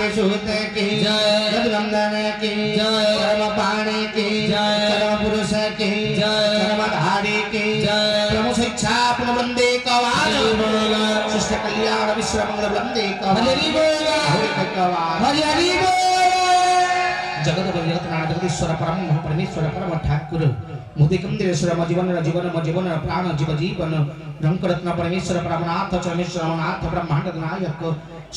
के सुहृद की जय, रघुनंदन की जय, कर्म पाणी की जय, कर्म पुरुष की जय, कर्मधारी की जय, प्रभु शिक्षा पुनवंदे कवाल शिष्ट कल्याण विश्व मंगल वंदे कवाल हरि हरि जगत जगत नाथ जगदीश्वर परम परमेश्वर परम ठाकुर मुदिकम देवेश्वर मजीवन जीवन मजीवन प्राण जीव जीवन रंकरत्न परमेश्वर परमनाथ चरमेश्वर नाथ ब्रह्मांड नायक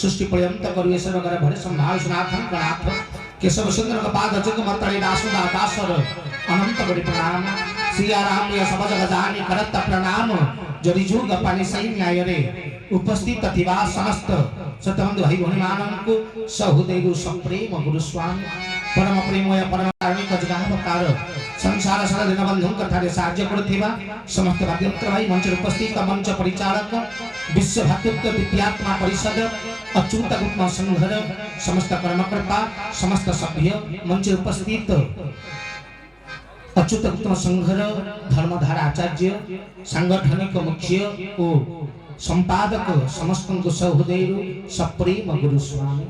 सृष्टि पर्यंत करुएश्वर कर भरे संभाल सुनाथन गणाथ केशव सुंदर पाद जग मतरे दासुदा दासर अनंत बड़ी प्रणाम सिया राम ये सब जग जानी करत प्रणाम जदि जुग पानी सही न्याय रे उपस्थित थिबा समस्त सतबंधु भाई भौणी माननको सहुदेव संप्रेम गुरु स्वामी परम प्रेमय परम कारुणिक जगदावतार संसार सारा दिन बंधु कथा साहाय्य करुथिबा समस्त भाग्यवंत भाई मंच उपस्थित मंच परिचालक विश्व भातृत्व विद्यात्मा परिषद अच्युत गुप्त संघर समस्त कर्मकर्ता समस्त सभ्य मंच उपस्थित अच्युत गुप्त संघर धर्मधारा आचार्य सांगठनिक मुख्य ओ संपादक समस्त सहुदेव सप्रेम गुरु स्वामी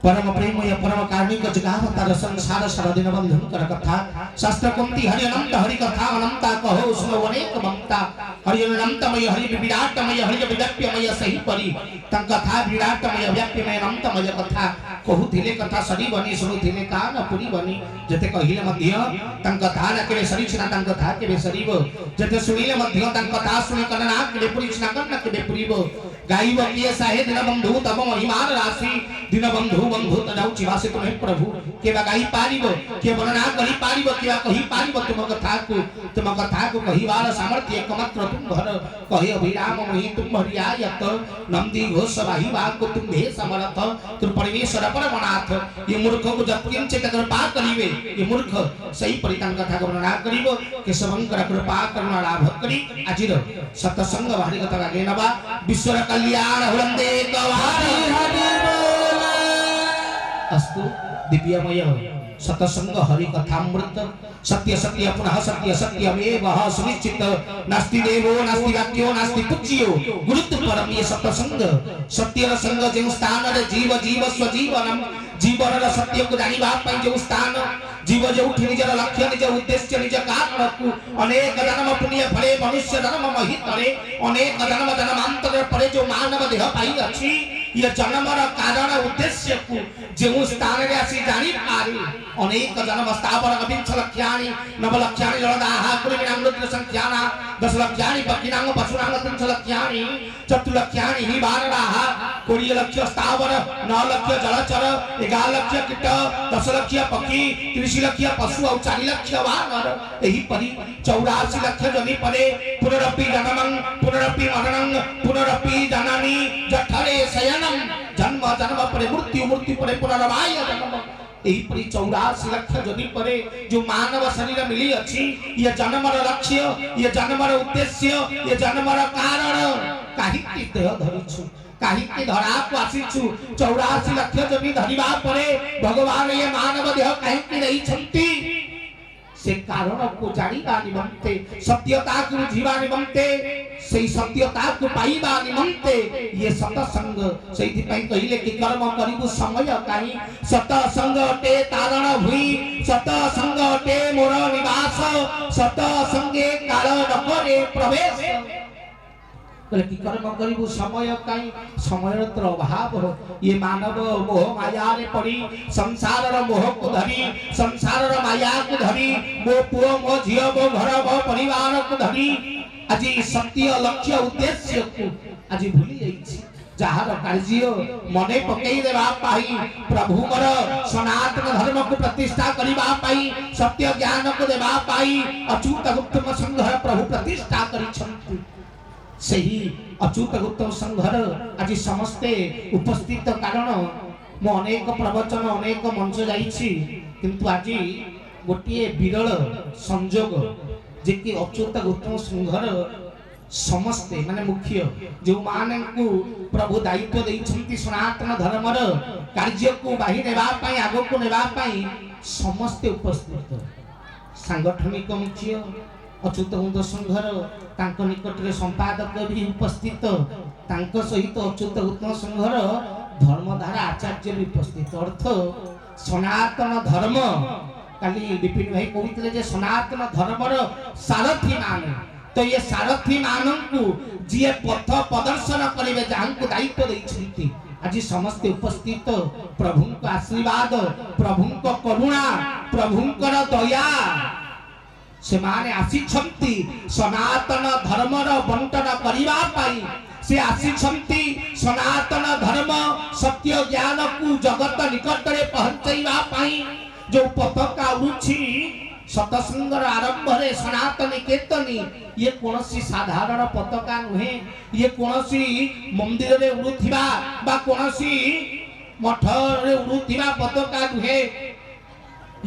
परम प्रेमय परम कारुणिक जगदावतार संसार सारा दिन बंधन कर कथा शास्त्र कुंती हरि अनंत हरि कथा अनंता कहो सुनो अनेक ममता हरि अनंतमय हरि विराटमय हरि विव्याप्यमय सही परि तंग कथा विराटमय व्याप्यमय अनंतमय कथा कहूथिले कथा सरी बनी सुनुथिले कान पुरी बनी जते कहिले मध्य तंग कथा न केले सरी छिना तंग कथा केबे सरीब जते सुनिले मध्य तंग कथा सुनि कना केले पुरी छिना कन केबे पुरीब गाइब किए साहे दिन बंधु तब महिमान राशि दिन बंधु बंधु तदाउ चिवासे तुम्हें प्रभु केबा गाई पारिबो के वर्णना कहि पारिबो केबा कहि पारिबो तुम कथा को कहिवार सामर्थ्य एकमात्र तुम घर कहि अभिराम मोहि तुम हरियायत नंदी घोष वाही बाग को तुम भे समर्थ तुम परमेश्वर परमनाथ ये मूर्ख को जब किंचित कृपा करिवे ये मूर्ख सही परितान कथा को वर्णना करिबो केशवंकर कृपा करुणा लाभ करी आजिर सत्संग भारी कथा लागे नबा विश्व कल्याण वंदे कवारी हरि अस्तु दिव्यमय सतसंग हरि कथामृत सत्य सत्य पुनः सत्य सत्यमेव सुनिश्चित नास्ति देवो नास्ति वाक्यो नास्ति पूज्यो गुरुत्व परम ये सतसंग सत्य संग जो स्थान रे जीव जीव स्वजीवनम जीवन रे सत्य को जानिबा पई जो स्थान जीव जो उठी निजर लक्ष्य निज उद्देश्य निज कारण को अनेक जन्म पुण्य फले मनुष्य जन्म महितरे अनेक जन्म जन्मांतर परे जो मानव देह पाई अछि ये जन्मर कारण उद्देश्य को जो स्थान रे आसी जानि पारे अनेक जन्म स्थावर अविंश लक्ष्याणि नव लक्ष्याणि लड़दाह कुलिनांग संख्याना 10 लक्ष्याणि पकिनांग पशुनांग 3 लक्ष्याणि चतुर्लक्ष्याणि हि बारदाह 20 लक्ष्य स्थावर 9 लक्ष्य जलचर 11 लक्ष्य कीट 10 लक्ष्य पक्षी 30 लक्ष्य पशु और 4 लक्ष्य वानर एही परि 84 लक्ष्य जनि परे पुनरपि जन्मं पुनरपि मरणं पुनरपि जननी जठरे शयनं जन्म जन्म परे मृत्यु मृत्यु परे पुनरवाय जन्म एही परि 84 लक्ष्य जनि परे जो मानव शरीर मिली अछि ये जन्मर लक्ष्य ये जन्मर उद्देश्य ये जन्मर कारण काहि देह धरिछु काहि धरा को आसीछु 84 लक्ष्य जनि धरिबा परे भगवान ये मानव देह काहि नहीं छंती से कारण को जानिबा निमंते सत्यता को जीवा निमंते से सत्यता को पाइबा निमंते ये सतसंग सेति पई कहिले कि कर्म करिबु समय काई सतसंग ते तारण हुई सतसंग ते मोर निवास सतसंगे काल न करे प्रवेश कले कि कर्म करिबु समय काई समयर तर अभाव हो ये मानव मोह माया रे पड़ी संसार रो मोह को धरी संसार रो माया को धरी मो पुओ मो झियो मो घर मो परिवार को धरी आज सत्य लक्ष्य उद्देश्य को आज भूली जाईछि जहार कार्य मने पकई देबा पाई प्रभुकर सनातन धर्म को प्रतिष्ठा करिबा पाई सत्य ज्ञान को देबा पाई अच्युत गुप्त संघ प्रभु प्रतिष्ठा करिछंती सही अच्युत गुप्त संघर आज समस्ते उपस्थित कारण मो अनेक प्रवचन अनेक मंच जाइछि किंतु आज गोटे विरल संजोग जे कि अच्युत गुप्त संघर समस्ते माने मुख्य जो माने को प्रभु दायित्व दैछंती सनातन धर्मर कार्य को बाहि नेबा पई आगो को नेबा पई समस्ते उपस्थित सांगठनिक मुख्य अच्युत गुप्त संघर तांको निकट रे संपादक भी उपस्थित तांको सहित अच्युत गुप्त संघर धर्मधारा आचार्य भी उपस्थित अर्थ सनातन धर्म काली विपिन भाई कहते जे सनातन धर्मर सारथी मान तो ये सारथी मानू जी पथ प्रदर्शन करेंगे जहाँ दायित्व देते आज समस्ते उपस्थित प्रभु आशीर्वाद प्रभु करुणा प्रभु दया से माने आसी सनातन धर्मर बंटन करने से आसी सनातन धर्म सत्य ज्ञान को जगत निकट में पहुंचाई जो पताका उड़ुछि सतसंगर आरंभ रे सनातन कीर्तनी ये कौन सी साधारण पताका नुहे ये कौन सी मंदिर रे उड़ुथिबा बा कौन सी मठ रे उड़ुथिबा पताका नुहे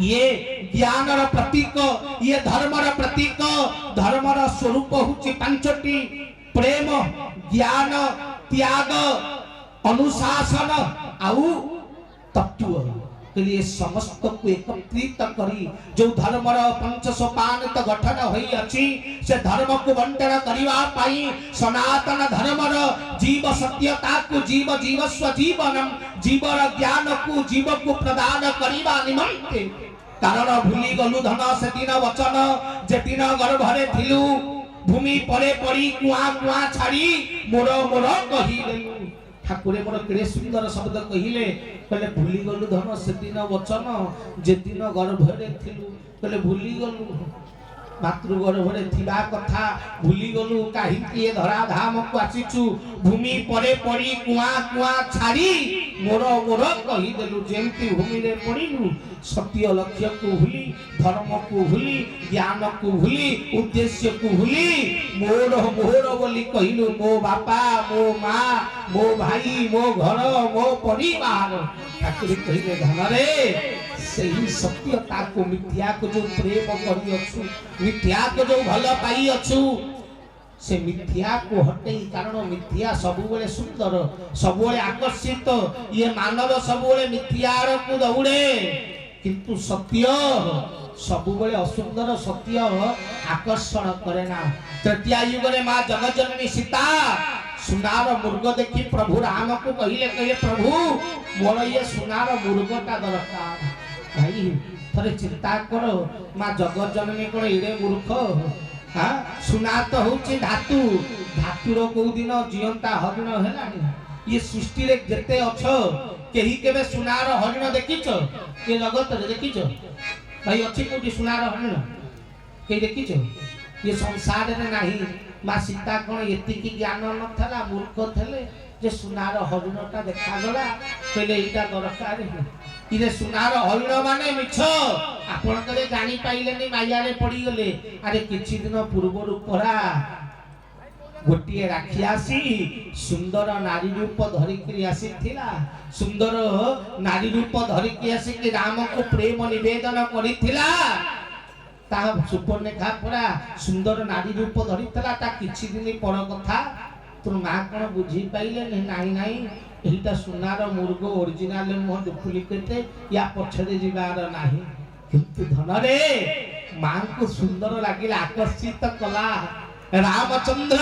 ये ज्ञानर प्रतीक ये धर्मर प्रतीक धर्मर स्वरूप होछि पांचटी प्रेम ज्ञान त्याग अनुशासन आउ तत्व के लिए समस्त को एकत्रित करी जो धर्मर पंच सोपान तो गठन होई अछि से धर्म को बंटन करिवा पाई सनातन धर्मर जीव सत्यता को जीव जीवस्व जीवनम जीवर ज्ञान को जीव को प्रदान करिवा निमंते कारण भूली गलु धन से दिन वचन जे दिन गर्भरे थिलु भूमि परे पड़ी कुआ कुआ छाड़ी मोर मोर कहिलेलु ठाकुरे मोर केड़े सुंदर शब्द कहिले कहले भूली गलु धन से दिन वचन जे दिन गर्भरे थिलु कहले भूली गलु मातृ गर्भरे थिबा कथा भूली गलु काहि के धरा धाम को आसीचु भूमि परे पड़ी कुआ कुआ छाड़ी मोर मोर कहि देलु जेंति भूमि रे पड़िलु सत्य लक्ष्य को भूली धर्म को भूली ज्ञान को भूली उद्देश्य को भूली मोर मोर बोली कहिलु मो बापा मो माँ मो भाई मो घर मो परिवार ठाकुर कहिले धन रे सही सत्यता को मिथ्या को जो प्रेम करी अछु मिथ्या को जो भल पाई अछु से मिथ्या को हटे कारण मिथ्या सब बेले सुंदर सब बेले आकर्षित ये मानव सब बेले मिथ्या को दौड़े किंतु सत्य सब बेले असुंदर सत्य आकर्षण करे ना तृतीया युग रे मां जगज्जननी सीता सुनार मुर्ग देखी प्रभु राम को कहले प्रभु मोर ये सुनार मुर्गटा दरकार भाई थरे चिंता करो मां जगज्जननी कोन एडे मूर्ख हां सुना तो होची धातु धातुर को दिन जीवंता हरिण हेलानी ये सृष्टि रे जते अछ केही केबे सुनार हरिण देखिछ के जगत रे देखिछ भाई अछि कोठी सुनार हरिण के देखिछ ये संसार रे नाही मां सीता कोन एति की ज्ञान न थला मूर्ख थले जे सुनार हरिणटा देखा गला कहले एटा दरकार इरे सुनार हरिण माने मिछ आपण तले जानी पाइलेनी माया रे पड़ी गले अरे किछि दिन पूर्व परा गोटिए राखी आसी सुंदर नारी रूप धरिकी आसीथिला सुंदर नारी रूप धरिकी आसी कि राम को प्रेम निवेदन करिथिला ता सुपर्णेखा परा सुंदर नारी रूप धरिथिला ता किछि दिन पर कथा तो मां कोन बुझी पाइले नाही नाही एटा सुनार मुर्ग ओरिजिनल मोह डुप्लीकेट या पछरे जिबार नाही किंतु धन रे मां को सुंदर लागिला आकर्षित कला रामचंद्र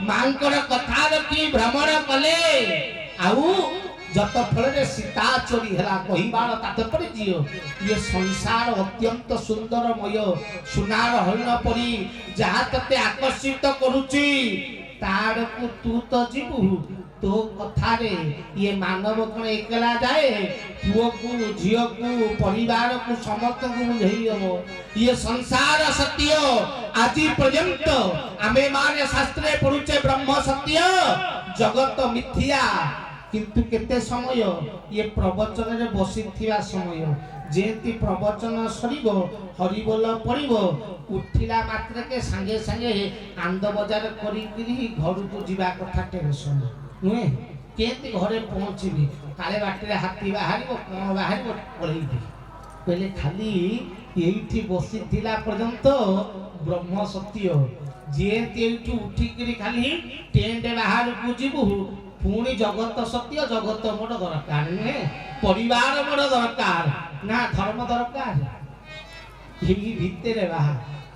मांकर कथा रखी भ्रमण कले आउ जत फल रे सीता चोरी हला कहिबार तात्पर्य जियो ये संसार अत्यंत सुंदरमय सुनार हरिण परी जहाँ तते आकर्षित करूची तार को तू तो जीवु तो कथा रे ये मानव कोन एकला जाए पुओ को झियो को परिवार को समस्त को बुझेई हो ये संसार सत्य आज पर्यंत आमे माने शास्त्रे पढुचे ब्रह्म सत्य जगत मिथ्या किंतु केते समय ये प्रवचन रे बसिथिया समय जेति प्रवचन सरीबो हरिबोल पड़िबो उठिला मात्र के संगे संगे आंद बाजार करी घर को जीवा कथा टेंशन नुहे केति घरे पहुंचबी काले बाटरे हाथी बाहरिबो कोन बाहरिबो पळेइबी पहले खाली एइठी बसिथिला पर्यंत ब्रह्म सत्य जेति एइठू उठी करी खाली टेंट बाहर को जीवु पुणी जगत सत्य जगत मोर दरकार नुहे परिवार मोर दरकार ना धर्म दरकार यही भितरे बाहा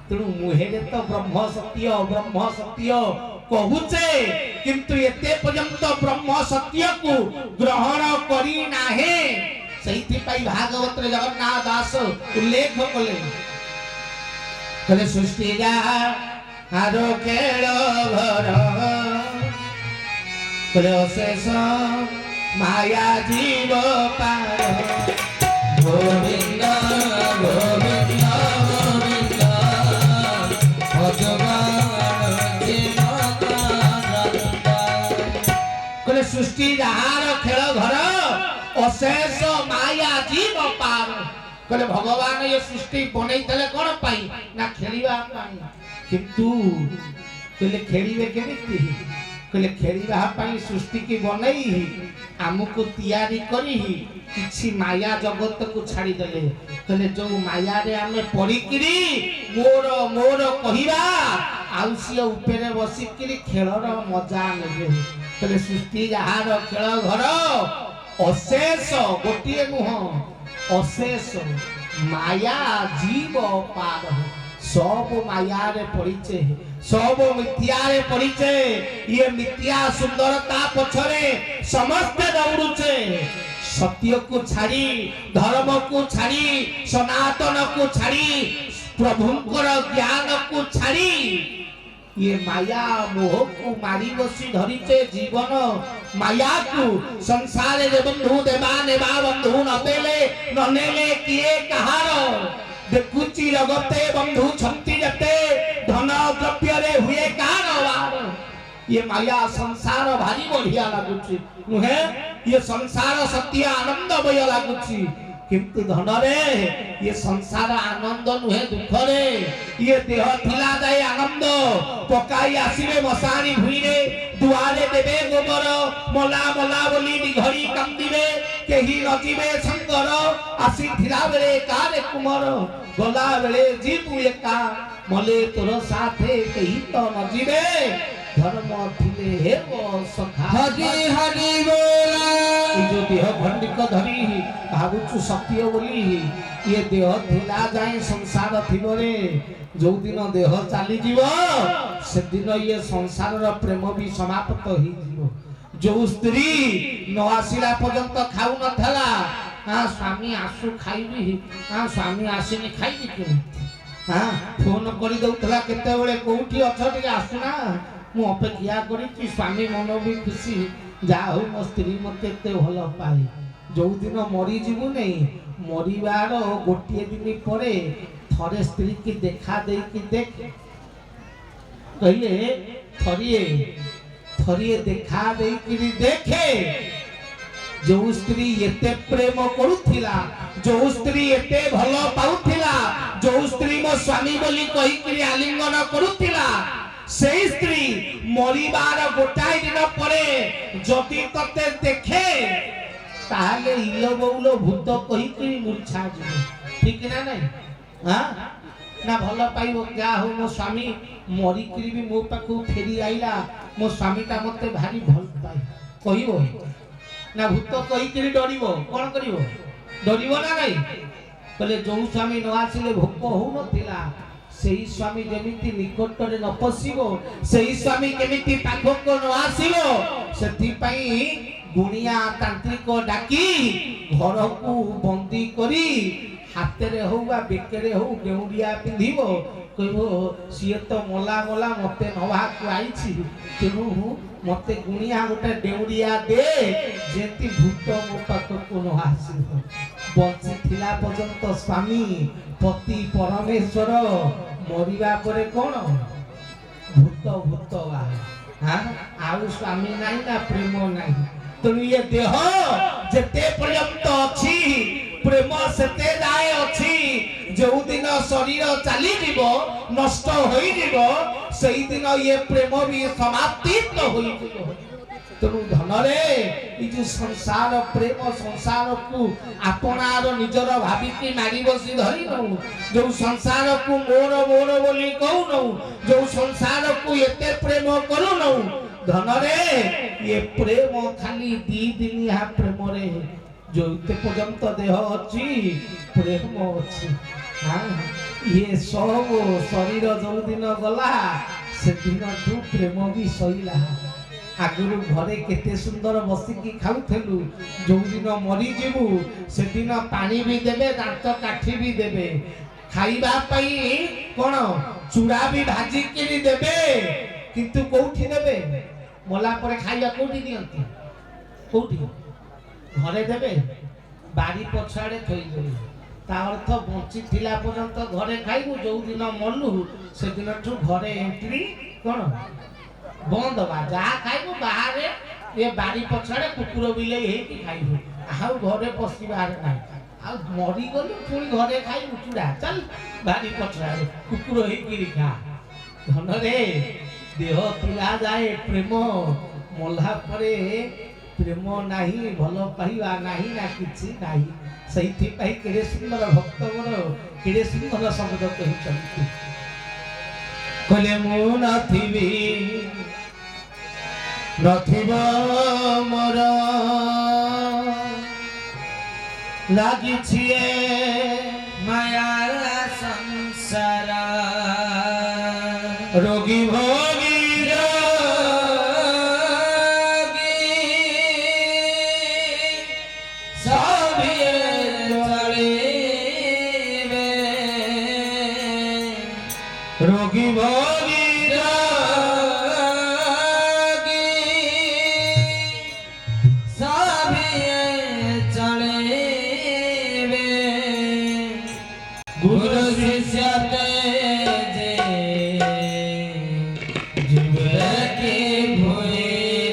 तेणु मुहेरे तो ब्रह्म सत्य कहूचे किंतु एते पर्यंत ब्रह्म सत्य को ग्रहण करी नाही भाई भागवत रे जगन्नाथ दास उल्लेख कले कले सृष्टि जा हारो खेल घर कले अशेष माया जीव पार गोविंद गोविंद गोविंद कले सृष्टि जहार खेल घर अशेष माया जीव पार कले भगवान ये सृष्टि बनई तले कोन पाई ना खेलिबा पाई किंतु कले खेलिबे केमिति कले खेलिबा पाई सृष्टि की बनई हमको तैयारी करी किछि माया जगत को छाड़ी देले कले जो माया रे हमें पड़िकिरी मोर मोर कहिबा आउसिया ऊपर बसिकिरी खेलर मजा नेबे कले सृष्टि जहार खेल घर अशेष गोटे नुह अशेष माया जीव पार सब माया रे पड़िचे सब मिथ्या रे पड़िचे ये मिथ्या सुंदरता पछरे समस्त दौड़ुचे सत्य को छाड़ी धर्म को छाड़ी सनातन को छाड़ी प्रभुंकर ज्ञान को छाड़ी ये माया मोह को मारी बसी धरिचे जीवन माया को संसार रे बंधु देवा नेवा बंधु नदेले ननेले किए कहार देखुची जगते बंधु छंती जते धन द्रव्य रे हुए कहार ये माया संसार भारी बढ़िया लागुची नुहे ये संसार सत्य आनंदमय लागुची किंतु धन रे ये संसार आनंद नुहे दुख रे ये देह थिला जाय आनंद पकाई आसीबे मसाणी भुई रे दुआरे देबे गोबर मला मला बोली घड़ी कांदिबे केही नजीबे संगर आसी थिला बेले कारे कुमार गला बेले जीतु एका मले तोर साथे केही तो नजीबे धर्म थिले हेबो सखा हरि हरि बोला जो देह खंडिक धरी भावुचु सत्य बोली ये देह थिला जाए संसार थिबो रे जो दिन देह चाली जीवो से दिन ये संसार रो प्रेम भी समाप्त ही जीवो जो स्त्री न आसिला पर्यंत खाउ न थला हां स्वामी आसु खाइबी हां स्वामी आसिनी खाइबी के हां फोन करि दउथला केते बेले कोठी अछ टिके आसुना मु अपेक्षा करी स्वामी मन भी खुशी जा हो मो स्त्री मते एते भल पाए जो दिन मरी जीवु नहीं मरिबार गोटे दिन परे थरे स्त्री की देखा दे कि देख कहले थरिए थरिए देखा दे कि देखे जो स्त्री एते प्रेम करुथिला जो स्त्री एते भल पाउथिला जो स्त्री मो स्वामी बोली कहि कि आलिंगन करुथिला से स्त्री मरिबार गोटाई दिन परे जदि तते देखे ताले इलो बउलो भूत कहि कि मूर्छा जिवे ठीक ना नहीं हां ना भल पाइबो क्या हो मो स्वामी मरी कि भी मो पाखु फेरी आइला मो स्वामीटा मते भारी भल पाइ कहिबो ना भूत कहि कि डरिबो कोन करिवो डरिबो ना नहीं कहले जो स्वामी न आसिले भोक हो नथिला सेही स्वामी जेमिति निकट रे न पसिबो सेही स्वामी केमिति पाखक न आसिबो सेथि पई गुणिया तांत्रिक डाकी घर को बंदी करी हाथे रे हो बा बेके रे हो गेउडिया पिंधिबो कहबो सिए तो मोला मोला मते नवा को आइछि तेनु मते गुणिया गोटे डेउडिया दे जेति भूत मो पाखक न आसिबो बंची थिला पर्यंत स्वामी पति परमेश्वर मरिबा परे कोन भूत भूत हां आउ स्वामी नाही ना प्रेम नाही तनु ये देह जेते पर्यंत अछि प्रेम सेते जाय अछि जो दिन शरीर चली जीवो नष्ट होई जीवो सेही दिन ये प्रेम भी समाप्त होई जीवो तेणु धन रे जो संसार प्रेम संसार को आपणार निजर भाविकी मारी बसी धरी नौ जो संसार को मोर मोर बोली कहू नौ जो संसार को एते प्रेम करू नौ धन रे ये प्रेम खाली दी दिन हा प्रेम रे जो इते पर्यंत देह अछि प्रेम अछि हां ये सब शरीर जो दिन गला से दिन तू प्रेम भी सईला आगुरु घरे केते सुंदर बसिकी खाउथलु जो दिन मरी जीवु से दिन पानी भी देबे दांत काठी भी देबे खाइबा पई कोन चूड़ा भी भाजी के देबे किंतु कोठी देबे मला परे खाइबा कोठी दियंती कोठी घरे देबे बाड़ी पछाड़े थई देबे ता अर्थ बंची थिला पर्यंत घरे खाइबु जो दिन मरलु से दिन ठु घरे एंट्री कोन बंद बा जा खाइबु बाहर ये बाड़ी पछाड़े कुकुर बिले हे की खाइबु आउ घरे पसिबार नाही आ मरी गलु पुणी घरे खाइबु चूड़ा चल बाड़ी पछाड़े कुकुर हे की खा धन रे देह तुला जाए प्रेम मल्हा परे प्रेम नाही भल पाइबा नाही ना किछि नाही सही पाई केड़े सुंदर भक्त मोर केड़े सुंदर शब्द कहउछंती कले मो नथिबी नथिबा मोर लागि छिए माया संसार रोगी भोगी रोगी भोगी रागी सभी चलेबे गुरु शिष्य तेजे जीवे के भोई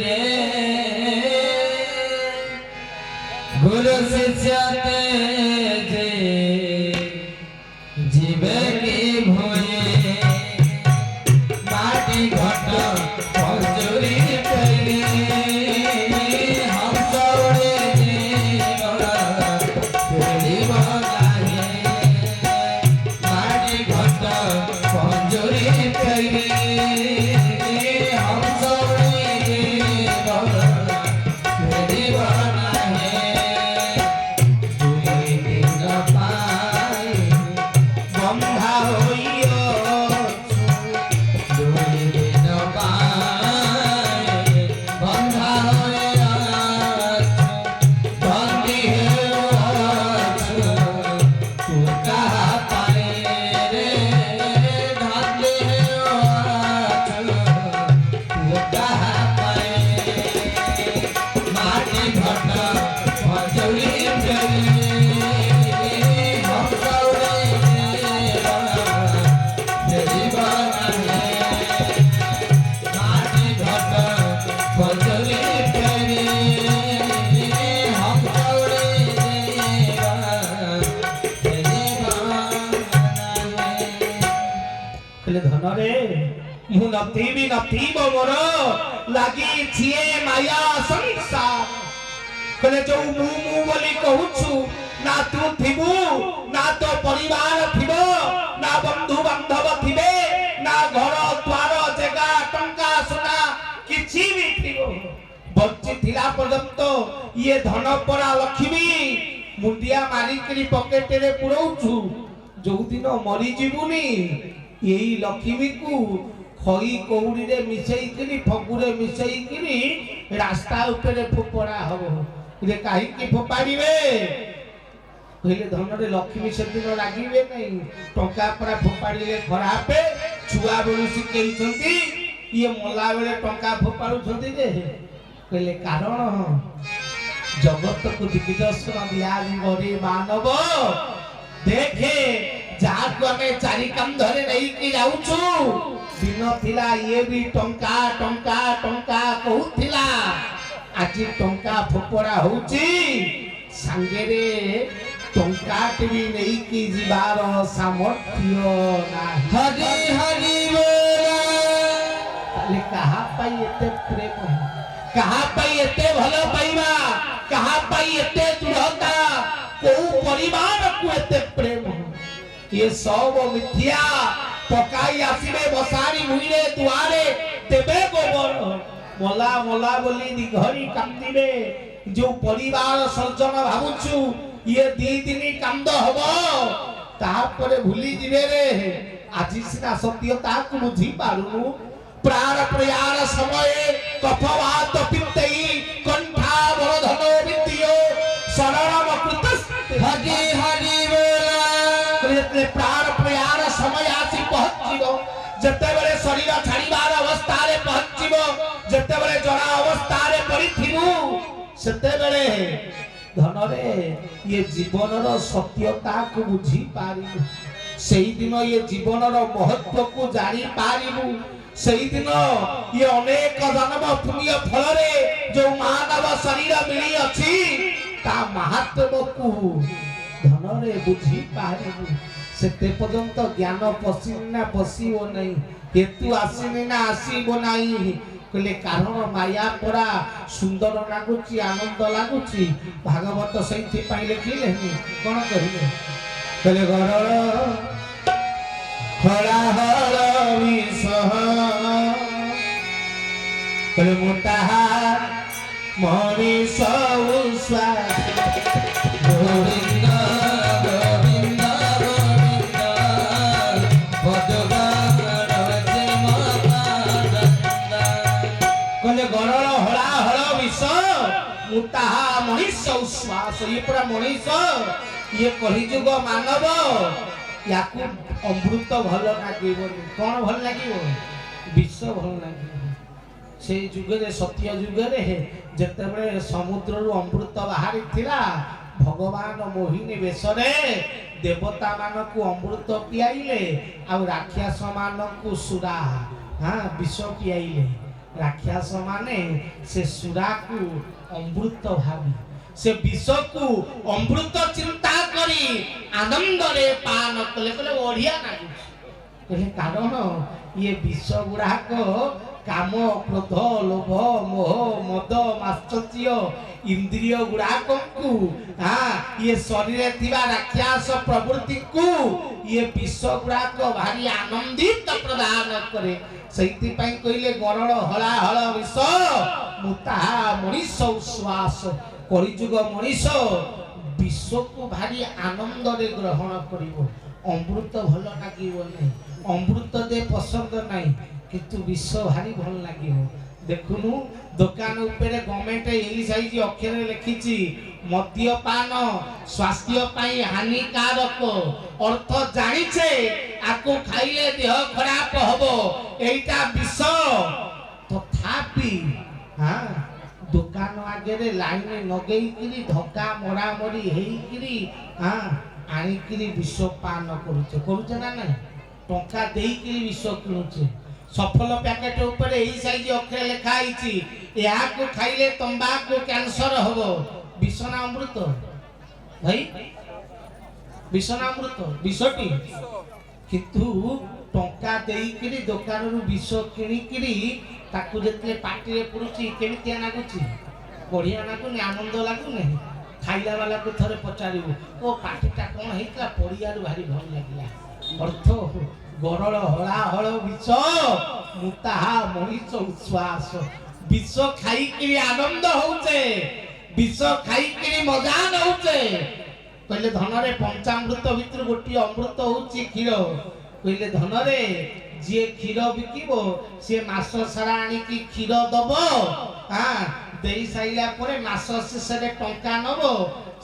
रे गुरु शिष्य तेजे जीवे के भोई घट पंजुरी पहली हम सौड़े तेरी बनाए माटी घट पंजुरी पहली हम सौड़े तेरी बनाए दुई दिन पाए बंधा होइयो धन रे मु नथीबी नथीब मोर लागि छिए माया संसार कले जो मु बोली कहूछु ना तू थिबु ना तो परिवार थिबो ना बंधु बांधव थिबे ना घर द्वार जगह टंका सोना किछि भी थिबो बच्ची थिला पर्यंत ये धन परा लक्ष्मी मुंडिया मारी करी पॉकेट रे पुरौछु जो दिन मरी जीवुनी यही लक्ष्मी को खई कौड़ी रे मिसई करी फगुरे मिसई करी रास्ता ऊपर फोपड़ा हबो रे काहे की फोपाड़ीबे कहले धन रे लक्ष्मी से दिन रागीबे नहीं टंका परा फोपाड़ीले खराब छुआ बेलु सिकेइछंती ये मला बेले टंका फोपाड़ू छंती जे कहले कारण जगत को दिग्दर्शन दिया रे मानव देखे जाको हमें चारि कंधरे नहीं की जाउछु दिन थिला ये भी टंका टंका टंका कहूथिला आज टंका फोपड़ा होउची संगे रे टंका टीवी नहीं की जीवार सामर्थ्य ना हरि हरि बोला ताले कहा पाई एते प्रेम कहा पाई एते भलो पाइबा कहा पाई एते दृढ़ता को परिवार को एते प्रेम ये सब मिथ्या पकाई आसीबे बसारी भुइरे दुआरे देबे गोबर मला मला बोली निघरी कांदिबे जो परिवार सर्जन भाबुछु ये दी दिनी कांद हबो तापरे भूली जिवे रे आजि सिना सत्यता को बुझी पारुनु प्राण प्रयाण समय कफवात पित्तई कंठा बलधन विद्यो शरणम कृतस्ते हरि हरि बोला प्राण प्रयाण समय आसी पहुंचीबो जतेबेले शरीर छाड़ीबार अवस्था रे पहुंचीबो जतेबेले जरा अवस्था रे पड़िथिबु सेतेबेले धनरे ये जीवनर सत्यता को बुझी पारिबु सेही दिन ये जीवनर महत्व को जानी पारिबु सेही दिन ये अनेक जन्म पुण्य फल रे जो मानव शरीर मिली अछि ता महात्म को धनरे बुझी पारिबु सेते पर्यंत ज्ञान पसिनी ना पसिबो नै हेतु आसीनी ना आसीबो नै कहले कारण माया परा सुंदर लागुची आनंद लागुची भागवत सैथि पाई लिखिले कोन कहिले कहले गरळ खळा हळ विसह कहले मोटा मनीष उस्वा गोविंद गोविंद गोविंद कहले गरळ हळा हळ विष मोटा मनीष उस्वास ये पूरा मनीष ये कलिजुग मानव याकू अमृत भल लागिबोनी कौन भल लागिबो विष भल लागिबो से जुग रे सत्य जुग रे जेतेबेले समुद्र रु अमृत बाहरी थिला भगवान मोहिनी वेश रे देवता मान को अमृत पियाइले आ राक्षस मान को सुरा हां विष पियाइले राक्षस माने से सुरा को अमृत भाबी से विष को अमृत चिंता करी आनंद रे पान कले कले ओढ़िया नागु कले कारण ये विष गुड़ाक काम क्रोध लोभ मोह मद माश्चर्य इंद्रिय गुड़ाक को ये शरीर थिबा राक्षस प्रवृत्ति को ये विष गुड़ाक भारी आनंदित प्रदान करे सैति पई कइले गरळ हळा हळ विष मुता मनीष श्वास कलिजुग मनीष विश्व को भारी आनंद रे ग्रहण करिवो अमृत भल लागिवो नै अमृत दे पसंद नै किंतु विश्व भारी भल लागिवो देखुनु दुकान ऊपर गवर्नमेंट एली साइज अक्षर लिखिची मद्यपान स्वास्थ्य पाई हानिकारक अर्थ जानिछे आको खाइले देह खराब हबो एटा विष तथापि हां दुकान आगे रे लाइन लगेई किरी धक्का मोरा मोरी हेई किरी हां आनी किरी विष पान करूचे ना नहीं टंका देई किरी विष किनुचे सफल पैकेट ऊपर एही साइज अक्षर लिखा आइची या को खाइले तंबाकू कैंसर हबो विषना अमृत भाई विषना अमृत विषटी किंतु टंका देई किरी दुकान रु विष किनी किरी ताकू जेतले पार्टी रे पुरुची केमितिया लागुची बढ़िया लागुनी आनंद लागुनी खाइला वाला को थरे पचारिबो ओ पार्टीटा कोन हेतला पड़ियारु भारी भल लागिला अर्थ गरळ हळा हळ विष मुता मनीष उच्छ्वास विष खाई किरी आनंद होउचे विष खाई किरी मजा नउचे कहले धनरे पंचामृत भितर गोटी अमृत होउची क्षीर कहले धनरे जे क्षीर बिकिबो से मास सारा आनी की क्षीर दबो हां देई साइला परे मास शेषरे टंका नबो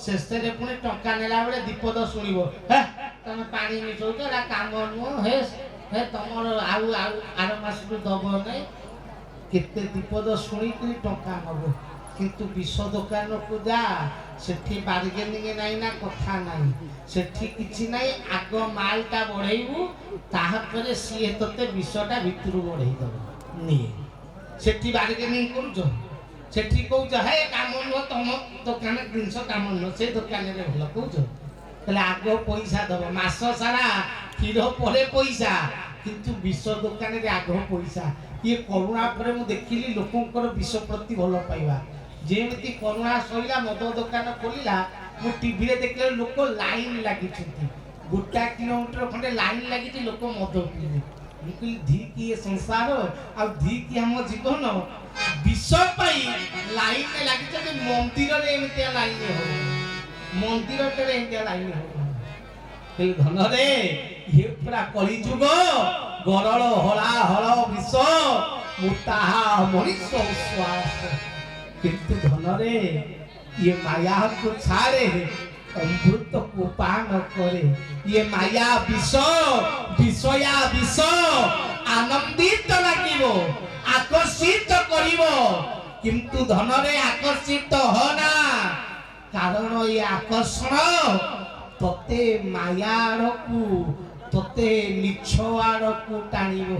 शेषरे पुनी टंका नेला बेले दीपद सुनिबो हे तमे पानी मिसौ तो रा काम नु हे तमर आउ आर मास को दबो नै केते दीपद सुनी कि टंका नबो किंतु विष दुकान को जा सेठी बार्गेनिंग नाही ना कथा नाही सेठी किछि नाही आग मालटा बढ़ाइबू ताहा परे सिए तते विषटा भितरु बढ़ाई दबो नी सेठी बार्गेनिंग करूछ सेठी कहूछ हे काम न तम दुकान जिंस काम न से दुकान रे भल कहूछ तले आग पैसा दबो मास सारा क्षीर परे पैसा किंतु विष दुकान रे आग पैसा ये करुणा परे मु देखिली लोकंकर विष प्रति भल पाइबा जेमती करुणा सहिला मद दुकान खोलिला मु टीवी रे देखले लोक लाइन लागि छथि गोटा किलोमीटर खंडे लाइन लागि लोक मद पीले निकल धी की ये संसार आ धी की हम जीवन विष पाई लाइन लागि छथि मंदिर रे एमते लाइन हो मंदिर रे एमते लाइन हो धन रे ये पूरा कलिजुग ଗରଳ ହଳା ହଳ ବିଷ ମୁଁ ତାହା ମଣିଷ ଶ୍ୱାସ କିନ୍ତୁ ଧନରେ ଇଏ ମାୟାକୁ ଛାଡ଼େ ଅମୃତକୁ ପାନ କରେ ଇଏ ମାୟା ବିଷ ବିଷୟା ବିଷ ଆନନ୍ଦିତ ଲାଗିବ ଆକର୍ଷିତ କରିବ କିନ୍ତୁ ଧନରେ ଆକର୍ଷିତ ହନା କାରଣ ଏ ଆକର୍ଷଣ ତତେ ମାୟା ଆଡ଼କୁ ତତେ ମିଛ ଆଡ଼କୁ ଟାଣିବ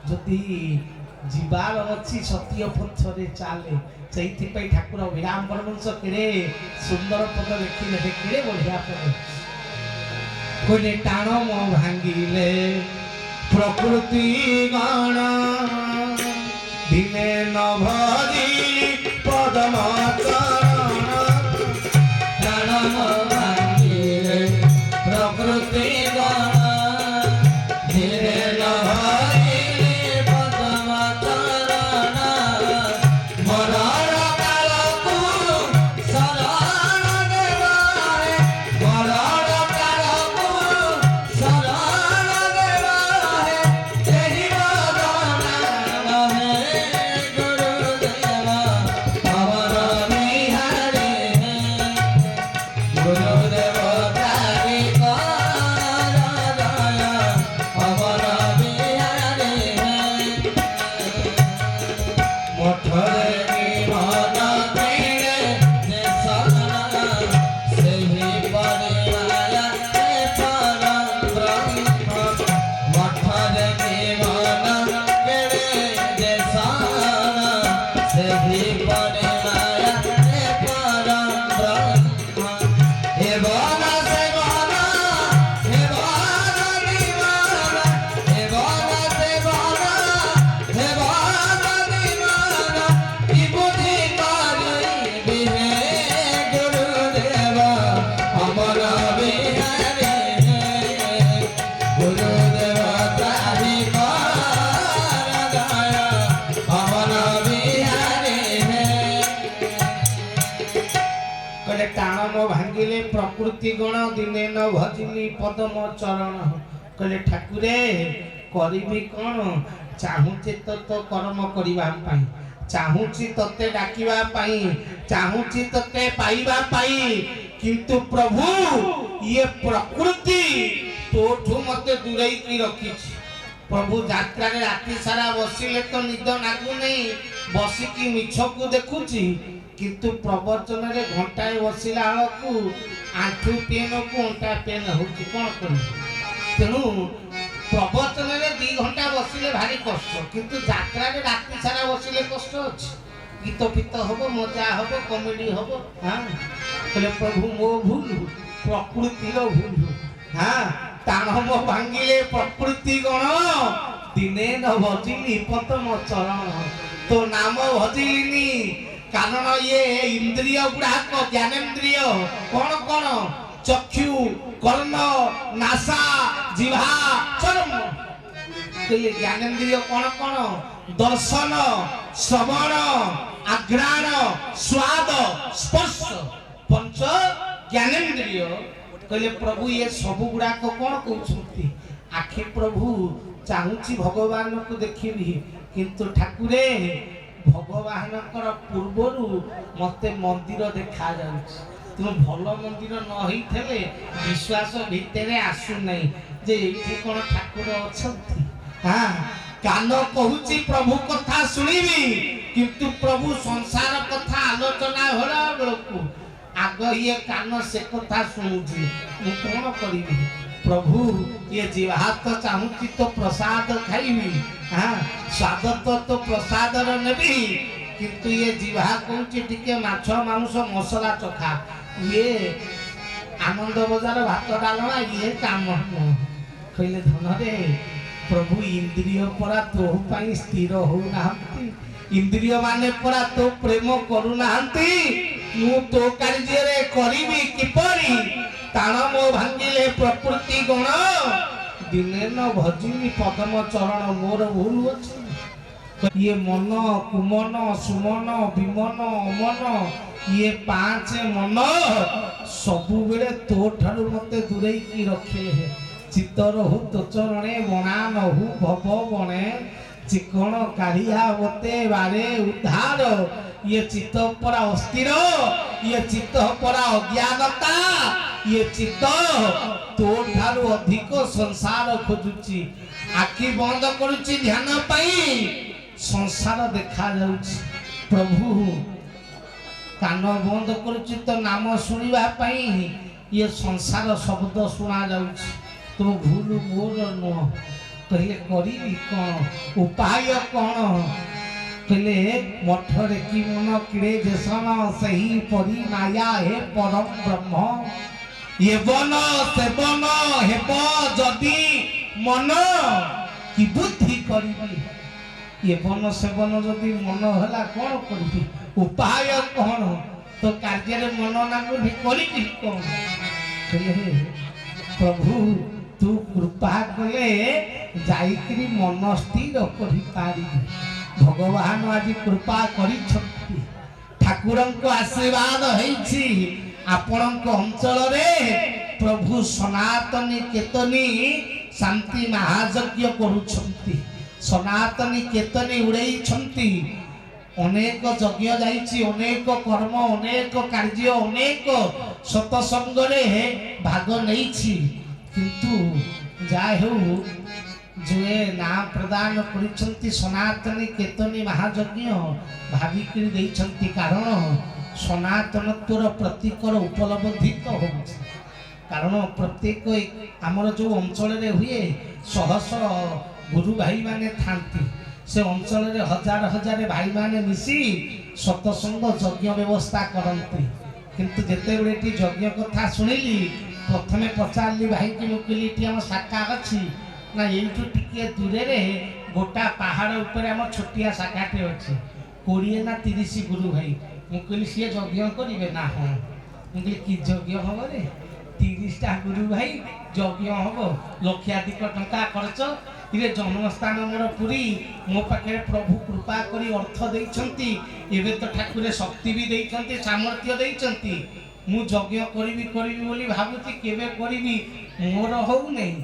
ଯଦି ଯିବାର ଅଛି ସତ୍ୟ ପଥରେ ଚାଲେ ସେଇଥିପାଇଁ ଠାକୁର ବିରାମ ପରମଂଶ କେଡ଼େ ସୁନ୍ଦର ପଦ ଲେଖିଲେ କେଡ଼େ ବଢ଼ିଆ ପଦ କହିଲେ ଟାଣ ମୋ ଭାଙ୍ଗିଲେ ପ୍ରକୃତି ଗଣ ଦିନେ ନ ଭଜି ପଦମ ଚରଣ ଟାଣ ମୋ ଭାଙ୍ଗିଲେ ପ୍ରକୃତି ଗଣ ଦିନେ ନ ଭଜି ପଦମ ଚରଣ ମରଣ କାଳକୁ ଶରଣ ଦେବାରେ ମରଣ କାଳକୁ ଶରଣ ଦେବାରେ ଏହି ବଦନା ମହେ ଗୁରୁଦେବ ଅମର ବିହାରେ ଗୁରୁଦେବ ତାରି କର ଦୟା ଅମର ବିହାରେ ମଠରେ ମନ ପ୍ରିୟ ଦେଶନ ସେହି ପରିମାୟା ପର ବ୍ରହ୍ମ ମଠରେ ମନ ପ୍ରିୟ ଦେଶନ ସେହି ପରିମାୟା ପର ବ୍ରହ୍ମ हे बन से बन हे बन दीवान हे बन से बन हे बन दीवान की बुद्धि करी बिहे गुरुदेव अमर बिहारे गुरुदेव तारी कर दया अमर बिहारे कहले टाण न भांगिले प्रकृति गण दिने न भजिली पदम चरण कहले ठाकुरे करिबी कौन चाहूचे तो कर्म करिबा पाई चाहूची तते डाकिबा पाई चाहूची तते पाइबा पाई किंतु प्रभु ये प्रकृति तोठू मते दूरेई की रखिछि प्रभु यात्रा रे राति सारा बसिले तो निद लागु नहीं बसिकी मिछ को देखुची किंतु प्रवचन रे घंटाए बसिला को आंठू पेन को घंटा पेन होची कोन करी तेनु प्रवचन रे 2 घंटा बसिले भारी कष्ट किंतु यात्रा रे राति सारा बसिले कष्ट अछि गीत पित हबो मजा हबो कॉमेडी हबो हां कहले प्रभु मो भूल प्रकृति रो भूल हां ताण मो भांगिले प्रकृति गण दिने न भजिली पदम चरण तो नाम भजिलिनी कारण ये इंद्रिय गुड़ाक ज्ञानेन्द्रिय कौन कौन चक्षु कर्ण नासा जिह्वा चर्म ज्ञानेन्द्रिय कौन कौन दर्शन श्रवण आघ्राण स्वाद स्पर्श पंच ज्ञानेन्द्रिय कहले प्रभु ये सब गुड़ाक कौन कहते आखि प्रभु चाहूची भगवान को देखी किंतु ठाकुरे भगवान पूर्वरु मते मंदिर देखा जाउछ तुम भल मंदिर न होइथले विश्वास भितरे आसु नहीं जे एठी कोन ठाकुर अछंती हां कान कहूची प्रभु कथा सुनिबी किंतु प्रभु संसार कथा आलोचना होला बेलकु आग ये कान से कथा सुनुची मु कोन करिबी प्रभु ये जीवा तो चाहूची तो प्रसाद खाइबी हां स्वाद तो प्रसाद र नेबी किंतु ये जीवा कहूची टिके माछ मांस मसला चखा ये आनंद बजार भात डालना ये काम कहले धन रे प्रभु इंद्रिय परा तो पाई स्थिर हो नाहंती इंद्रिय माने परा तो प्रेम करू नाहंती मु तो कार्य रे करिबी किपरि ताण मो भांगिले प्रकृति गुण दिने न भजिली पदम चरण मोर भूल अछि ये मन कुमन सुमन विमन अमन ये पांच मन सबु बेले तो ठारू मते दूरेई की रखे ଚିତ୍ତରହୁ ତୋଚରଣେ ବଣା ନହୁ ଭବ ବଣେ ଚିକଣ କାଢିଆ ମତେ ବାରେ ଉଦ୍ଧାର ଇଏ ଚିତ୍ତ ପରା ଅସ୍ଥିର ଇଏ ଚିତ୍ତ ପରା ଅଜ୍ଞାନତା ଇଏ ଚିତ୍ତ ତୋ ଠାରୁ ଅଧିକ ସଂସାର ଖୋଜୁଛି ଆଖି ବନ୍ଦ କରୁଛି ଧ୍ୟାନ ପାଇଁ ସଂସାର ଦେଖାଯାଉଛି ପ୍ରଭୁ କାନ ବନ୍ଦ କରୁଛି ତ ନାମ ଶୁଣିବା ପାଇଁ ଇଏ ସଂସାର ଶବ୍ଦ ଶୁଣା ଯାଉଛି ତୋ ଭୁଲ ମୋର ନୁହଁ କହିଲେ କରିବି କ'ଣ ଉପାୟ କ'ଣ କହିଲେ ମଠରେ କି ମନ କିଳେ ଦେଶନ ସେହି ପରି ମାୟା ହେ ପରମ ବ୍ରହ୍ମ ଏବନ ସେବନ ହେବ ଯଦି ମନ କି ବୁଦ୍ଧି କରିବି ଏବନ ସେବନ ଯଦି ମନ ହେଲା କ'ଣ କରିବି ଉପାୟ କ'ଣ ତ କାର୍ଯ୍ୟରେ ମନ ନାଗୁନି କରିବି କ'ଣ କହିଲେ ପ୍ରଭୁ ତୁ କୃପା କଲେ ଯାଇକିରି ମନ ସ୍ଥିର କରିପାରିବି ଭଗବାନ ଆଜି କୃପା କରିଛନ୍ତି ଠାକୁରଙ୍କ ଆଶୀର୍ବାଦ ହେଇଛି ଆପଣଙ୍କ ଅଞ୍ଚଳରେ ପ୍ରଭୁ ସନାତନୀ କେତନୀ ଶାନ୍ତି ମହାଯଜ୍ଞ କରୁଛନ୍ତି ସନାତନୀ କେତନୀ ଉଡ଼େଇଛନ୍ତି ଅନେକ ଯଜ୍ଞ ଯାଇଛି ଅନେକ କର୍ମ ଅନେକ କାର୍ଯ୍ୟ ଅନେକ ସତସଙ୍ଗରେ ଭାଗ ନେଇଛି କିନ୍ତୁ ଯାହା ହେଉ ଯେ ନାଁ ପ୍ରଦାନ କରିଛନ୍ତି ସନାତନୀ କେତନୀ ମହାଯଜ୍ଞ ଭାବିକିରି ଦେଇଛନ୍ତି କାରଣ ସନାତନତ୍ୱର ପ୍ରତୀକର ଉପଲବ୍ଧି ତ ହେଉଛି କାରଣ ପ୍ରତ୍ୟେକ ଆମର ଯେଉଁ ଅଞ୍ଚଳରେ ହୁଏ ଶହ ଶହ ଗୁରୁ ଭାଇମାନେ ଥାନ୍ତି ସେ ଅଞ୍ଚଳରେ ହଜାର ହଜାର ଭାଇମାନେ ମିଶି ସତସଙ୍ଗ ଯଜ୍ଞ ବ୍ୟବସ୍ଥା କରନ୍ତି କିନ୍ତୁ ଯେତେବେଳେ ଏଠି ଯଜ୍ଞ କଥା ଶୁଣିଲି ପ୍ରଥମେ ପଚାରିଲି ଭାଇକି ମୁଁ କହିଲି ଏଠି ଆମ ଶାଖା ଅଛି ନା ଏଇଠୁ ଟିକେ ଦୂରରେ ଗୋଟା ପାହାଡ଼ ଉପରେ ଆମ ଛୋଟିଆ ଶାଖାଟେ ଅଛି 20 ନା 30 ଗୁରୁ ଭାଇ ମୁଁ କହିଲି ସିଏ ଯଜ୍ଞ କରିବେ ନା ହଁ ମୁଁ କହିଲି କି ଯଜ୍ଞ ହବ ରେ 30ଟା ଗୁରୁ ଭାଇ ଯଜ୍ଞ ହବ ଲକ୍ଷାଧିକ ଟଙ୍କା ଖର୍ଚ୍ଚ ଇରେ ଜନ୍ମସ୍ଥାନ ମୋର ପୁରୀ ମୋ ପାଖରେ ପ୍ରଭୁ କୃପା କରି ଅର୍ଥ ଦେଇଛନ୍ତି ଏବେ ତ ଠାକୁରେ ଶକ୍ତି ବି ଦେଇଛନ୍ତି ସାମର୍ଥ୍ୟ ଦେଇଛନ୍ତି ମୁଁ ଯଜ୍ଞ କରିବି ବୋଲି ଭାବୁଛି କେବେ କରିବି ମୋର ହଉନାହିଁ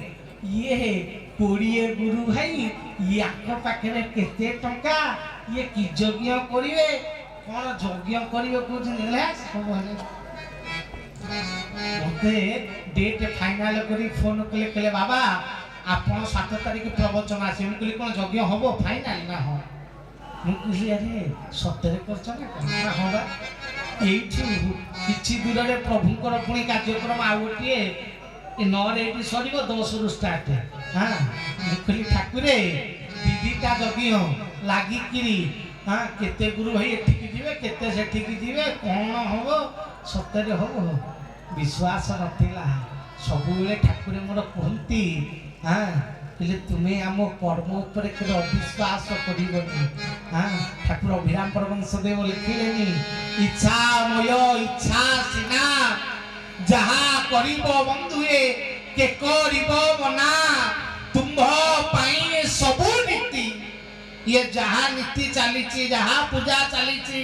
ଇଏ 20 ଗୁରୁ ଭାଇ ୟାଙ୍କ ପାଖରେ କେତେ ଟଙ୍କା ଇଏ କି ଯଜ୍ଞ କରିବେ କ'ଣ ଯଜ୍ଞ କରିବେ କହୁଛନ୍ତି ମତେ ଡେଟ୍ ଫାଇନାଲ କରି ଫୋନ କଲେ ବାବା ଆପଣ 7 ତାରିଖ ପ୍ରବଚନ ଆସିବେ ମୁଁ କହିଲି କ'ଣ ଯଜ୍ଞ ହବ ଫାଇନାଲ ନା ହଁ ମୁଁ କହିଲି ଆରେ ସତରେ କରୁଛ ନା ହଁ ବା ଏଇଠି କିଛି ଦୂରରେ ପ୍ରଭୁଙ୍କର ପୁଣି କାର୍ଯ୍ୟକ୍ରମ ଆଉ ଗୋଟିଏ 9ରେ ଏଇଠି ସରିବ 10ରୁ ଷ୍ଟାର୍ଟ ହଁ ମୁଁ କହିଲି ଠାକୁରେ ଦିଦିଟା ଯଜ୍ଞ ଲାଗିକିରି ହଁ କେତେ ଗୁରୁ ଭାଇ ଏଠିକି ଯିବେ କେତେ ସେଠିକି ଯିବେ କ'ଣ ହବ ସତରେ ହବ ବିଶ୍ୱାସ ନଥିଲା ସବୁବେଳେ ଠାକୁରେ ମୋର କୁହନ୍ତି ହଁ କହିଲେ ତୁମେ ଆମ କର୍ମ ଉପରେ କେବେ ଅବିଶ୍ୱାସ କରିବନି ହଁ ଠାକୁର ଅଭିରାମ ପରମହଂସଦେବ ଲେଖିଲେନି ଇଚ୍ଛାମୟ ଇଚ୍ଛା ସିନା ଯାହା କରିବ ବନ୍ଧୁଏ କେ କରିବ ମନା ତୁମ୍ଭ ପାଇଁ ସବୁ ନୀତି ଇଏ ଯାହା ନୀତି ଚାଲିଛି ଯାହା ପୂଜା ଚାଲିଛି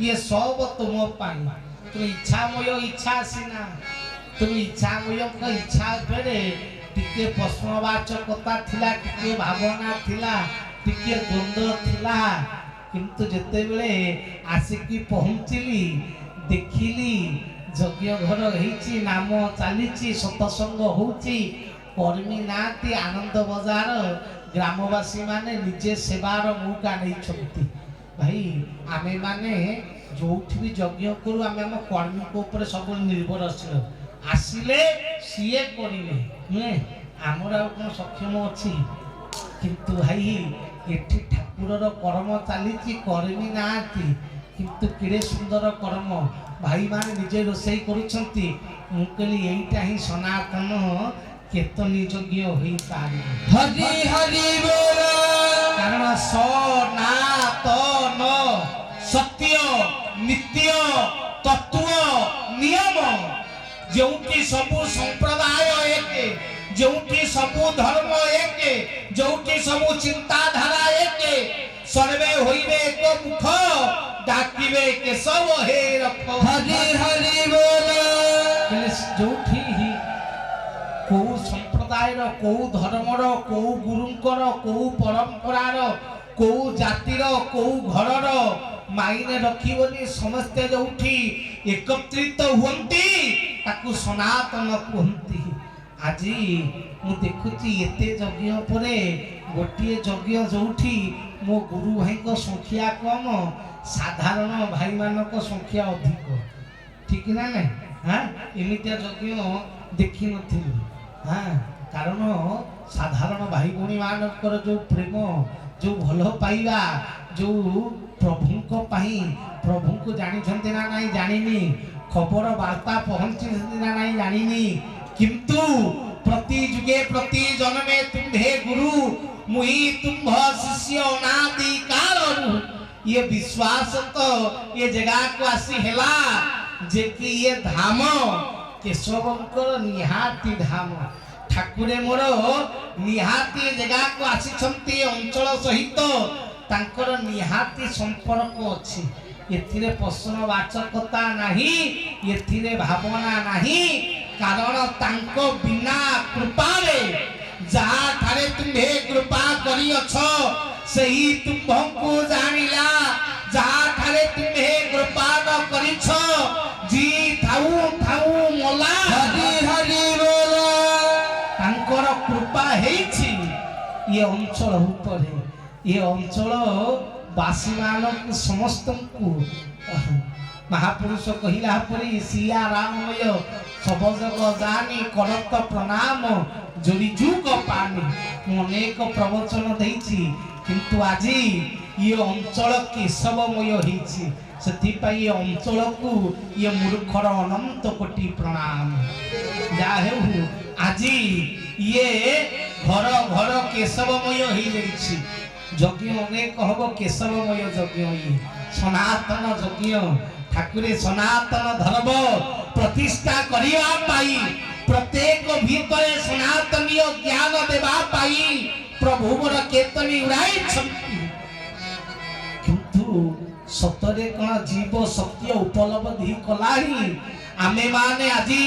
ଇଏ ସବୁ ତୁମ ପାଇଁ ତୁମେ ଇଚ୍ଛାମୟ ଇଚ୍ଛା ସିନା ତୁମେ ଇଚ୍ଛାମୟଙ୍କ ଇଚ୍ଛା ଉପରେ ଟିକେ ପ୍ରଶ୍ନବାଚକତା ଥିଲା ଟିକେ ଭାବନା ଥିଲା ଟିକେ ଦ୍ୱନ୍ଦ୍ୱ ଥିଲା କିନ୍ତୁ ଯେତେବେଳେ ଆସିକି ପହଞ୍ଚିଲି ଦେଖିଲି ଯଜ୍ଞ ଘର ହେଇଛି ନାମ ଚାଲିଛି ସତସଙ୍ଗ ହଉଛି କର୍ମୀ ନାହାନ୍ତି ଆନନ୍ଦ ବଜାର ଗ୍ରାମବାସୀ ମାନେ ନିଜେ ସେବାର ମୌକା ନେଇଛନ୍ତି ଭାଇ ଆମେମାନେ ଯୋଉଠି ବି ଯଜ୍ଞ କରୁ ଆମେ ଆମ କର୍ମୀଙ୍କ ଉପରେ ସବୁବେଳେ ନିର୍ଭରଶୀଳ ଆସିଲେ ସିଏ କରିବେ ନୁହେଁ ଆମର ଆଉ କ'ଣ ସକ୍ଷମ ଅଛି କିନ୍ତୁ ଭାଇ ଏଠି ଠାକୁରର କର୍ମ ଚାଲିଛି କର୍ମୀ ନାହାନ୍ତି କିନ୍ତୁ କେଡ଼େ ସୁନ୍ଦର କର୍ମ ଭାଇମାନେ ନିଜେ ରୋଷେଇ କରୁଛନ୍ତି ମୁଁ କହିଲି ଏଇଟା ହିଁ ସନାତନ କେତନୀ ଯଜ୍ଞ ହୋଇପାରିବ ହରି ହରି ବୋଲ କାରଣ ସନାତନ ସତ୍ୟ ନିତ୍ୟ ତତ୍ତ୍ୱ ନିୟମ ଯେଉଁଠି ସବୁ ସମ୍ପ୍ରଦାୟ ଏକେ ଯେଉଁଠି ସବୁ ଧର୍ମ ଏକେ ଯେଉଁଠି ସବୁ ଚିନ୍ତାଧାରା ଏକେ ସର୍ବେ ହୋଇବେ ଏକ ମୁଖ ଡାକିବେ କେଶବ ହେ ରଖ ହରି ହରି ବୋଲ ଯୋଉଠି କୋଉ ସମ୍ପ୍ରଦାୟର କୋଉ ଧର୍ମର କୋଉ ଗୁରୁଙ୍କର କୋଉ ପରମ୍ପରାର କୋଉ ଜାତିର କୋଉ ଘରର ମାଇନେ ରଖିବନି ସମସ୍ତେ ଯୋଉଠି ଏକତ୍ରିତ ହୁଅନ୍ତି ତାକୁ ସନାତନ କୁହନ୍ତି। ଆଜି ମୁଁ ଦେଖୁଛି ଏତେ ଯଜ୍ଞ ପରେ ଗୋଟିଏ ଯଜ୍ଞ ଯୋଉଠି ମୋ ଗୁରୁ ଭାଇଙ୍କ ସଂଖ୍ୟା କମ ସାଧାରଣ ଭାଇମାନଙ୍କ ସଂଖ୍ୟା ଅଧିକ। ଠିକ ନା ନାଇଁ? ଏମିତିଆ ଯଜ୍ଞ ଦେଖିନଥିଲି। କାରଣ ସାଧାରଣ ଭାଇ ଭଉଣୀ ମାନଙ୍କର ଯୋଉ ପ୍ରେମ ଯୋଉ ଭଲ ପାଇବା ଯୋଉ ପ୍ରଭୁଙ୍କ ପାଇଁ ପ୍ରଭୁଙ୍କୁ ଜାଣିଛନ୍ତି ନା ନାଇଁ ଜାଣିନି, ଖବର ବାର୍ତ୍ତା ପହଞ୍ଚିଛନ୍ତି ନା ନାଇଁ ଜାଣିନି, କିନ୍ତୁ प्रति जुगे प्रति जन्मे तुम्हे गुरु मुहि तुम्ह शिष्य अनादि कालनु। ये विश्वास तो ये जगह को आसी हेला जे कि ये धाम केशवंकर निहाती धाम ठाकुरे मोर निहाती जगह को आसी छंती अंचल सहित तांकर निहाती संपर्क अछि। एथिरे प्रश्नवाचकता नाही, एथिरे भावना नाही, कारण तांको बिना कृपारे जहा ठारे तुम्हे कृपा करी अछो सही तुमको जानिला, जहा ठारे तुम्हे कृपा न करिछो जी थाऊ थाऊ मोला हरि हरि बोला। तांकर कृपा हेछि ये अंचल उपरे, ये अंचल बासी मानक समस्त को महापुरुष कहिला परी सिया राममय सब जग जानी करत प्रणाम जोड़ी जुग पानी। अनेक प्रवचन देइछि किंतु आजी ये अंचल केशवमय होइछि, सेथिपाई ये अंचल को ये मूर्खर अनंत कोटि प्रणाम। जा हेउ आजी ये घर घर केशवमय होई जाइछि। यज्ञ अनेक हब केशवमय यज्ञ, ये सनातन यज्ञ ठाकुरे सनातन धर्म प्रतिष्ठा करिवा पाई प्रत्येक भीतरे सनातनीय ज्ञान देवा पाई प्रभु मोर केतनी उड़ाई छंती। किंतु सतरे कोन जीव सत्य उपलब्धि कलाही आमे माने आजी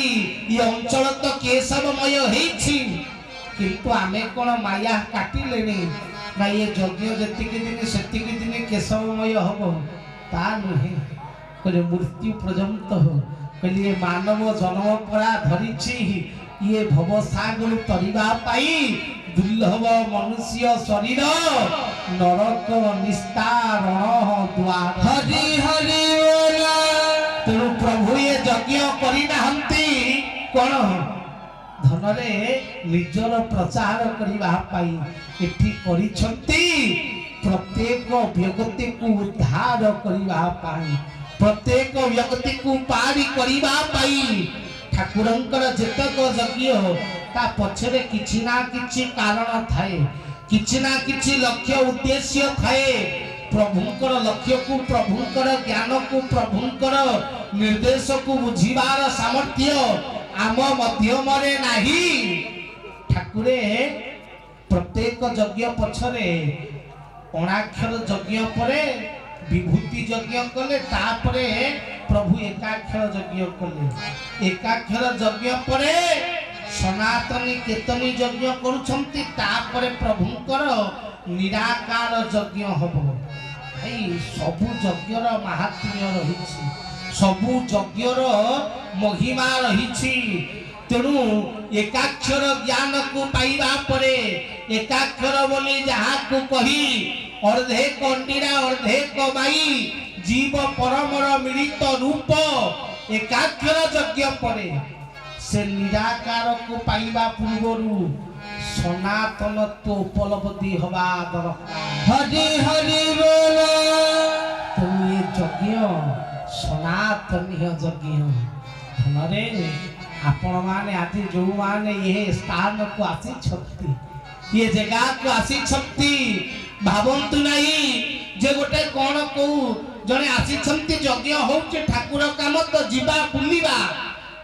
ये अंचल तो केशवमय हेछि, किंतु आमे कोन माया काटिलेनी ना ये यज्ञ जतिके दिन सेतिके दिन केशवमय हबो ता नुहे। कहले मृत्यु पर्यंत हो, कहले मानव जन्म परा धरिछि ये भव सागर तरिबा पाई दुर्लभ मनुष्य शरीर नरक निस्तारण द्वार। हरि हरि बोला। तेणु प्रभु ये यज्ञ करि नाहंती कोन धनरे निजर प्रचार करिबा पाई एठी करिछंती प्रत्येक व्यक्ति को उद्धार करिबा पाई, प्रत्येक व्यक्ति को पारी करिबा पाई। ठाकुरंकर जेतक यज्ञ ता पछरे किछि ना किछि कारण थाए, किछि ना किछि लक्ष्य उद्देश्य थाए। प्रभुंकर लक्ष्य को प्रभुंकर ज्ञान को प्रभुंकर निर्देश को बुझिबार सामर्थ्य आम मध्यमरे नाही। ठाकुरे प्रत्येक यज्ञ पछरे अणाक्षर यज्ञ परे विभूति यज्ञ कले, तापरे प्रभु एकाक्षर यज्ञ कले, एकाक्षर यज्ञ परे सनातनी केतनी यज्ञ करूछंती, तापरे प्रभुंकर निराकार यज्ञ हबो। भाई सबु यज्ञर महात्म्य रहिछि, सबु यज्ञर महिमा रहिछि। तेणु एकाक्षर ज्ञान को पाइबा परे एकाक्षर बोली जहा को कही अर्धे कंडीरा अर्धे कबाई जीव परमर मिलित रूप एकाक्षर यज्ञ परे से निराकार को पाइबा पूर्वरु सनातनत्व उपलब्धि हवा दरकार। हरि हरि बोला। तो ये यज्ञ सनातनीय यज्ञ धनरे आपण माने आज जो माने ये स्थान को आसी छत्ती ये जगह को आसी छत्ती भावंतु नहीं जे गोटे कोन को जने आसी छत्ती यज्ञ होचे ठाकुर काम तो जीवा बुलिबा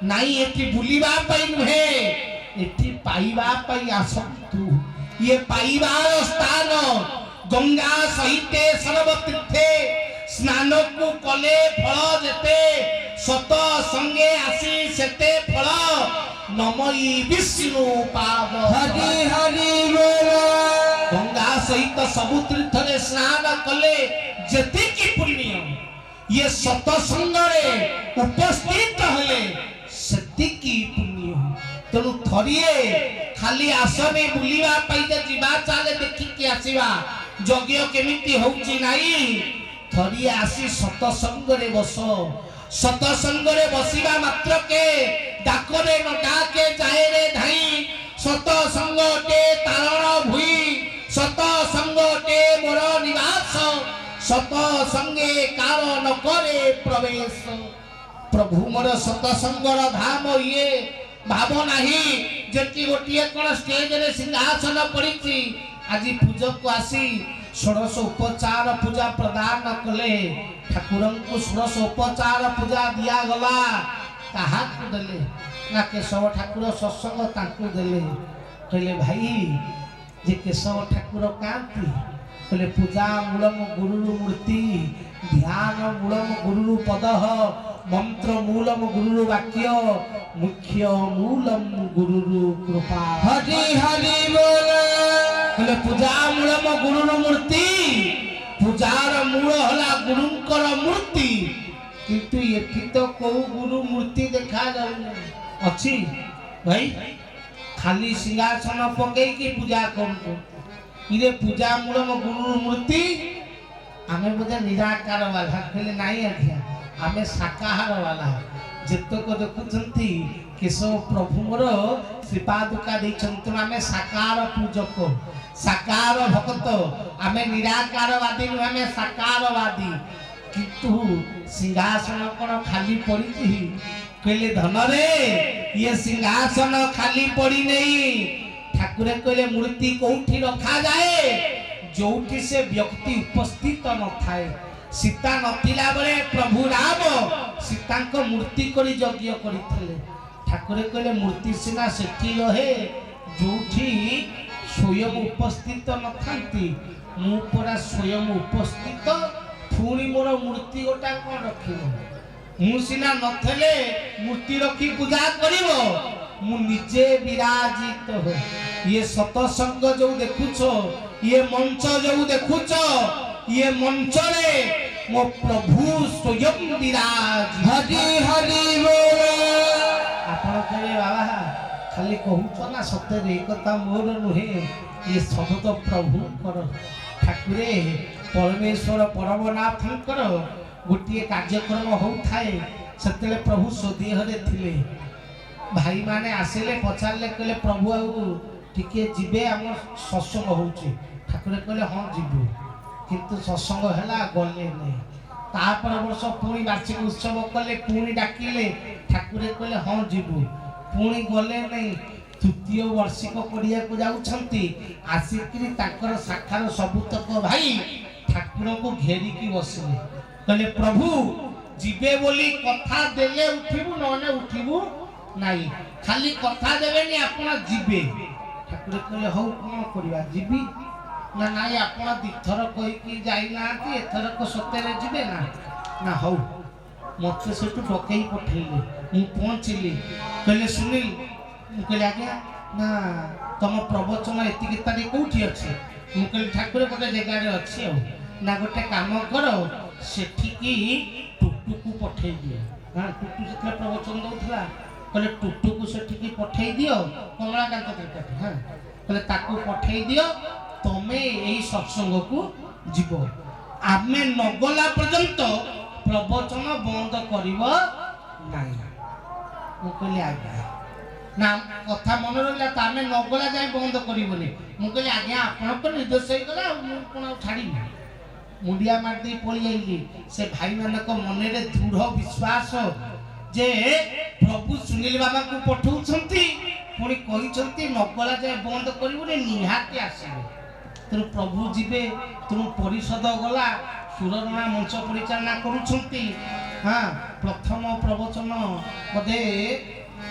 नहीं, एठी बुलिबा पई नुहे, एठी पाइबा पई आसंतु। ये पाइबार स्थान गंगा सहिते सर्वतीर्थे स्नान को कले फल जेते सत संगे आसी सेते फल ନମଇ ବିଷ୍ଣୁ ପାଦ ହରି ହରି ବୋଲ ଗଙ୍ଗା ସହିତ ସବୁ ତୀର୍ଥରେ ସ୍ନାନ କଲେ ଯେତିକି ପୁଣ୍ୟ ଇଏ ସତସଙ୍ଗରେ ଉପସ୍ଥିତ ହେଲେ ସେତିକି ପୁଣ୍ୟ। ତେଣୁ ଥରିଏ ଖାଲି ଆସନି ବୁଲିବା ପାଇଁ ଯେ ଯିବା ଚାଲେ ଦେଖିକି ଆସିବା ଯଜ୍ଞ କେମିତି ହଉଛି ନାହିଁ, ଥରିଏ ଆସି ସତସଙ୍ଗରେ ବସ। ସତସଙ୍ଗରେ ବସିବା ମାତ୍ରକେ ଡାକରେ ନ ଡାକେ ଯାଏରେ ଧାଇ, ସତସଙ୍ଗଟେ ତାରଣ ଭୁଇ, ସତସଙ୍ଗଟେ ମୋର ନିବାସ, ସତସଙ୍ଗେ କାର ନ କରେ ପ୍ରବେଶ। ପ୍ରଭୁ ମୋର ସତସଙ୍ଗର ଧାମ ଇଏ ଭାବ ନାହିଁ ଯେକି ଗୋଟିଏ କଣ ଷ୍ଟେଜରେ ସିଂହାସନ ପଡ଼ିଛି। ଆଜି ପୂଜକୁ ଆସି ଷୋଡ଼ଶ ଉପଚାର ପୂଜା ପ୍ରଦାନ କଲେ, ଠାକୁରଙ୍କୁ ଷୋଡ଼ଶ ଉପଚାର ପୂଜା ଦିଆଗଲା। କାହାକୁ ଦେଲେ ନା କେଶବ ଠାକୁର ସତ୍ସଙ୍ଗ ତାଙ୍କୁ ଦେଲେ। କହିଲେ ଭାଇ ଯେ କେଶବ ଠାକୁର କାନ୍ତି? କହିଲେ ପୂଜା ମୂଳମ ଗୁରୁରୁ ମୂର୍ତ୍ତି, ଧ୍ୟାନ ମୂଳମ ଗୁରୁରୁ ପଦଃ, ମନ୍ତ୍ର ମୂଲମ ଗୁରୁରୁ ବାକ୍ୟ, ମୁଖ୍ୟ ମୂଲମ ଗୁରୁରୁ କୃପା। ହରି ହରି ବୋଲ କହିଲେ ପୂଜା ମୂଳମ ଗୁରୁରୁ ମୂର୍ତ୍ତି, ପୂଜାର ମୂଳ ହେଲା ଗୁରୁଙ୍କର ମୂର୍ତ୍ତି। କିନ୍ତୁ ଏଠି ତ କୋଉ ଗୁରୁ ମୂର୍ତ୍ତି ଦେଖାଯାଉନି। ଅଛି ଭାଇ ଖାଲି ସିଂହାସନ ପକେଇକି ପୂଜା କରୁଛୁ। ଇରେ ପୂଜା ମୂଳମ ଗୁରୁରୁ ମୂର୍ତ୍ତି, ଆମେ ବୋଧେ ନିରାକାର ବାଲା। କହିଲେ ନାଇଁ ଆଜ୍ଞା ଆମେ ଶାକାହାର ବାଲା। ଯେତକ ଦେଖୁଛନ୍ତି କେଶବ ପ୍ରଭୁଙ୍କର ଶ୍ରୀପାଦୁକା ଦେଇଛନ୍ତି, ଆମେ ସାକାର ପୂଜକ, ସାକାର ଭକ୍ତ, ଆମେ ନିରାକାରବାଦୀ ନୁହେଁ, ଆମେ ସାକାରବାଦୀ। କିନ୍ତୁ ସିଂହାସନ କଣ ଖାଲି ପଡ଼ିଛି? କହିଲେ ଧନରେ ଇଏ ସିଂହାସନ ଖାଲି ପଡ଼ିନେଇ। ଠାକୁରେ କହିଲେ ମୂର୍ତ୍ତି କୋଉଠି ରଖାଯାଏ? ଯୋଉଠି ସେ ବ୍ୟକ୍ତି ଉପସ୍ଥିତ ନଥାଏ। ସୀତା ନଥିଲା ବେଳେ ପ୍ରଭୁ ରାମ ସୀତାଙ୍କ ମୂର୍ତ୍ତି କରି ଯଜ୍ଞ କରିଥିଲେ। ଠାକୁରେ କହିଲେ ମୂର୍ତ୍ତି ସିନା ସେଠି ରହେ ଯୋଉଠି ସ୍ୱୟଂ ଉପସ୍ଥିତ ନଥାନ୍ତି। ମୁଁ ପରା ସ୍ୱୟଂ ଉପସ୍ଥିତ, ପୁଣି ମୋର ମୂର୍ତ୍ତି ଗୋଟା କଣ ରଖିବ? ମୁଁ ସିନା ନଥିଲେ ମୂର୍ତ୍ତି ରଖି ପୂଜା କରିବ, ମୁଁ ନିଜେ ବିରାଜିତ ହୋ। ଇଏ ସତସଙ୍ଗ ଯୋଉ ଦେଖୁଛ, ଇଏ ମଞ୍ଚ ଯୋଉ ଦେଖୁଛ, ଇଏ ମଞ୍ଚରେ ମୋ ପ୍ରଭୁ ସ୍ୱୟଂ ବିରାଜ। ହରି ହରି ବୋଲ ଆପଣ କହିବେ ବାବା ଖାଲି କହୁଛ ନା ସତରେ? ଏ କଥା ମୋର ନୁହେଁ, ଇଏ ସବୁ ତ ପ୍ରଭୁଙ୍କର। ଠାକୁରେ ପରମେଶ୍ୱର ପରମନାଥଙ୍କର ଗୋଟିଏ କାର୍ଯ୍ୟକ୍ରମ ହଉଥାଏ, ସେତେବେଳେ ପ୍ରଭୁ ସ୍ୱଦେହରେ ଥିଲେ। ଭାଇମାନେ ଆସିଲେ ପଚାରିଲେ, କହିଲେ ପ୍ରଭୁ ଆଉ ଟିକେ ଯିବେ, ଆମର ସତ୍ସଙ୍ଗ ହଉଛି। ଠାକୁରେ କହିଲେ ହଁ ଯିବୁ। କିନ୍ତୁ ସତ୍ସଙ୍ଗ ହେଲା ଗଲେ ନାହିଁ। ତାପର ବର୍ଷ ପୁଣି ବାର୍ଷିକ ଉତ୍ସବ କଲେ, ପୁଣି ଡାକିଲେ, ଠାକୁରେ କହିଲେ ହଁ ଯିବୁ। ପୁଣି ଗଲେ ନାହିଁ। ତୃତୀୟ ବାର୍ଷିକ କରିବାକୁ ଯାଉଛନ୍ତି, ଆସିକିରି ତାଙ୍କର ଶାଖାର ସବୁତକ ଭାଇ ଠାକୁରଙ୍କୁ ଘେରିକି ବସିଲେ। କହିଲେ ପ୍ରଭୁ ଯିବେ ବୋଲି କଥା ଦେଲେ ଉଠିବୁ, ନହେଲେ ଉଠିବୁ ନାହିଁ। ଖାଲି କଥା ଦେବେନି, ଆପଣ ଯିବେ। ଠାକୁର କହିଲେ ହଉ କଣ କରିବା, ଯିବି ନା ନାଇଁ? ଆପଣ ଦିଥର କହିକି ଯାଇନାହାନ୍ତି, ଏଥରକ ସତରେ ଯିବେ ନା? ନା ହଉ। ମତେ ସେଠୁ ଡକେଇ ପଠେଇଲେ, ମୁଁ ପହଞ୍ଚିଲି। କହିଲେ ସୁନିଲ, ମୁଁ କହିଲି ଆଜ୍ଞା। ନା ତମ ପ୍ରବଚନ ଏତିକି ତାରିଖ କୋଉଠି ଅଛି? ମୁଁ କହିଲି ଠାକୁର ଗୋଟେ ଜାଗାରେ ଅଛି। ଆଉ ନା ଗୋଟେ କାମ କର, ସେଠିକି ଟୁଟୁକୁ ପଠେଇ ଦିଅ। ହଁ ଟୁଟୁ ଯେତେବେଳେ ପ୍ରବଚନ ଦଉଥିଲା, କହିଲେ ଟୁଟୁକୁ ସେଠିକି ପଠେଇ ଦିଅ, କମଳାକାନ୍ତ ତ୍ରିପାଠୀ। ହଁ କହିଲେ ତାକୁ ପଠେଇ ଦିଅ, ତମେ ଏଇ ସତ୍ସଙ୍ଗକୁ ଯିବ। ଆମେ ନଗଲା ପର୍ଯ୍ୟନ୍ତ ପ୍ରବଚନ ବନ୍ଦ କରିବ ନାହିଁ। ମୁଁ କହିଲି ଆଜ୍ଞା। ନା କଥା ମନେ ରହିଲା ତ, ଆମେ ନଗଲା ଯାଏ ବନ୍ଦ କରିବନି। ମୁଁ କହିଲି ଆଜ୍ଞା ଆପଣଙ୍କ ନିର୍ଦ୍ଦେଶ ହେଇଗଲା, ଆଉ ମୁଁ କଣ ଆଉ ଛାଡ଼ିବି? ମୁଣ୍ଡିଆ ମାରିଦେଇ ପଳେଇ ଆଇଲି। ସେ ଭାଇମାନଙ୍କ ମନରେ ଦୃଢ଼ ବିଶ୍ୱାସ ଯେ ପ୍ରଭୁ ସୁନିଲ ବାବାଙ୍କୁ ପଠଉଛନ୍ତି, ପୁଣି କହିଛନ୍ତି ନଗଲା ଯାଏ ବନ୍ଦ କରିବୁନି, ନିହାତି ଆସିବେ। ତେଣୁ ପ୍ରଭୁ ଯିବେ। ତେଣୁ ପରିଷଦ ଗଲା, ସୁରରଣା ମଞ୍ଚ ପରିଚାଳନା କରୁଛନ୍ତି। ହଁ ପ୍ରଥମ ପ୍ରବଚନ ବୋଧେ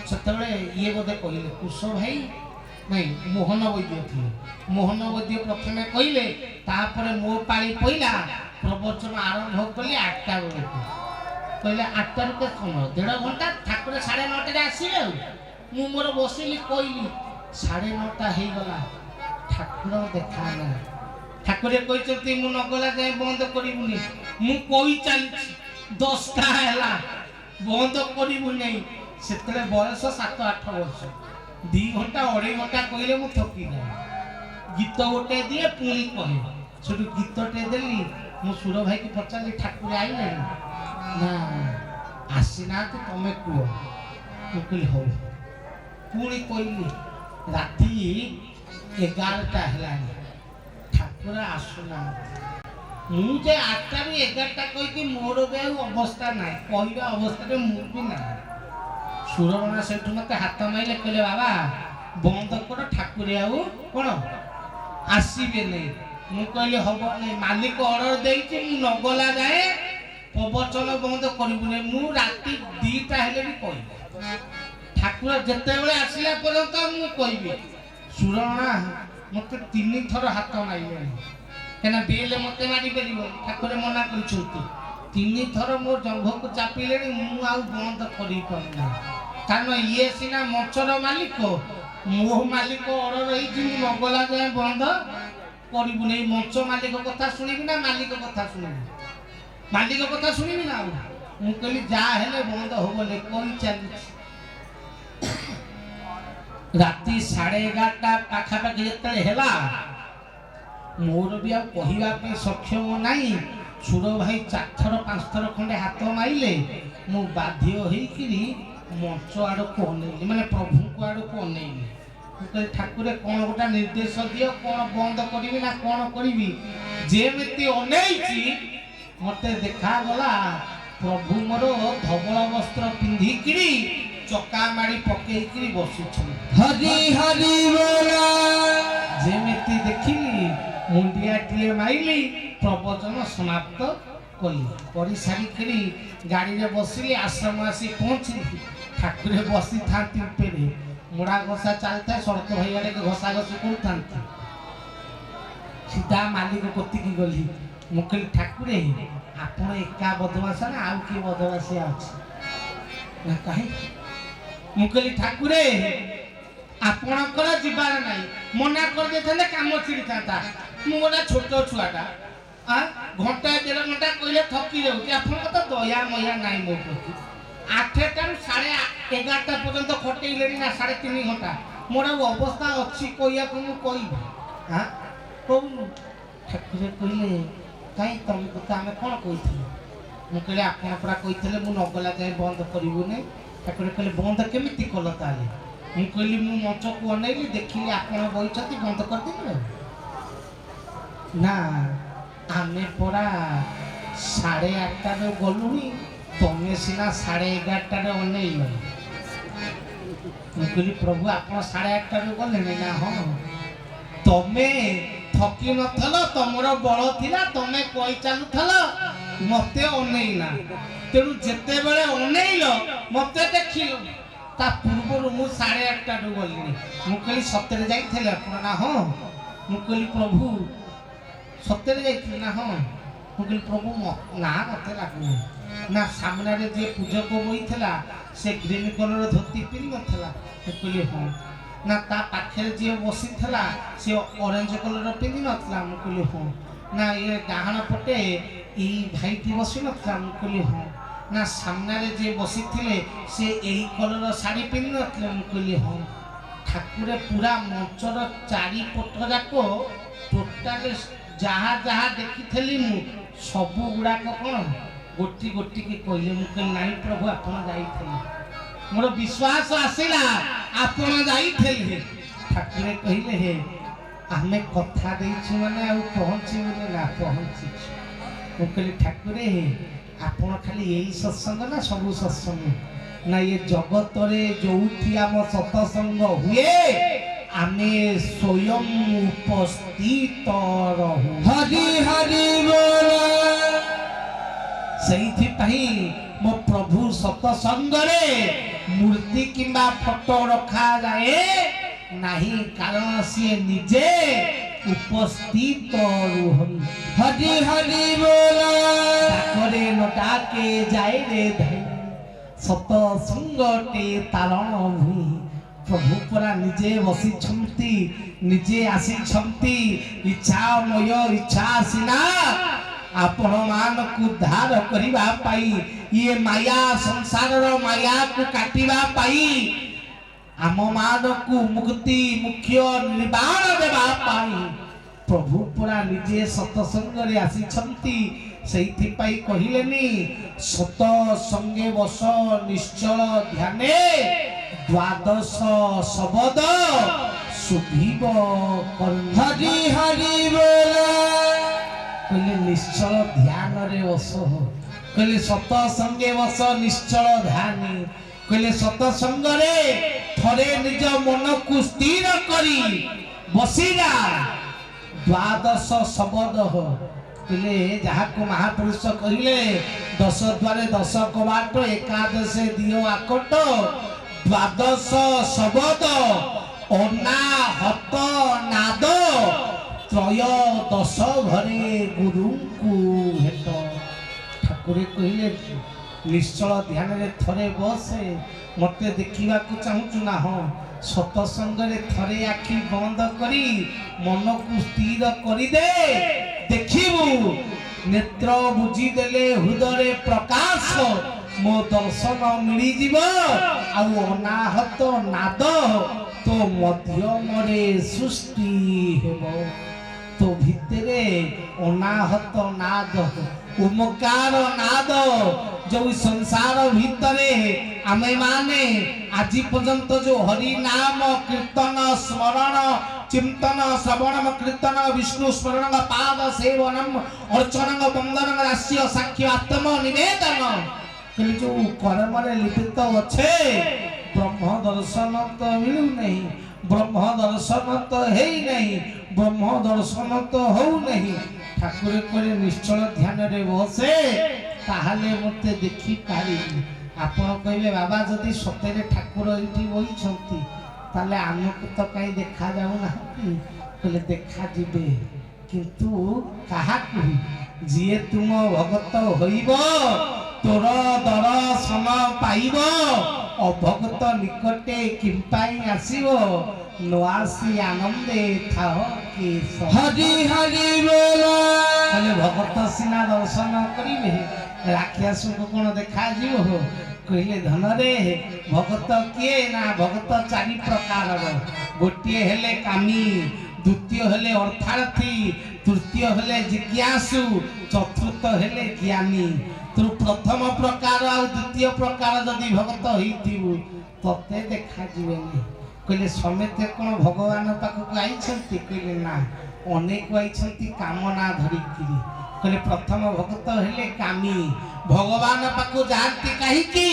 ସେତେବେଳେ ଇଏ ବୋଧେ କହିଲେ କୁଶ ଭାଇ, ନାଇଁ ମୋହନ ବୈଦ୍ୟ ଥିଲେ। ମୋହନ ବୈଦ୍ୟ ପ୍ରଥମେ କହିଲେ, ତାପରେ ମୋ ପାଳି ପଇଲା। ପ୍ରବଚନ ଆରମ୍ଭ କଲି 8ଟା ବେଳକୁ। କହିଲେ 8ଟାରୁ କେତେ ସମୟ? 1.5 ଘଣ୍ଟା। ଠାକୁର 9:30ରେ ଆସିବେ। ଆଉ ମୁଁ ମୋର ବସିଲି କହିଲି 9:30 ହେଇଗଲା ଠାକୁର ଦେଖା ନା ଠାକୁରେ କହିଛନ୍ତି ମୁଁ ନଗଲା ଯାଏ ବନ୍ଦ କରିବୁନି ମୁଁ କହି ଚାଲିଛି 10ଟା ହେଲା ବନ୍ଦ କରିବୁ ନାହିଁ ସେତେବେଳେ ବୟସ 7-8 ବର୍ଷ 2 ଘଣ୍ଟା 2.5 ଘଣ୍ଟା କହିଲେ ମୁଁ ଥକି ଯାଏ ଗୀତ ଗୋଟେ ଦିଏ ପୁଣି କହେ ସେଠୁ ଗୀତଟେ ଦେଲି ମୁଁ ସୁର ଭାଇକି ପଚାରିଲି ଠାକୁର ଆଇଲେଣି ନା ଆସିନାହାନ୍ତି ତମେ କୁହ ମୁଁ କହିଲି ହଉ ପୁଣି କହିଲି ରାତି 11ଟା ହେଲାଣି ଠାକୁର ଆସୁନାହାନ୍ତି ମୁଁ ଯେ 8ଟାରୁ 11ଟା କହିକି ମୋର ବି ଆଉ ଅବସ୍ଥା ନାହିଁ କହିବା ଅବସ୍ଥାରେ ମୁଁ ବି ନାହିଁ ସୁରମା ସେଠୁ ମତେ ହାତ ମାଇଲେ କହିଲେ ବାବା ବନ୍ଦ କର ଠାକୁର ଆଉ କ'ଣ ଆସିବେ ନାହିଁ ମୁଁ କହିଲି ହବ ନାହିଁ ମାଲିକ ଅର୍ଡର ଦେଇଛି ମୁଁ ନଗଲା ଯାଏ ପ୍ରବଚନ ବନ୍ଦ କରିବୁନି ମୁଁ ରାତି 2ଟା ହେଲେ ବି କହିବି ଠାକୁର ଯେତେବେଳେ ଆସିଲା ପର୍ଯ୍ୟନ୍ତ ମୁଁ କହିବି ସୁରମା ମତେ 3 ଥର ହାତ ମାଇଲେଣି କାହିଁକିନା ବେଲେ ମତେ ମାରିପାରିବ ଠାକୁର ମନା କରିଛନ୍ତି 3 ଥର ମୋ ଜଙ୍ଘକୁ ଚାପିଲେଣି ମୁଁ ଆଉ ବନ୍ଦ କରିପାରୁନି କାରଣ ଇଏ ସିନା ମଞ୍ଚର ମାଲିକ ମୋ ମାଲିକ ଅର୍ଡର ହେଇଛି ମୁଁ ନଗଲା ଯାଏ ବନ୍ଦ କରିବୁନି ମଞ୍ଚ ମାଲିକ କଥା ଶୁଣିବି ନା ମାଲିକ କଥା ଶୁଣିବି ମାଲିକ କଥା ଶୁଣିବି ନା ଆଉ ମୁଁ କହିଲି ଯାହା ହେଲେ ବନ୍ଦ ହବନି କହି ଚାଲିଛି ରାତି 11:30 ପାଖାପାଖି ଯେତେବେଳେ ହେଲା ମୋର ବି ଆଉ କହିବା ପାଇଁ ସକ୍ଷମ ନାହିଁ ସୁର ଭାଇ 4 ଥର 5 ଥର ଖଣ୍ଡେ ହାତ ମାଇଲେ ମୁଁ ବାଧ୍ୟ ହେଇକିରି ମଞ୍ଚ ଆଡ଼କୁ ଅନେଇଲି ମାନେ ପ୍ରଭୁଙ୍କ ଆଡ଼କୁ ଅନେଇଲି ମୁଁ କହିଲି ଠାକୁରେ କ'ଣ ଗୋଟେ ନିର୍ଦ୍ଦେଶ ଦିଅ କ'ଣ ବନ୍ଦ କରିବି ନା କ'ଣ କରିବି ଯେମିତି ଅନେଇଛି ମତେ ଦେଖାଗଲା ପ୍ରଭୁ ମୋର ଧବଳ ବସ୍ତ୍ର ପିନ୍ଧିକିରି ଚକା ମାଡ଼ି ପକେଇକିରି ବସିଛନ୍ତି ହରି ହରି ବୋଲ ଯେମିତି ଦେଖିଲି ମୁଣ୍ଡିଆଟିଏ ମାଇଲି ପ୍ରବଚନ ସମାପ୍ତ କଲି କରିସାରିକିରି ଗାଡ଼ିରେ ବସିଲି ଆଶ୍ରମ ଆସି ପହଞ୍ଚିଲି ଠାକୁରେ ବସିଥାନ୍ତି ଉପରେ ମୁଡ଼ା ଘଷା ଚାଲିଥାଏ ସଡ଼କ ଭାଇ ଆଡ଼େ ଘଷା ଘଷି କରୁଥାନ୍ତି ସିଧା ମାଲିକ କତିକି ଗଲି ମୁଁ କହିଲି ଠାକୁରେ ଆପଣ ଏକା ବଦମାସ ନା ଆଉ କିଏ ବଦମାସିଆ ଅଛି ନା କାହିଁକି ମୁଁ କହିଲି ଠାକୁରେ ଆପଣଙ୍କର ଯିବାର ନାହିଁ ମନା କରିଦେଇଥାନ୍ତେ କାମ ଛିଡ଼ିଥାନ୍ତା ମୁଁ ଗୋଟେ ଛୋଟ ଛୁଆଟା ଘଣ୍ଟା 1.5 ଘଣ୍ଟା କହିଲେ ଥକି ଯାଉଛି ଆପଣଙ୍କ ତ ଦୟା ମୟା ନାହିଁ ମୋ ପ୍ରତି 8ଟାରୁ 11:30 ପର୍ଯ୍ୟନ୍ତ ଖଟେଇଲେଣି ନା 3.5 ଘଣ୍ଟା ମୋର ଆଉ ଅବସ୍ଥା ଅଛି କହିବାକୁ ମୁଁ କହିବି କହୁନୁ ଠାକୁରେ କହିଲେ କାହିଁ ତମକୁ ତ ଆମେ କ'ଣ କହିଥିଲୁ ମୁଁ କହିଲି ଆପଣ ପୁରା କହିଥିଲେ ମୁଁ ନଗଲା ଯାଏ ବନ୍ଦ କରିବୁନି ଠାକୁରେ କହିଲେ ବନ୍ଦ କେମିତି କଲ ତାହେଲେ ମୁଁ କହିଲି ମୁଁ ମଞ୍ଚକୁ ଅନେଇଲି ଦେଖିଲି ଆପଣ ବଇଛନ୍ତି ବନ୍ଦ କରିଦେବି ନା ଆମେ ପରା 8:30ରେ ଗଲୁଣି ତମେ ସିନା 11:30ରେ ଅନେଇଲ ମୁଁ କହିଲି ପ୍ରଭୁ ଆପଣ 8:30ରେ ଗଲେଣି ନା ହଁ ତମେ ଥକି ନଥିଲ ତମର ବଳ ଥିଲା ତମେ କହି ଚାଲୁଥିଲ ମତେ ଅନେଇଲା ତେଣୁ ଯେତେବେଳେ ଅନେଇଲ ମତେ ଦେଖିଲ ତା ପୂର୍ବରୁ ମୁଁ 8:30ରୁ ଗଲିଣି ମୁଁ କହିଲି ସତରେ ଯାଇଥିଲେ ଆପଣ ନା ହଁ ମୁଁ କହିଲି ପ୍ରଭୁ ସତରେ ଯାଇଥିଲି ନା ହଁ ମୁଁ କହିଲି ପ୍ରଭୁ ନା ମତେ ଲାଗୁନି ନା ସାମ୍ନାରେ ଯିଏ ପୂଜକ ବଇଥିଲା ସେ ଗ୍ରୀନ କଲର ଧୋତି ପିନ୍ଧି ନଥିଲା ମୁଁ କହିଲି ହଁ ନା ତା ପାଖରେ ଯିଏ ବସିଥିଲା ସେ ଅରେଞ୍ଜ କଲର ପିନ୍ଧି ନଥିଲା ମୁଁ କହିଲି ହଁ ନା ଇଏ ଡାହାଣ ପଟେ ଏଇ ଭାଇଟି ବସି ନଥିଲା ମୁଁ କହିଲି ହଁ ନା ସାମ୍ନାରେ ଯିଏ ବସିଥିଲେ ସେ ଏଇ କଲର ଶାଢ଼ୀ ପିନ୍ଧି ନଥିଲେ ମୁଁ କହିଲି ହଁ ଠାକୁରେ ପୁରା ମଞ୍ଚର 4 ପଟ ଯାକ ଟୋଟାଲି ଯାହା ଯାହା ଦେଖିଥିଲି ମୁଁ ସବୁ ଗୁଡ଼ାକ କ'ଣ ଗୋଟି ଗୋଟିକି କହିଲେ ମୁଁ କହିଲି ନାଇଁ ପ୍ରଭୁ ଆପଣ ଯାଇଥିଲେ ମୋର ବିଶ୍ୱାସ ଆସିଲା ଆପଣ ଯାଇଥିଲେ ଠାକୁରେ କହିଲେ ହେ ଆମେ କଥା ଦେଇଛୁ ମାନେ ଆଉ ପହଞ୍ଚିବୁନି ନା ପହଞ୍ଚିଛୁ ମୁଁ କହିଲି ଠାକୁରେ ଆପଣ ଖାଲି ଏଇ ସତ୍ସଙ୍ଗ ନା ସବୁ ସତ୍ସଙ୍ଗ ନା ଏ ଜଗତରେ ଯୋଉଠି ଆମ ସତ୍ସଙ୍ଗ ହୁଏ ଆମେ ସ୍ୱୟଂ ଉପସ୍ଥିତ ରହୁ ହରି ହରି ବୋଲ ସେଇଥିପାଇଁ ମୋ ପ୍ରଭୁ ସତ୍ସଙ୍ଗରେ ମୂର୍ତ୍ତି କିମ୍ବା ଫଟୋ ରଖାଯାଏ ନାହିଁ କାରଣ ସିଏ ନିଜେ ଉପସ୍ଥିତ ରୁହନ୍ତି ହରି ହରି ବୋଲ ଡାକରେ ନ ଡାକେ ଯାଏ ରେ ଧାଇ ସତ୍ସଙ୍ଗଟେ ତାରଣ ଭୂଇଁ ପ୍ରଭୁ ପରା ନିଜେ ବସିଛନ୍ତି, ନିଜେ ଆସିଛନ୍ତି। ଇଚ୍ଛାମୟ ଇଚ୍ଛା ସିନା ଆପଣ ମାନଙ୍କୁ ଉଦ୍ଧାର କରିବା ପାଇଁ, ଇଏ ମାୟା ସଂସାରର ମାୟାକୁ କାଟିବା ପାଇଁ, ଆମ ମାନଙ୍କୁ ମୁକ୍ତି ମୁଖ୍ୟ ନିର୍ବାଣ ଦେବା ପାଇଁ ପ୍ରଭୁ ପରା ନିଜେ ସତସଙ୍ଗରେ ଆସିଛନ୍ତି। ସେଇଥିପାଇଁ କହିଲେନି ସତ ସଙ୍ଗେ ବସ ନିଶ୍ଚଳ ଧ୍ୟାନେ ଦ୍ୱାଦଶ ଶବଦ ଶୁଭିବ হরি হরি বল କହିଲେ ନିଶ୍ଚଳ ଧ୍ୟାନରେ ବସ, କହିଲେ ସତ ସଙ୍ଗେ ବସ ନିଶ୍ଚଳ ଧ୍ୟାନ, କହିଲେ ସତସଙ୍ଗରେ ଥରେ ନିଜ ମନକୁ ସ୍ଥିର କରି ବସିଲା। ଦ୍ୱାଦଶ ଶବଦ କହିଲେ ଯାହାକୁ ମହାପୁରୁଷ କହିଲେ 10 ଦ୍ୱାରେ 10 କବାଟ, ଏକାଦଶେ ଦିଅ ଆକଟ, ଦ୍ୱାଦଶ ଶବଦ ଅନାହତ ନାଦ, ତ୍ରୟୋଦଶ ଘରେ ଗୁରୁଙ୍କୁ ଭେଟ। ଠାକୁରେ କହିଲେ ନିଶ୍ଚଳ ଧ୍ୟାନରେ ଥରେ ବସେ, ମତେ ଦେଖିବାକୁ ଚାହୁଁଛୁ ନା? ହଁ, ସତସଙ୍ଗରେ ଥରେ ଆଖି ବନ୍ଦ କରି ମନକୁ ସ୍ଥିର କରିଦେ, ଦେଖିବୁ ନେତ୍ର ବୁଝିଦେଲେ ହୃଦୟରେ ପ୍ରକାଶ, ମୋ ଦର୍ଶନ ମିଳିଯିବ। ଆଉ ଅନାହତ ନାଦ ତୋ ମଧ୍ୟମରେ ସୃଷ୍ଟି ହେବ, ତୋ ଭିତରେ ଅନାହତ ନାଦ, ଓମକାର ନାଦ। ଯୋଉ ସଂସାର ଭିତରେ ଆମେ ମାନେ ଆଜି ପର୍ଯ୍ୟନ୍ତ ଯୋଉ ହରି ନାମ କୀର୍ତ୍ତନ ସ୍ମରଣ ଚିନ୍ତନ ଶ୍ରବଣମ କୀର୍ତ୍ତନ ବିଷ୍ଣୁ ସ୍ମରଣ ପାଦ ସେବନମ ଅର୍ଚ୍ଚନ ବନ୍ଦନ ରାଶି ସାକ୍ଷୀ ଆତ୍ମ ନିବେଦନ କହିଲେ ଯୋଉ କର୍ମରେ ଲିପ୍ତ ଅଛେ, ବ୍ରହ୍ମ ଦର୍ଶନ ତ ମିଳୁନାହିଁ, ବ୍ରହ୍ମ ଦର୍ଶନ ତ ହେଇନାହିଁ, ବ୍ରହ୍ମ ଦର୍ଶନ ତ ହଉନାହିଁ। ଠାକୁର କହିଲେ ନିଶ୍ଚଳ ଧ୍ୟାନରେ ବସେ, ତାହେଲେ ମତେ ଦେଖିପାରିବି। ଆପଣ କହିବେ ବାବା ଯଦି ସତରେ ଠାକୁର ଏଇଠି ବଇଛନ୍ତି, ତାହେଲେ ଆମକୁ ତ କାହିଁ ଦେଖାଯାଉନାହାନ୍ତି? କହିଲେ ଦେଖାଯିବେ, କିନ୍ତୁ କାହାକୁ? ଯିଏ ତୁମ ଭଗତ ହୋଇବ, ତୋର ଦର୍ଶନ ପାଇବ। ଅଭଗତ ନିକଟେ କିମ୍ପାଇଁ ଆସିବ, ନ ଆସି ଆନନ୍ଦେ ଥାଅ କି হরি হরি বল କହିଲେ ଭଗତ ସିନା ଦର୍ଶନ କରିବେ, ରାକ୍ଷସଙ୍କୁ କଣ ଦେଖାଯିବ? କହିଲେ ଧନରେ ଭଗତ କିଏ? ନା ଭଗତ 4 ପ୍ରକାରର। ଗୋଟିଏ ହେଲେ କାମୀ, ଦ୍ୱିତୀୟ ହେଲେ ଅର୍ଥାର୍ଥୀ, ତୃତୀୟ ହେଲେ ଜିଜ୍ଞାସୁ, ଚତୁର୍ଥ ହେଲେ ଜ୍ଞାନୀ। ତୁ ପ୍ରଥମ ପ୍ରକାର ଆଉ ଦ୍ୱିତୀୟ ପ୍ରକାର ଯଦି ଭଗତ ହେଇଥିବୁ, ତତେ ଦେଖାଯିବେନି। କହିଲେ ସମେତେ କଣ ଭଗବାନ ପାଖକୁ ଆଇଛନ୍ତି? କହିଲେ ନା, ଅନେକ ଆଇଛନ୍ତି କାମନା ଧରିକିରି। କହିଲେ ପ୍ରଥମ ଭଗତ ହେଲେ କାମୀ, ଭଗବାନ ପାଖକୁ ଯାଆନ୍ତି କାହିଁକି?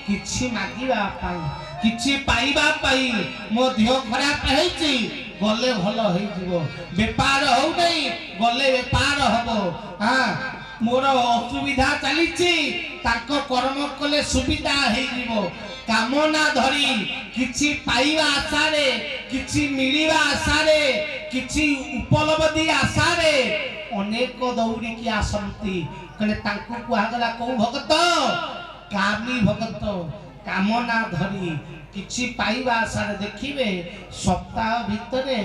କିଛି ମାଗିବା ପାଇଁ, କିଛି ପାଇବା ପାଇଁ। ମୋ ଦେହ ଖରାପ ହେଇଛି, ଗଲେ ଭଲ ହେଇଯିବ। ବେପାର ହଉନାହିଁ, ଗଲେ ବେପାର ହବ। ମୋର ଅସୁବିଧା ଚାଲିଛି, ତାଙ୍କ କର୍ମ କଲେ ସୁବିଧା ହେଇଯିବ। କାମନା ଧରି କିଛି ପାଇବା ଆଶାରେ, କିଛି ମିଳିବା ଆଶାରେ, କିଛି ଉପଲବ୍ଧି ଆଶାରେ ଅନେକ ଦୌଡ଼ିକି ଆସନ୍ତି। କହିଲେ ତାଙ୍କୁ କୁହାଗଲା କୋଉ ଭଗତ? କାମୀ ଭଗତ। କାମନା ଧରି କିଛି ପାଇବା ଆଶାରେ। ଦେଖିବେ ସପ୍ତାହ ଭିତରେ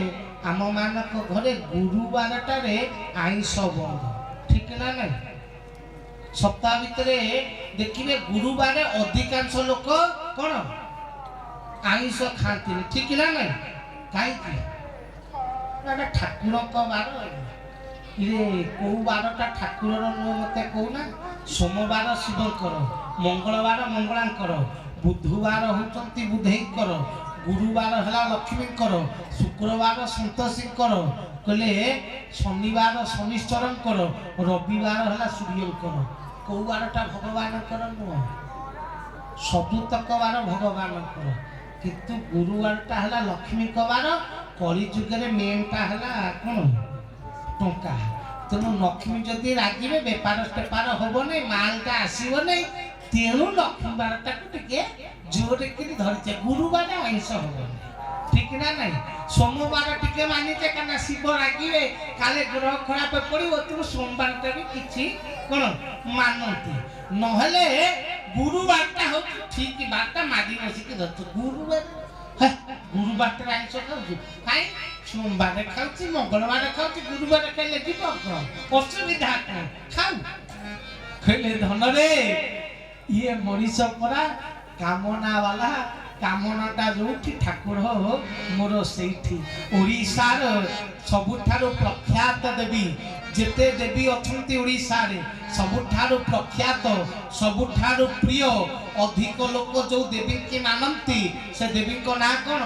ଆମ ମାନଙ୍କ ଘରେ ଗୁରୁବାରଟାରେ ଆଇଁଷ ବନ୍ଦ, ଠିକ ନା ନାଇଁ? ସପ୍ତାହ ଭିତରେ ଦେଖିବେ ଗୁରୁବାର ଅଧିକାଂଶ ଲୋକ କଣ ଆଇଁଷ ଖାଆନ୍ତିନି, ଠିକ ନା ନାଇଁ? କାହିଁକି? ଠାକୁରଙ୍କ ବାର। କୋଉ ବାରଟା ଠାକୁରର ନୁହଁ ମତେ କହୁନା? ସୋମବାର ଶିବଙ୍କର, ମଙ୍ଗଳବାର ମଙ୍ଗଳାଙ୍କର, ବୁଧବାର ହଉଛନ୍ତି ବୁଧେଇଙ୍କର, ଗୁରୁବାର ହେଲା ଲକ୍ଷ୍ମୀଙ୍କର, ଶୁକ୍ରବାର ସନ୍ତୋଷୀଙ୍କର, କହିଲେ ଶନିବାର ଶନିଶ୍ଚରଙ୍କର, ରବିବାର ହେଲା ସୂର୍ଯ୍ୟଙ୍କର। କୋଉ ବାରଟା ଭଗବାନଙ୍କର ନୁହଁ? ସବୁତକ ବାର ଭଗବାନଙ୍କର, କିନ୍ତୁ ଗୁରୁବାରଟା ହେଲା ଲକ୍ଷ୍ମୀଙ୍କ ବାର। କଳିଯୁଗରେ ମେନ୍ଟା ହେଲା କଣ? ଟଙ୍କା। ତେଣୁ ଲକ୍ଷ୍ମୀ ଯଦି ରାଗିବେ ବେପାର ବେପାର ହବନି, ମାଲଟା ଆସିବନି। ତେଣୁ ଲକ୍ଷ୍ମୀ ବାରଟାକୁ ଟିକେ ଜୋରେ କରି ଧରିଛେ। ଗୁରୁବାର ଆଇଁଷ ହବନି, ଠିକ ନା ନାଇଁ? ସୋମବାର ଟିକେ ମାନିଛେ, କାରଣ ଶିବ ରାଗିବେ, କାଳେ ଗ୍ରହ ଖରାପ ପଡିବ। ତେଣୁ ସୋମବାରଟା ବି କିଛି କଣ ମାନନ୍ତି। ନହେଲେ ଗୁରୁବାରଟା ହଉଛି ଠିକ ବାରଟା, ମାଗି ବସିକି ଧରିଛୁ। ଗୁରୁବାର ହେ ଗୁରୁବାରଟାରେ ଆଇଁଷ ଖାଉଛୁ କାଇଁ ସୋମବାର ଖାଉଛି ମଙ୍ଗଳବାର ଖାଉଛି ଗୁରୁବାର ଖାଇଲେ ଯିବ କଣ ଅସୁବିଧା କଣ ଖାଉ କହିଲେ ଧନରେ ଇଏ ମଣିଷ ପରା କାମନା ବାଲା କାମନାଟା ଯୋଉଠି ଠାକୁର ମୋର ସେଇଠି ଓଡ଼ିଶାର ସବୁଠାରୁ ପ୍ରଖ୍ୟାତ ଦେବୀ ଯେତେ ଦେବୀ ଅଛନ୍ତି ଓଡ଼ିଶାରେ ସବୁଠାରୁ ପ୍ରଖ୍ୟାତ ସବୁଠାରୁ ପ୍ରିୟ ଅଧିକ ଲୋକ ଯୋଉ ଦେବୀକି ମାନନ୍ତି ସେ ଦେବୀଙ୍କ ନାଁ କଣ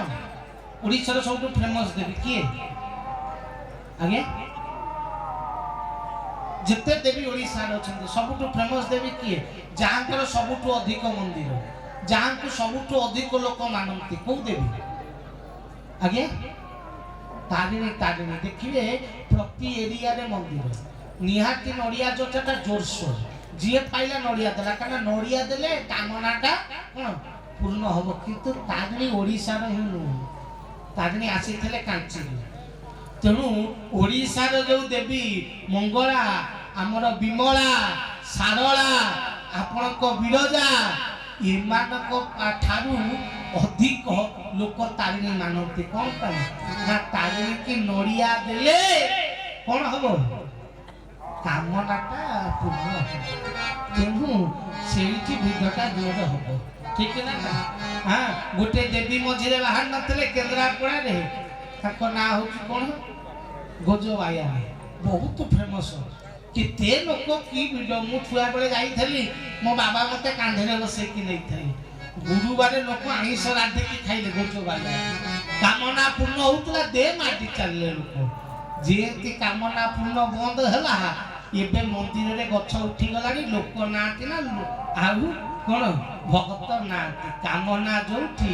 ଓଡ଼ିଶାର ସବୁଠୁ ଫେମସ୍ ଦେବୀ କିଏ ଆଜ୍ଞା ଯେତେ ଦେବୀ ଓଡ଼ିଶାରେ ଅଛନ୍ତି ସବୁଠୁ ଫେମସ୍ ଦେବୀ କିଏ ଯାହାଙ୍କର ସବୁଠୁ ଅଧିକ ମନ୍ଦିର ଯାହାଙ୍କୁ ସବୁଠୁ ଅଧିକ ଲୋକ ମାନନ୍ତି କୋଉ ଦେବୀ ଆଜ୍ଞା ତାରିଣୀ ତାରିଣୀ ଦେଖିବେ ପ୍ରତି ଏରିଆରେ ମନ୍ଦିର ନିହାତି ନଡ଼ିଆ ଯୋଚାଟା ଜୋରସୋର ଯିଏ ପାଇଲା ନଡ଼ିଆ ଦେଲା କାରଣ ନଡ଼ିଆ ଦେଲେ କାମନାଟା କ'ଣ ପୂର୍ଣ୍ଣ ହବ କିନ୍ତୁ ତାରିଣୀ ଓଡ଼ିଶାର ହିଁ ନୁହଁ ତାରିଣୀ ଆସିଥିଲେ କାଞ୍ଚିରୁ ତେଣୁ ଓଡ଼ିଶାର ଯୋଉ ଦେବୀ ମଙ୍ଗଳା ଆମର ବିମଳା ଶାରଳା ଆପଣଙ୍କ ବିରଜା ଏମାନଙ୍କ ଠାରୁ ଅଧିକ ଲୋକ ତାରିଣୀ ମାନନ୍ତି କ'ଣ ପାଇଁ ନା ତାରିଣୀ କି ନଡ଼ିଆ ଦେଲେ କ'ଣ ହବ କାମନାଟା ପୂର୍ଣ୍ଣ ହବ ତେଣୁ ସେଇଠି ଭିଡ଼ଟା ଜୋର ହବ ଠିକ ନା ହଁ ଗୋଟେ ଦେବୀ ମଝିରେ ବାହାରି ନଥିଲେ କେନ୍ଦ୍ରାପଡ଼ାରେ ତାଙ୍କ ନାଁ ହଉଛି କ'ଣ ଗୋଜବାୟା ବହୁତ ଫେମସ୍ କେତେ ଲୋକ କି ଭିଡ଼ ମୁଁ ଛୁଆବେଳେ ଯାଇଥିଲି ମୋ ବାବା ମତେ କାନ୍ଧରେ ବସେଇକି ନେଇଥିଲେ ଗୁରୁବାର ଲୋକ ଆଇଁଷ ରାନ୍ଧିକି ଖାଇଲେ ଗୋଜବାୟା କାମନା ପୂର୍ଣ୍ଣ ହଉଥିଲା ଦେ ମାଟି ଚାଲିଲେ ଲୋକ ଯେମିତି କାମନା ପୂର୍ଣ୍ଣ ବନ୍ଦ ହେଲା ଏବେ ମନ୍ଦିରରେ ଗଛ ଉଠିଗଲାଣି ଲୋକ ନାହାନ୍ତି ନା ଆଉ କ'ଣ ଭକ୍ତ ନାହାନ୍ତି କାମନା ଯୋଉଠି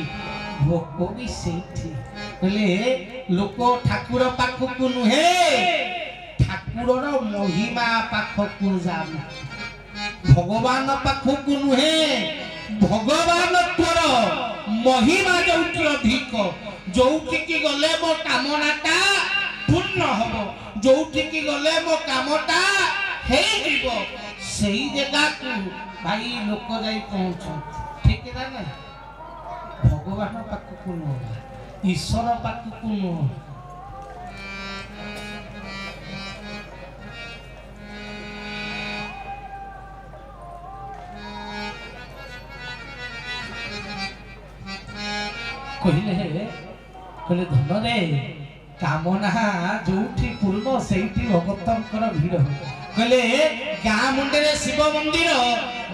ଭୋଗ ବି ସେଇଠି କହିଲେ ଲୋକ ଠାକୁର ପାଖକୁ ନୁହେଁ ଠାକୁରର ମହିମା ପାଖକୁ ଯାଉ ଭଗବାନ ପାଖକୁ ନୁହେଁ ଭଗବାନ ତୋର ମହିମା ଯୋଉଠି ଅଧିକ ଯୋଉଠିକି ଗଲେ ମୋ କାମନାଟା ପୂର୍ଣ୍ଣ ହବ ଯୋଉଠିକି ଗଲେ ମୋ କାମଟା ହେଇଯିବ ସେଇ ଜାଗାକୁ ଭାଇ ଲୋକ ଯାଇ ପହଞ୍ଚନ୍ତି ଠିକ ନା ନାଇଁ ଭଗବାନ ପାଖକୁ ନୁହଁ ଈଶ୍ୱର ପାଖକୁ ନୁହଁ କହିଲେ ଧନରେ କାମନା ଯୋଉଠି ପୂର୍ଣ୍ଣ ସେଇଠି ଭଗତଙ୍କର ଭିଡ଼ କହିଲେ ଗାଁ ମୁଣ୍ଡରେ ଶିବ ମନ୍ଦିର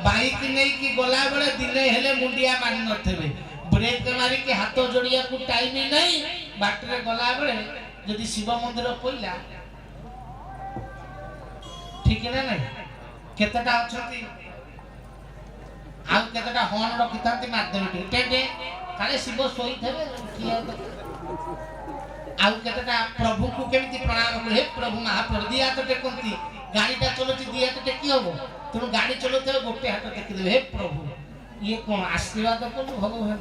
ବାଇକ୍ ନେଇକି ଗଲା ବେଳେ ଦିନେ ହେଲେ ମୁଣ୍ଡିଆ ମାରି ନଥିବେ ବ୍ରେକ୍ ମାରିକି ହାତ ଯୋଡ଼ିବାକୁ ଟାଇମ ନାହିଁ ବାଟରେ ଗଲା ବେଳେ ଯଦି ଶିବ ମନ୍ଦିର ପଇଲା ଠିକ ନା ନାଇଁ କେତେଟା ଅଛନ୍ତି ଆଉ କେତେଟା ହର୍ନ ରଖିଥାନ୍ତି ମାଧ୍ୟମ ଟିକେ କାଳେ ଶିବ ଶୋଇଥିବେ ଆଉ କେତେଟା ପ୍ରଭୁଙ୍କୁ କେମିତି ପ୍ରଣାମ କରେ ହେ ପ୍ରଭୁ ମହାପ୍ରଭୁ ଦି ହାତ ଟେକନ୍ତି ଗାଡ଼ିଟା ଚଲଉଛି ଦି ହାତ ଟେକି ହବ ତେଣୁ ଗାଡ଼ି ଚଲଉଥିବେ ଗୋଟେ ହାତ ଟେକିଦେବେ ହେ ପ୍ରଭୁ ଇଏ କ'ଣ ଆଶୀର୍ବାଦ କଲୁ ଭଗବାନ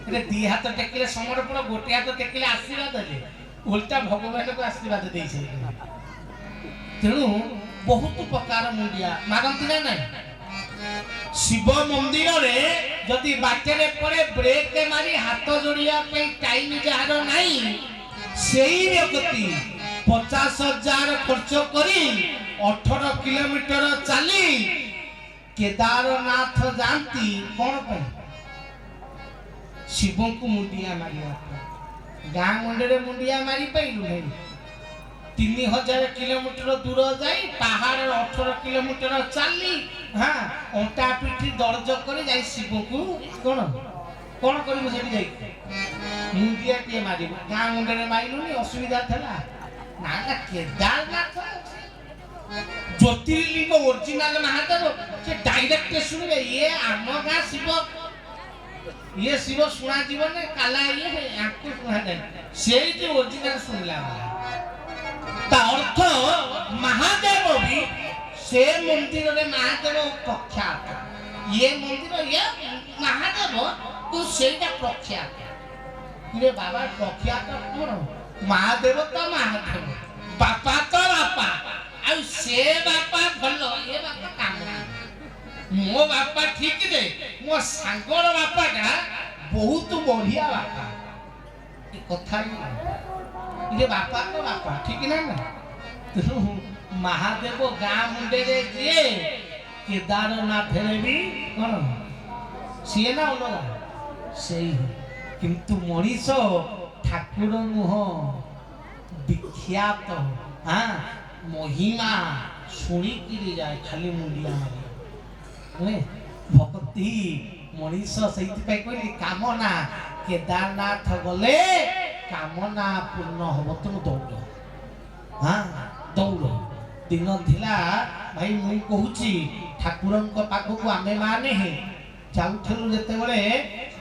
ଏରେ ଦି ହାତ ଟେକିଲେ ସମର୍ପଣ ଗୋଟେ ହାତ ଟେକିଲେ ଆଶୀର୍ବାଦ ଦେଲେ ଓଲଟା ଭଗବାନକୁ ଆଶୀର୍ବାଦ ଦେଇছে ତେଣୁ ବହୁତ ପ୍ରକାର ମୁଣ୍ଡିଆ ମାରନ୍ତି ନା ନାହିଁ ଶିବ ମନ୍ଦିରରେ ଯଦି ବାଟରେ ପଡେ ବ୍ରେକ୍ ମାରି ହାତ ଯୋଡ଼ିବା ପାଇଁ ଟାଇମ ଯାହାର ନାହିଁ ସେଇ ବ୍ୟକ୍ତି 50,000 ଖର୍ଚ୍ଚ କରି 18 କିଲୋମିଟର ଚାଲି କେଦାରନାଥ ଯାଆନ୍ତି କ'ଣ ପାଇଁ ଶିବଙ୍କୁ ମୁଣ୍ଡିଆ ମାରିବା ପାଇଁ ଗାଁ ମୁଣ୍ଡରେ ମୁଣ୍ଡିଆ ମାରି ପାଇଲୁ ନାହିଁ 3000 କିଲୋମିଟର ଦୂର ଯାଇ ପାହାଡ଼ର 18 କିଲୋମିଟର ଚାଲି ହଁ ଅଣ୍ଟା ପିଠି ଦର୍ଜ କରି ଯାଇ ଶିବଙ୍କୁ କ'ଣ କ'ଣ କରିବୁ ସେଠି ଯାଇ ମୁଣ୍ଡିଆ ଟିଏ ମାରିବୁ ଗାଁ ମୁଣ୍ଡରେ ମାରିଲୁନି ଅସୁବିଧା ଥିଲା ନା ନା କେଦାରନାଥ ଜ୍ୟୋତିର୍ଲିଙ୍ଗ ଓରିଜିନାଲ ମହାଦେବ ସେ ଡାଇରେକ୍ଟ ଶୁଣିବେ ଇଏ ଆମ ଗାଁ ଶିବ ଇଏ ଶିବ ଶୁଣାଯିବ ନା କାଲା ଇଏ ଆଙ୍କୁ ଶୁଣାଯାଏ ସେଇଠି ଓରିଜିନାଲ ଶୁଣିଲା ତା ଅର୍ଥ ମହାଦେବ ବି ସେ ମନ୍ଦିରରେ ମହାଦେବ ପ୍ରଖ୍ୟାତ ଇଏ ମନ୍ଦିର ଇଏ ମହାଦେବ ତୁ ସେଇଟା ପ୍ରଖ୍ୟାତ ଇରେ ବାବା ପ୍ରଖ୍ୟାତ କ'ଣ ମହାଦେବ ତ ମହାଦେବ ବାପା ତ ବାପା ଆଉ ସେ ବାପା ଭଲ ଏ ବାପା କାମ ମୋ ବାପା ଠିକ ରେ ମୋ ସାଙ୍ଗର ବାପାଟା ବହୁତ ବଢିଆ ବାପା ଏ କଥା ଇଏ ବାପା ତ ବାପା ଠିକ ନା ନା ତେଣୁ ମହାଦେବ ଗାଁ ମୁଣ୍ଡରେ ଯିଏ କେଦାରନାଥରେ ବି କଣ ସିଏ ନା ଅଲଗା ସେଇ କିନ୍ତୁ ମଣିଷ ଠାକୁର ନୁହଁ ବିଖ୍ୟାତ ମହିମା ଶୁଣିକିରି ଯାଏ ଖାଲି ମୁଣ୍ଡିଆ ମାରି ଭକ୍ତି ମଣିଷ ସେଇଥିପାଇଁ କହିଲି କାମନା କେଦାରନାଥ ଗଲେ କାମନା ପୂର୍ଣ୍ଣ ହବ ତେଣୁ ଦୌଡ଼ ଦୌଡ଼ ଦିନ ଥିଲା ଭାଇ ମୁଁ କହୁଛି ଠାକୁରଙ୍କ ପାଖକୁ ଆମେ ମାନେ ଯାଉଥିଲୁ ଯେତେବେଳେ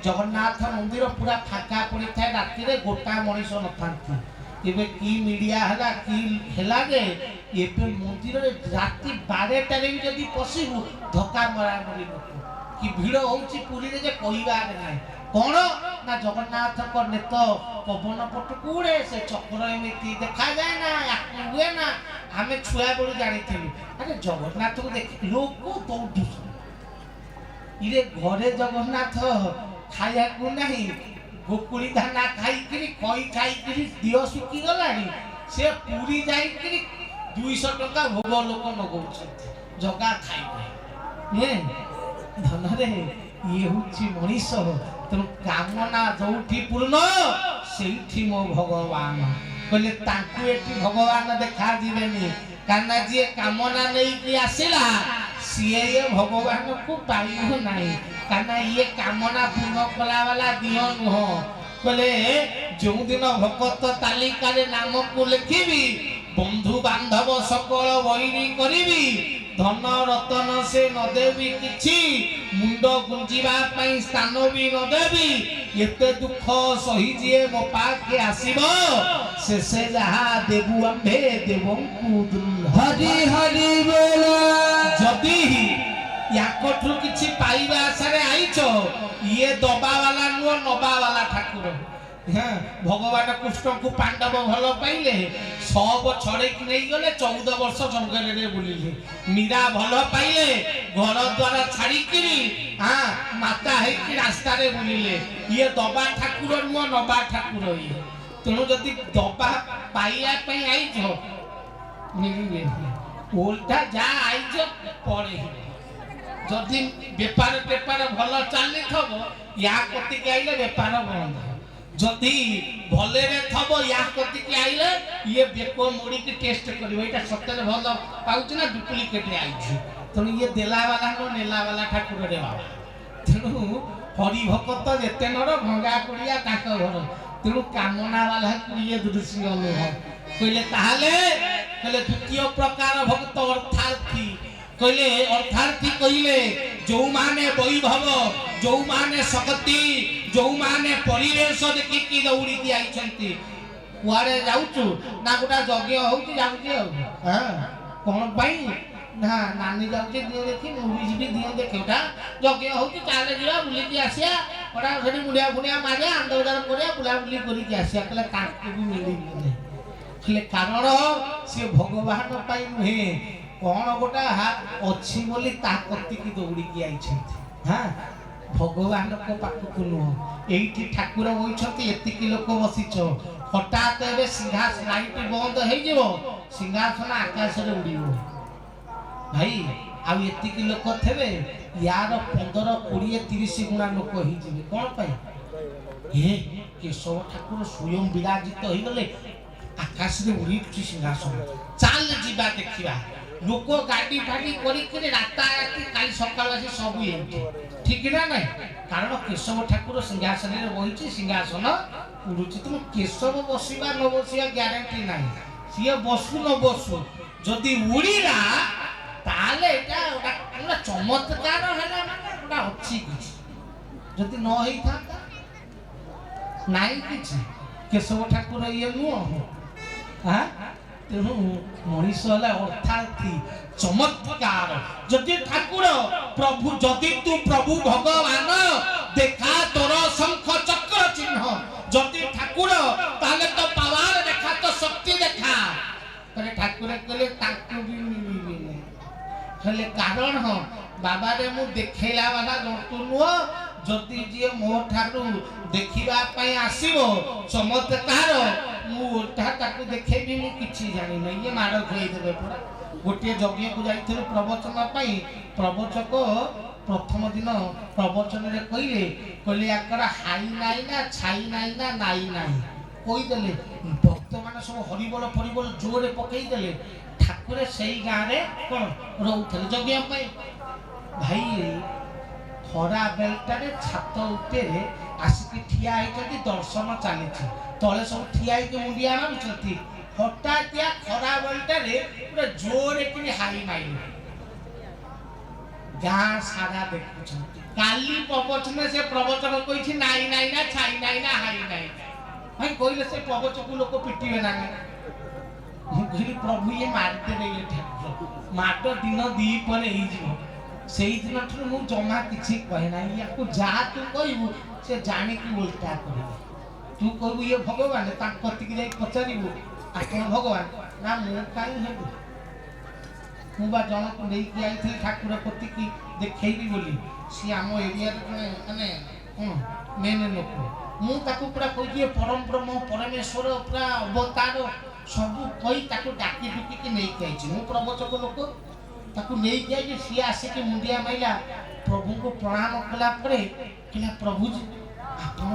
ଜଗନ୍ନାଥ ମନ୍ଦିର ପୁରା ଫାଙ୍କା ପଡ଼ିଥାଏ ରାତିରେ ଗୋଟା ମଣିଷ ନଥାନ୍ତି ଏବେ କି ମିଡ଼ିଆ ହେଲା କି ହେଲା ଯେ ଏବେ ମନ୍ଦିରରେ ରାତି 12ଟାରେ ବି ଯଦି ପଶିବୁ ଧକ୍କା ମରାମରି ଲୋକ କି ଭିଡ଼ ହେଉଛି ପୁରୀରେ ଯେ କହିବାର ନାହିଁ କଣ ନା ଜଗନ୍ନାଥଙ୍କ ନେତ ପବନ ପଟକୁ ଉଡ଼େ ସେ ଚକ୍ର ଏମିତି ଦେଖାଯାଏ ନା ଆକୁ ହୁଏ ନା ଆମେ ଛୁଆ ବେଳୁ ଜାଣିଥିଲୁ ଆରେ ଜଗନ୍ନାଥକୁ ଦେଖି ଲୋକ ଦୌଡୁଛନ୍ତି ଇରେ ଘରେ ଜଗନ୍ନାଥ ଖାଇବାକୁ ନାହିଁ ଗୋକୁଳି ଧାନା ଖାଇକିରି କଇ ଖାଇକିରି ଦିହ ଶୁଖିଗଲାଣି ସେ ପୁରୀ ଯାଇକିରି 200 ଟଙ୍କା ଭୋଗ ଲୋକ ନଗଉଛନ୍ତି ଜଗା ଖାଇବେ ଧନରେ ଇଏ ହେଉଛି ମଣିଷ ତେଣୁ କାମନା ଯୋଉଠି ପୂର୍ଣ୍ଣ ସେଇଠି ମୋ ଭଗବାନ କହିଲେ ତାଙ୍କୁ ଏଠି ଭଗବାନ ଦେଖାଯିବେନି କାରଣ ଯିଏ କାମନା ନେଇକି ଆସିଲା ସିଏ ଏ ଭଗବାନକୁ ପାଇବ ନାହିଁ କାରଣ ଇଏ କାମନା ପୂର୍ଣ୍ଣ କଲା ବାଲା ଦିଅ ନୁହଁ କହିଲେ ଯୋଉଦିନ ଭକତ ତାଲିକାରେ ନାମକୁ ଲେଖିବି ବନ୍ଧୁ ବାନ୍ଧବ ସକଳ ବୈରୀ କରିବି ଧନ ରତନ ସେ ନ ଦେବି କିଛି ମୁଣ୍ଡ ଗୁଞ୍ଜିବା ପାଇଁ ସ୍ଥାନ ବି ନ ଦେବି ଏତେ ଦୁଃଖ ସହି ଯିଏ ମୋ ପାଖେ ଆସିବ ଶେଷେ ଯାହା ଦେବୁ ଆମ୍ଭେ ଦେବଙ୍କୁ ହରି ହରି ବୋଲ ଯଦି ୟାଙ୍କଠୁ କିଛି ପାଇବା ଆଶାରେ ଆଇଛ ଇଏ ଦବା ବାଲା ନୁହଁ ନବା ବାଲା ଠାକୁର ଭଗବାନ କୃଷ୍ଣଙ୍କୁ ପାଣ୍ଡବ ଭଲ ପାଇଲେ 100 ଛଡେଇକି ନେଇଗଲେ 14 ବର୍ଷ ଜଙ୍ଗଲରେ ବୁଲିଲେ ମୀରା ଭଲ ପାଇଲେ ଘର ଦ୍ୱାର ଛାଡିକିରି ମାତା ହେଇକି ରାସ୍ତାରେ ବୁଲିଲେ ଇଏ ଦବା ଠାକୁର ନୁହଁ ନବା ଠାକୁର ଇଏ ତେଣୁ ଯଦି ଦବା ପାଇବା ପାଇଁ ଆଇଛ ମିଳିବେ ଓଲଟା ଯା ଆଇଛ ପଳେଇ ଯଦି ବେପାର ଭଲ ଚାଲିଥିବ ୟା କତିକି ଆଇଲେ ବେପାର ବନ୍ଦ ଯଦି ଭଲରେ ଥବ ୟା କତିକି ଆଇଲେ ଇଏ ବେକ ମୋଡ଼ିକି ଟେଷ୍ଟ କରିବ ଏଇଟା ସତରେ ଭଲ ପାଉଛି ନା ଡୁପ୍ଲିକେଟ୍ ଆଇଛି ତେଣୁ ଇଏ ଦେଲା ବାଲା ନୁହଁ ନେଲା ବାଲା ଠାକୁରରେ ବାବା ତେଣୁ ହରି ଭକତ ଯେତେ ନର ଭଙ୍ଗା କୁଡ଼ିଆ ତାଙ୍କ ଘର ତେଣୁ କାମନା ବାଲାକୁ ଇଏ ଦୃଶ୍ୟ ନୁହଁ କହିଲେ ତାହେଲେ କହିଲେ ଦ୍ୱିତୀୟ ପ୍ରକାର ଭକ୍ତ ଅର୍ଥାର୍ଥୀ କହିଲେ ଅର୍ଥାର୍ଥୀ କହିଲେ ଯୋଉମାନେ ବୈଭବ ଯୋଉମାନେ ଶକ୍ତି ଯୋଉମାନେ ପରିବେଶ ଦେଖିକି ଦୌଡ଼ିକି ଆଇଛନ୍ତି କୁଆଡ଼େ ଯାଉଛୁ ନା ଗୋଟା ଯଜ୍ଞ ହଉଛି ଯାଉଛି ଆଉ କଣ ପାଇଁ ନା ନାନୀ ଯାଉଛି ଦିଅ ଦେଖି ମୁଁ ବି ଯିବି ଦିଅ ଦେଖି ଗୋଟା ଯଜ୍ଞ ହଉଛି ଚାଲେ ଯିବା ବୁଲିକି ଆସିବା ଗୋଟା ସେଠି ମୁଣ୍ଡିଆ ଫୁଣ୍ଡିଆ ମାରିବା ଆନ୍ଦୋଳନ କରିବା ବୁଲାବୁଲି କରିକି ଆସିବା କହିଲେ ତାଙ୍କୁ ବି ମିଳିବନି ହେଲେ କାରଣ ସିଏ ଭଗବାନ ପାଇଁ ନୁହେଁ କଣ ଗୋଟା ଅଛି ବୋଲି ତା କତିକି ଦୌଡ଼ିକି ଆଇଛନ୍ତି ଭଗବାନଙ୍କ ପାଖକୁ ନୁହଁ ଏଇଠି ଠାକୁର ହୋଇଛନ୍ତି ଏତିକି ଲୋକ ବସିଛ ହଠାତ୍ ଏବେ ସିଂହାସନ ଲାଇଟ୍ ବନ୍ଦ ହେଇଯିବ ସିଂହାସନ ଆକାଶରେ ଉଡ଼ିବ ଭାଇ ଆଉ ଏତିକି ଲୋକ ଥିବେ ୟାର 15 20 30 ଗୁଣା ଲୋକ ହେଇଯିବେ କଣ ପାଇଁ କେଶବ ଠାକୁର ସ୍ୱୟଂ ବିରାଜିତ ହେଇଗଲେ ଆକାଶରେ ଉଡ଼ିଛି ସିଂହାସନ ଚାଲ ଯିବା ଦେଖିବା ଲୋକ ଗାଡ଼ି ଫାଡ଼ି କରିକି ରାତାରାତି କାଲି ସକାଳୁ ଆସି ସବୁ ଏମିତି ଠିକ ନା ନାହିଁ କାରଣ କେଶବ ଠାକୁର ସିଂହାସନରେ ବହିଛି ସିଂହାସନ ଉଡୁଛି ତେଣୁ କେଶବ ବସିବା ନ ବସିବା ଗ୍ୟାରେଣ୍ଟି ନାହିଁ ସିଏ ବସୁ ନ ବସୁ ଯଦି ଉଡ଼ିଲା ତାହେଲେ ଏଇଟା ଗୋଟେ ଚମତ୍କାର ହେଲା ମାନେ ଗୋଟେ ଅଛି କିଛି ଯଦି ନ ହେଇଥାନ୍ତା ନାହିଁ କିଛି କେଶବ ଠାକୁର ଇଏ ନୁହଁ ତେଣୁ ମଣିଷ ହେଲା ଅର୍ଥାର୍ଥୀ ଚମତ୍କାର ଯଦି ଠାକୁର ପ୍ରଭୁ ଯଦି ତୁ ପ୍ରଭୁ ଭଗବାନ ଦେଖା ତୋର ଶଙ୍ଖ ଚକ୍ର ଚିହ୍ନ ଯଦି ଠାକୁର ତାହେଲେ ତ ପାୱାର ଦେଖା ତ ଶକ୍ତି ଦେଖା ଠାକୁର କହିଲେ ତାଙ୍କୁ ବି ମିଳିବେନି ହେଲେ କାରଣ ବାବାରେ ମୁଁ ଦେଖେଇଲା ବାଲା ଜନ୍ତୁ ନୁହଁ ଯଦି ଯିଏ ମୋ ଠାରୁ ଦେଖିବା ପାଇଁ ଆସିବ ଚମତ୍କାର ମୁଁ ଓଠା ତାକୁ ଦେଖେଇବି ମୁଁ କିଛି ଜାଣିନି ଇଏ ମାଡ଼ ଖୁଆଇଦେବେ ପରା। ଗୋଟିଏ ଯଜ୍ଞକୁ ଯାଇଥିଲୁ ପ୍ରବଚନ ପାଇଁ ପ୍ରବଚକ ପ୍ରଥମ ଦିନ ପ୍ରବଚନରେ କହିଲେ ଆଙ୍କର ହାଇ ନାଇଁ ନା ଛାଇ ନାଇଁ ନା ନାଇଁ ନାହିଁ କହିଦେଲେ। ଭକ୍ତମାନେ ସବୁ ହରିବୋଲ ଫରିବୋଲ ଜୋରରେ ପକେଇଦେଲେ। ଠାକୁରେ ସେଇ ଗାଁରେ କ'ଣ ରହୁଥିଲେ ଯଜ୍ଞ ପାଇଁ। ଭାଇ ଖରା ବେଳଟାରେ ଛାତ ଉପରେ ଆସିକି ଠିଆ ହେଇଛନ୍ତି ଦର୍ଶନ ଚାଲିଛି ତଳେ ସବୁ ଠିଆ ହେଇକି ମୁଣ୍ଡିଆ ମାରୁଛନ୍ତି। ହଠାତ୍ ଖରା ବେଳଟାରେ ପୁରା ଜୋରରେ କିଣି ହାଇ ମାଇଲେ ଗାଁ ସାରା ଦେଖୁଛନ୍ତି। କାଲି ପ୍ରବଚନ ସେ ପ୍ରବଚକ କହିଛି ନାଇଁ ନାଇଁ ନା ଛାଇ ନାଇଁ ନା ହାଇ ନାଇଁ ଭାଇ କହିଲେ ସେ ପ୍ରବଚକୁ ଲୋକ ପିଟିବେ ନା ମୁଁ କହିଲି ପ୍ରଭୁ ଇଏ ମାରିଦେବେ ଇଏ ଠାକୁର ମାଡ଼ ଦିନ ଦି ପରେ ହେଇଯିବ। ସେଇଦିନ ଠାରୁ ମୁଁ ଜମା କିଛି କହେ ନାହିଁ ୟାକୁ ଯାହା ତୁ କହିବୁ ସେ ଜାଣିକି ଓଲଟା କରିବେ। ତୁ କହିବୁ ଇଏ ଭଗବାନ ତାଙ୍କ କତିକି ଯାଇ ପଚାରିବୁ ଆପଣ ଭଗବାନ ନା ମୁଁ କାହିଁ ହେବି। ମୁଁ ବା ଜଣକୁ ନେଇକି ଯାଇଥିଲି ଠାକୁର କତିକି ଦେଖେଇବି ବୋଲି ସିଏ ଆମ ଏରିଆରେ ଜଣେ ମାନେ କ'ଣ ମେନ୍ ଲୋକ। ମୁଁ ତାକୁ ପୁରା କହିଛି ପରମ ବ୍ରହ୍ମ ପରମେଶ୍ୱର ପୁରା ଅବତାର ସବୁ କହି ତାକୁ ଡାକି ଡୁକିକି ନେଇକି ଆଇଛି। ମୁଁ ପ୍ରବଚକ ଲୋକ ତାକୁ ନେଇକି ଆଇଛି। ସିଏ ଆସିକି ମୁଣ୍ଡିଆ ମାଇଲା ପ୍ରଭୁଙ୍କୁ ପ୍ରଣାମ କଲା ପରେ କହିଲା ପ୍ରଭୁଜୀ ଆପଣ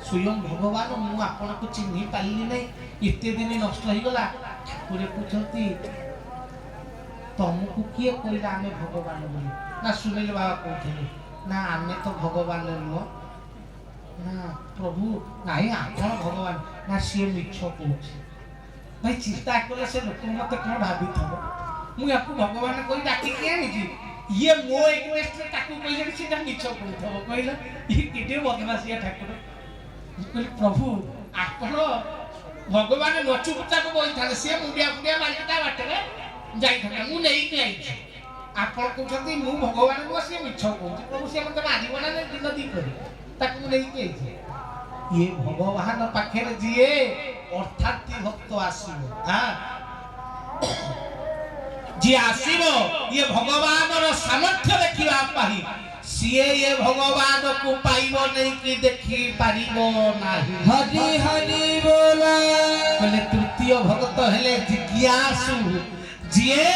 ସ୍ୱୟଂ ଭଗବାନ ମୁଁ ଆପଣଙ୍କୁ ଚିହ୍ନି ପାରିଲି ନାହିଁ ଏତେ ଦିନ ନଷ୍ଟ ହେଇଗଲା। ଠାକୁରେ କହୁଛନ୍ତି ତମକୁ କିଏ କହିଲା ଆମେ ଭଗବାନ ବୋଲି ନା ସୁନିଲ ବାବା କହୁଥିଲେ ନା ଆମେ ତ ଭଗବାନ ନୁହଁ ନା ପ୍ରଭୁ ନାହିଁ ଆପଣ ଭଗବାନ ନା ସିଏ ମିଛ କହୁଛି। ଭାଇ ଚିନ୍ତା କଲେ ସେ ଲୋକ ମତେ କ'ଣ ଭାବିଥିବ ମୁଁ ୟାକୁ ଭଗବାନ କହି ଡାକିକି ଆଣିଛି ଇଏ ମୋ ଏଗନେଷ୍ଟରେ ତାକୁ କହିଲେ ସେଟା ମିଛ କହୁଥିବ କହିଲ ଇଏ କେତେ ବଦମାସିଆ ଠାକୁର। ମୁଁ କହିଲି ପ୍ରଭୁ ଆପଣ ଭଗବାନ ନଚୁପୁଚାକୁ ବହିଥାନ୍ତେ ସିଏ ମୁଣ୍ଡିଆ ଫୁଣ୍ଡିଆ ମାରିକି ତା ବାଟରେ ଯାଇଥାନ୍ତା ମୁଁ ନେଇକି ଆଇଛି। ଆପଣ କହୁଛନ୍ତି ମୁଁ ଭଗବାନ ନୁହଁ ସିଏ ମିଛ କହୁଛି ପ୍ରଭୁ ସିଏ ମତେ ମାରିବ ନା ଦିନ ଦି କରି ତାକୁ ମୁଁ ନେଇକି ଆଇଛି। ଇଏ ଭଗବାନ ପାଖରେ ଯିଏ ଅର୍ଥାତ୍ ଭକ୍ତ ଆସିବ ଯିଏ ଆସିବ ଇଏ ଭଗବାନର ସାମର୍ଥ୍ୟ ଦେଖିବା ପାଇଁ ସିଏ ଏ ଭଗବାନକୁ ପାଇବ ନେଇକି ଦେଖି ପାରିବ ନାହିଁ। ହରି ହରି ବୋଲ କହିଲେ ତୃତୀୟ ଭକ୍ତ ହେଲେ ଜିଜ୍ଞାସୁ ଯିଏ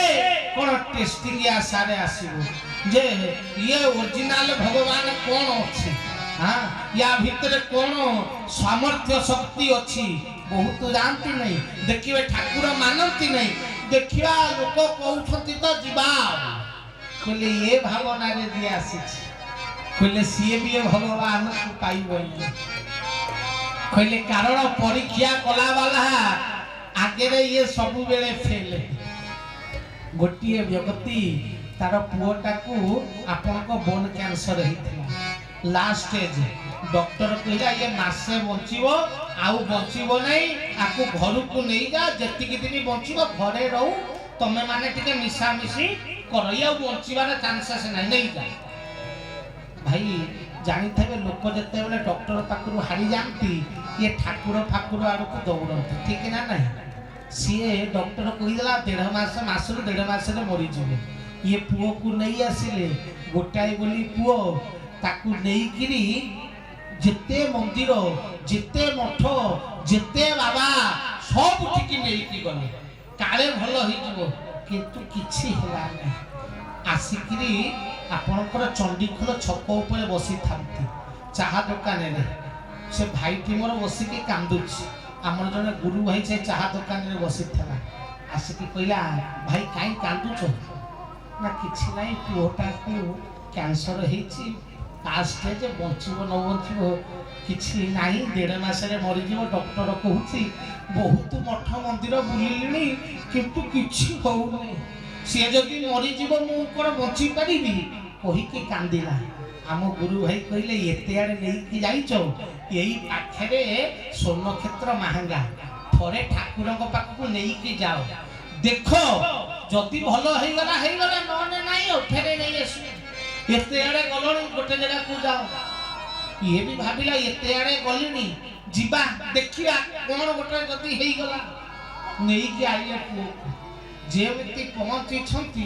କ'ଣ ଟେଷ୍ଟିଂ ଆଶାରେ ଆସିବ ଯେ ଇଏ ଓରିଜିନାଲ ଭଗବାନ କ'ଣ ଅଛି ୟା ଭିତରେ କ'ଣ ସାମର୍ଥ୍ୟ ଶକ୍ତି ଅଛି ବହୁତ ଜାଣନ୍ତି ନାହିଁ ଦେଖିବେ ଠାକୁର ମାନନ୍ତି ନାହିଁ ଦେଖିବା ଲୋକ କହୁଛନ୍ତି ତ ଯିବା। କହିଲେ ଏ ଭାବନାରେ ଯିଏ ଆସିଛି କହିଲେ ସିଏ ବି ଏ ଭଗବାନକୁ ପାଇବନି। କହିଲେ କାରଣ ପରୀକ୍ଷା କଲା ବାଲା ଆଗରେ ଇଏ ସବୁବେଳେ ଫେଲ। ଗୋଟିଏ ବ୍ୟକ୍ତି ତାର ପୁଅଟାକୁ ଆପଣଙ୍କ ବୋନ୍ କ୍ୟାନ୍ସର ହେଇଥିଲା ଲାଷ୍ଟ ଷ୍ଟେଜ ଡକ୍ଟର କହିଲା ଇଏ ମାସେ ବଞ୍ଚିବ ଆଉ ବଞ୍ଚିବ ନାହିଁ ଆକୁ ଘରକୁ ନେଇଯା ଯେତିକି ଦିନ ବଞ୍ଚିବ ଘରେ ରହୁ ତମେ ମାନେ ଟିକେ ମିଶାମିଶି କର ଇଏ ଆଉ ବଞ୍ଚିବାର ଚାନ୍ସେସ୍ ନାହିଁ ନେଇଯା। ଭାଇ ଜାଣିଥିବେ ଲୋକ ଯେତେବେଳେ ଡକ୍ଟର ପାଖରୁ ହାରି ଯାଆନ୍ତି ଇଏ ଠାକୁର ଫାକୁର ଆଡ଼କୁ ଦୌଡ଼ନ୍ତି ଠିକ ନା ନାହିଁ। ସିଏ ଡକ୍ଟର କହିଦେଲା ମାସରୁ ଦେଢ଼ ମାସରେ ମରିଯିବେ। ଇଏ ପୁଅକୁ ନେଇ ଆସିଲେ ଗୋଟାଏ ବୋଲି ପୁଅ ତାକୁ ନେଇକିରି ଯେତେ ମନ୍ଦିର ଯେତେ ମଠ ଯେତେ ବାବା ସବୁଠିକି ନେଇକି ଗଲେ କାଳେ ଭଲ ହେଇଯିବ କିନ୍ତୁ କିଛି ହେଲା ନାହିଁ। ଆସିକିରି ଆପଣଙ୍କର ଚଣ୍ଡିଖୋଲ ଛକ ଉପରେ ବସିଥାନ୍ତି ଚାହା ଦୋକାନରେ ସେ ଭାଇଟି ମୋର ବସିକି କାନ୍ଦୁଛି। ଆମର ଜଣେ ଗୁରୁ ଭାଇ ସେ ଚାହା ଦୋକାନରେ ବସିଥିଲା ଆସିକି କହିଲା ଭାଇ କାହିଁ କାନ୍ଦୁଛ ନା କିଛି ନାହିଁ ପୁଅଟାକୁ କ୍ୟାନ୍ସର ହେଇଛି ଫାଷ୍ଟ ବଞ୍ଚିବ ନ ବଞ୍ଚିବ କିଛି ନାହିଁ ଦେଢ଼ ମାସରେ ମରିଯିବ ଡକ୍ଟର କହୁଛି ବହୁତ ମଠ ମନ୍ଦିର ବୁଲିଲିଣି କିନ୍ତୁ କିଛି ହଉନି ସିଏ ଯଦି ମରିଯିବ ମୁଁ କ'ଣ ବଞ୍ଚି ପାରିବି କହିକି କାନ୍ଦିଲା। ଆମ ଗୁରୁ ଭାଇ କହିଲେ ଏତେ ଆଡ଼େ ନେଇକି ଯାଇଛ ଏଇ ପାଖରେ ସ୍ୱର୍ଣ୍ଣକ୍ଷେତ୍ର ମାହାଙ୍ଗା ଥରେ ଠାକୁରଙ୍କ ପାଖକୁ ନେଇକି ଯାଅ ଦେଖ ଯଦି ଭଲ ହେଇଗଲା ହେଇଗଲା ନହେଲେ ନାହିଁ ଆଉ ଫେରେ ନେଇ ଆସିବ। ଏତେ ଆଡ଼େ ଗଲଣି ଗୋଟେ ଜାଗାକୁ ଯାଅ। ଇଏ ବି ଭାବିଲା ଏତେ ଆଡ଼େ ଗଲିଣି ଯିବା ଦେଖିବା କ'ଣ ଗୋଟେ ଯଦି ହେଇଗଲା ନେଇକି ଆଇଲେ ପୁଅକୁ ଯେମିତି ପହଞ୍ଚିଛନ୍ତି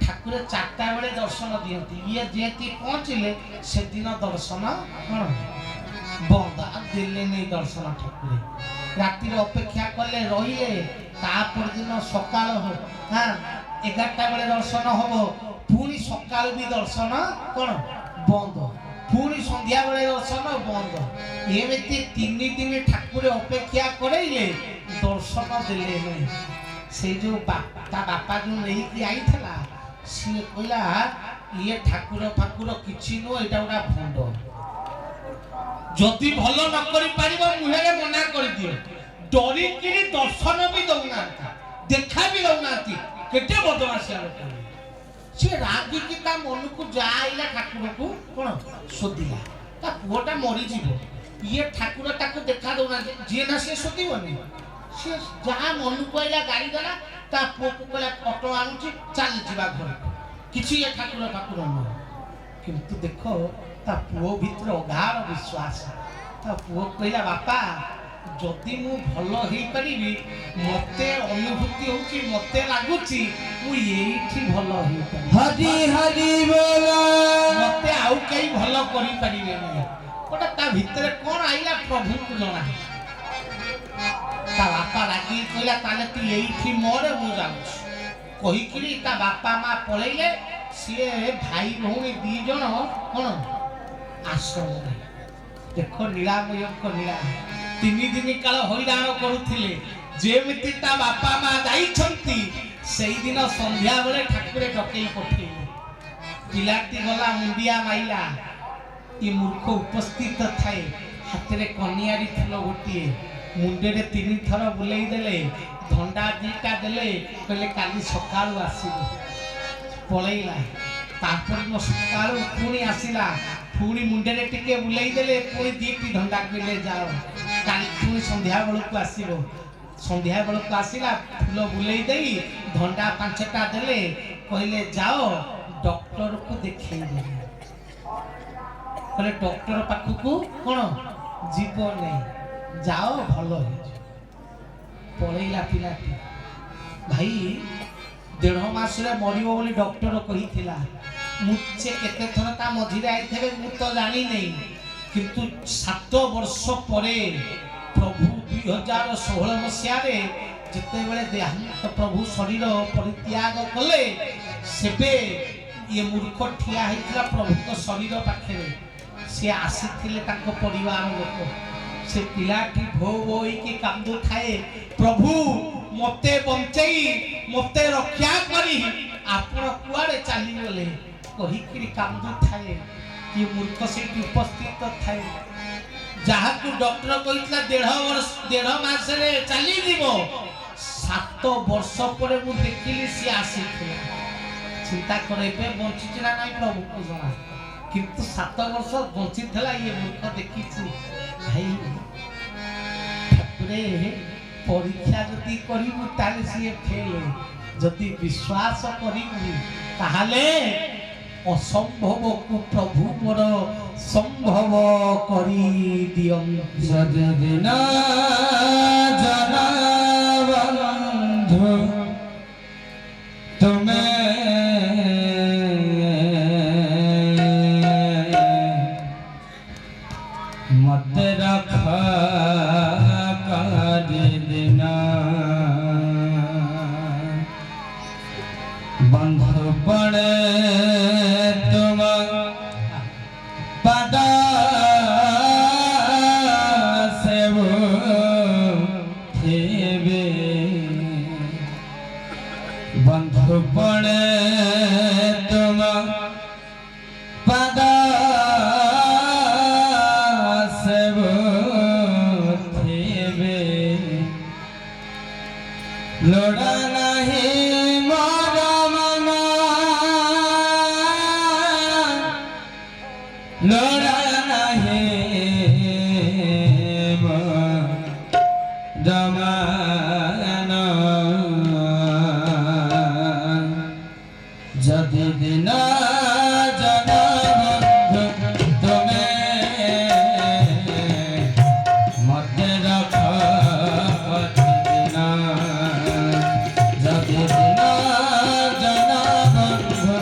ଠାକୁର ଠାକୁର 4ଟା ବେଳେ ଦର୍ଶନ ଦିଅନ୍ତି। ଇଏ ଯେହେତୁ ପହଞ୍ଚିଲେ ସେଦିନ ଦର୍ଶନ କ'ଣ ବନ୍ଦ, ଆଉ ଦେଲେନି ଦର୍ଶନ ଠାକୁର। ରାତିରେ ଅପେକ୍ଷା କଲେ, ରହିଲେ। ତାପର ଦିନ ସକାଳ 11ଟା ବେଳେ ଦର୍ଶନ ହବ, ପୁଣି ସକାଳୁ ବି ଦର୍ଶନ କ'ଣ ବନ୍ଦ, ପୁଣି ସନ୍ଧ୍ୟା ବେଳେ ଦର୍ଶନ ବନ୍ଦ। ଏମିତି 3 ଦିନ ଠାକୁର ଅପେକ୍ଷା କରେଇଲେ, ଦର୍ଶନ ଦେଲେ ନାହିଁ। ସେ ଯୋଉ ତା ବାପା ଯୋଉ ନେଇକି ଆଇଥିଲା, ସିଏ କହିଲା ଇଏ ଠାକୁର ଫାକୁର କିଛି ନୁହଁ, ଏଇଟା ଗୋଟେ ଭଣ୍ଡ। ଯଦି ଭଲ ନ କରି ପାରିବ ମୁହଁରେ ମନା କରିଦିଅ। ଡରିକିରି ଦର୍ଶନ ବି ଦଉନାହାନ୍ତି, ଦେଖା ବି ଦଉନାହାନ୍ତି। କେତେ ବଦମାସିଆ ଲୋକ। ସେ ରାଗିକି ତା ମନକୁ ଯାହା ଆଇଲା ଠାକୁରକୁ କ'ଣ ଶୋଧିଲା। ତା ପୁଅଟା ମରିଯିବ, ଇଏ ଠାକୁର ତାକୁ ଦେଖା ଦଉନାହାନ୍ତି, ଯିଏ ନା ସିଏ ଶୋଧିବନି। ସେ ଯାହା ମନକୁ ଆଇଲା ଗାଡ଼ି ଦେଲା, ତା ପୁଅକୁ କହିଲା ଅଟୋ ଆଣୁଛି ଚାଲିଯିବା ଘରକୁ, କିଛି ଏ ଠାକୁର ଫାକୁର ନୁହଁ। କିନ୍ତୁ ଦେଖ ତା ପୁଅ ଭିତରେ ଅଗାଧ ବିଶ୍ୱାସ। ତା ପୁଅ କହିଲା ବାପା ଯଦି ମୁଁ ଭଲ ହେଇପାରିବି, ମତେ ଅନୁଭୂତି ହଉଛି, ମତେ ଲାଗୁଛି ମୁଁ ଏଇଠି ଭଲ ହେଇପାରିବି। ହରି ହରି ବୋଲ। ମତେ ଆଉ କେହି ଭଲ କରିପାରିବେନି। ଗୋଟେ ତା ଭିତରେ କ'ଣ ଆଇଲା ପ୍ରଭୁଙ୍କୁ ଜଣା। ତା ବାପା ରାଗି କହିଲା ତାହେଲେ ତୁ ଏଇଠି ମରେ, ମୁଁ ଯାଉଛି। କହିକିରି ତା ବାପା ମା ପଳେଇଲେ। ସିଏ ଭାଇ ଭଉଣୀ 2 ଜଣ କ'ଣ ଆଶ୍ରମରେ। ଦେଖ ନୀଳାମୟଙ୍କ ନୀଳା। 3 ଦିନ କାଳ ହଇରାଣ କରୁଥିଲେ। ଯେମିତି ତା ବାପା ମା ଯାଇଛନ୍ତି, ସେଇଦିନ ସନ୍ଧ୍ୟା ବେଳେ ଠାକୁରେ ଡକେଇ ପଠେଇଲେ। ପିଲାଟି ଗଲା, ମୁଣ୍ଡିଆ ମାଇଲା। ଏ ମୂର୍ଖ ଉପସ୍ଥିତ ଥାଏ। ହାତରେ କନିଆରୀ ଫୁଲ ଗୋଟିଏ, ମୁଣ୍ଡରେ 3 ଥର ବୁଲେଇ ଦେଲେ, ଧଣ୍ଡା 2ଟା ଦେଲେ, କହିଲେ କାଲି ସକାଳୁ ଆସିବ। ପଳେଇଲା। ତାପରେ ସକାଳୁ ପୁଣି ଆସିଲା, ପୁଣି ମୁଣ୍ଡରେ ଟିକେ ବୁଲେଇ ଦେଲେ, ପୁଣି 2ଟି ଧଣ୍ଡା କହିଲେ ଯାଅ, କାଲି ପୁଣି ସନ୍ଧ୍ୟା ବେଳକୁ ଆସିବ। ସନ୍ଧ୍ୟା ବେଳକୁ ଆସିଲା, ଫୁଲ ବୁଲେଇ ଦେଇ ଧଣ୍ଡା 5ଟା ଦେଲେ, କହିଲେ ଯାଅ ଡକ୍ଟରକୁ ଦେଖେଇ ଦେବେ। କହିଲେ ଡକ୍ଟର ପାଖକୁ କ'ଣ ଯିବ ନାହିଁ, ଯାଅ ଭଲ ହେଇଯିବ। ପଳେଇଲା ପିଲାଟି। ଭାଇ 1.5 ମାସରେ ମରିବ ବୋଲି ଡକ୍ଟର କହିଥିଲା। ମୁଁ ସେ କେତେ ଥର ତା ମଝିରେ ଆଇଥିବେ ମୁଁ ତ ଜାଣିନି, କିନ୍ତୁ 7 ବର୍ଷ ପରେ ପ୍ରଭୁ 2016 ମସିହାରେ ଯେତେବେଳେ ଦେହାନ୍ତ ପ୍ରଭୁ ଶରୀର ପରିତ୍ୟାଗ କଲେ, ସେବେ ଇଏ ମୂର୍ଖ ଠିଆ ହେଇଥିଲା ପ୍ରଭୁଙ୍କ ଶରୀର ପାଖରେ। ସେ ଆସିଥିଲେ ତାଙ୍କ ପରିବାର ଲୋକ। ସେ ପିଲାଟି ଭୋ ଭୋ ହେଇକି କାନ୍ଦୁଥାଏ, ପ୍ରଭୁ ମତେ ବଞ୍ଚେଇ, ମତେ ରକ୍ଷା କରି ଆପଣ କୁଆଡ଼େ ଚାଲିଗଲେ କହିକିରି କାନ୍ଦୁଥାଏ। କି ମୂର୍ଖ ସେଇଠି ଉପସ୍ଥିତ ଥାଏ। ଯାହାକୁ ଡକ୍ଟର କହିଥିଲା 1.5 ମାସରେ ଚାଲିଯିବ, 7 ବର୍ଷ ପରେ ମୁଁ ଦେଖିଲି ସିଏ ଆସିଥିଲା। ଚିନ୍ତା କର ଏବେ ବଞ୍ଚିଛି ନା ନାଇଁ ପ୍ରଭୁକୁ ଜଣା। କିନ୍ତୁ 7 ବର୍ଷ ବଞ୍ଚିଥିଲା ଇଏ ମୂର୍ଖ ଦେଖିଛି। ଭାଇ ଠାକୁରେ ପରୀକ୍ଷା ଯଦି କରିବୁ ତାହେଲେ ସିଏ ଫେଲ, ଯଦି ବିଶ୍ୱାସ କରିବୁ ତାହେଲେ ଅସମ୍ଭବକୁ ପ୍ରଭୁ ମୋର ସମ୍ଭବ କରି ଦିଅନ୍ତି। ସଦଦିନ ଜନବନ୍ଧୁ ତୁମେ ମତେ ରଖ କରିଦିନ ବନ୍ଧୁ ପଡ଼େ ତୁମ ପାଦ ସେବୁଥିବେ ବନ୍ଧୁ ପଡ଼େ ତୁମ ପାଦ ସେବୁଥିବେ ଲୋଡ଼ା ନାହିଁ ମୋର ମନ ଲୋଡ଼ା ନାହିଁ ଜମାନ ଯଦି ଦିନ ଜନବନ୍ଧୁ ତୁମେ ମତେ ରଖ ପ୍ରତିଦିନ ଯଦି ଦିନ ଜନବନ୍ଧୁ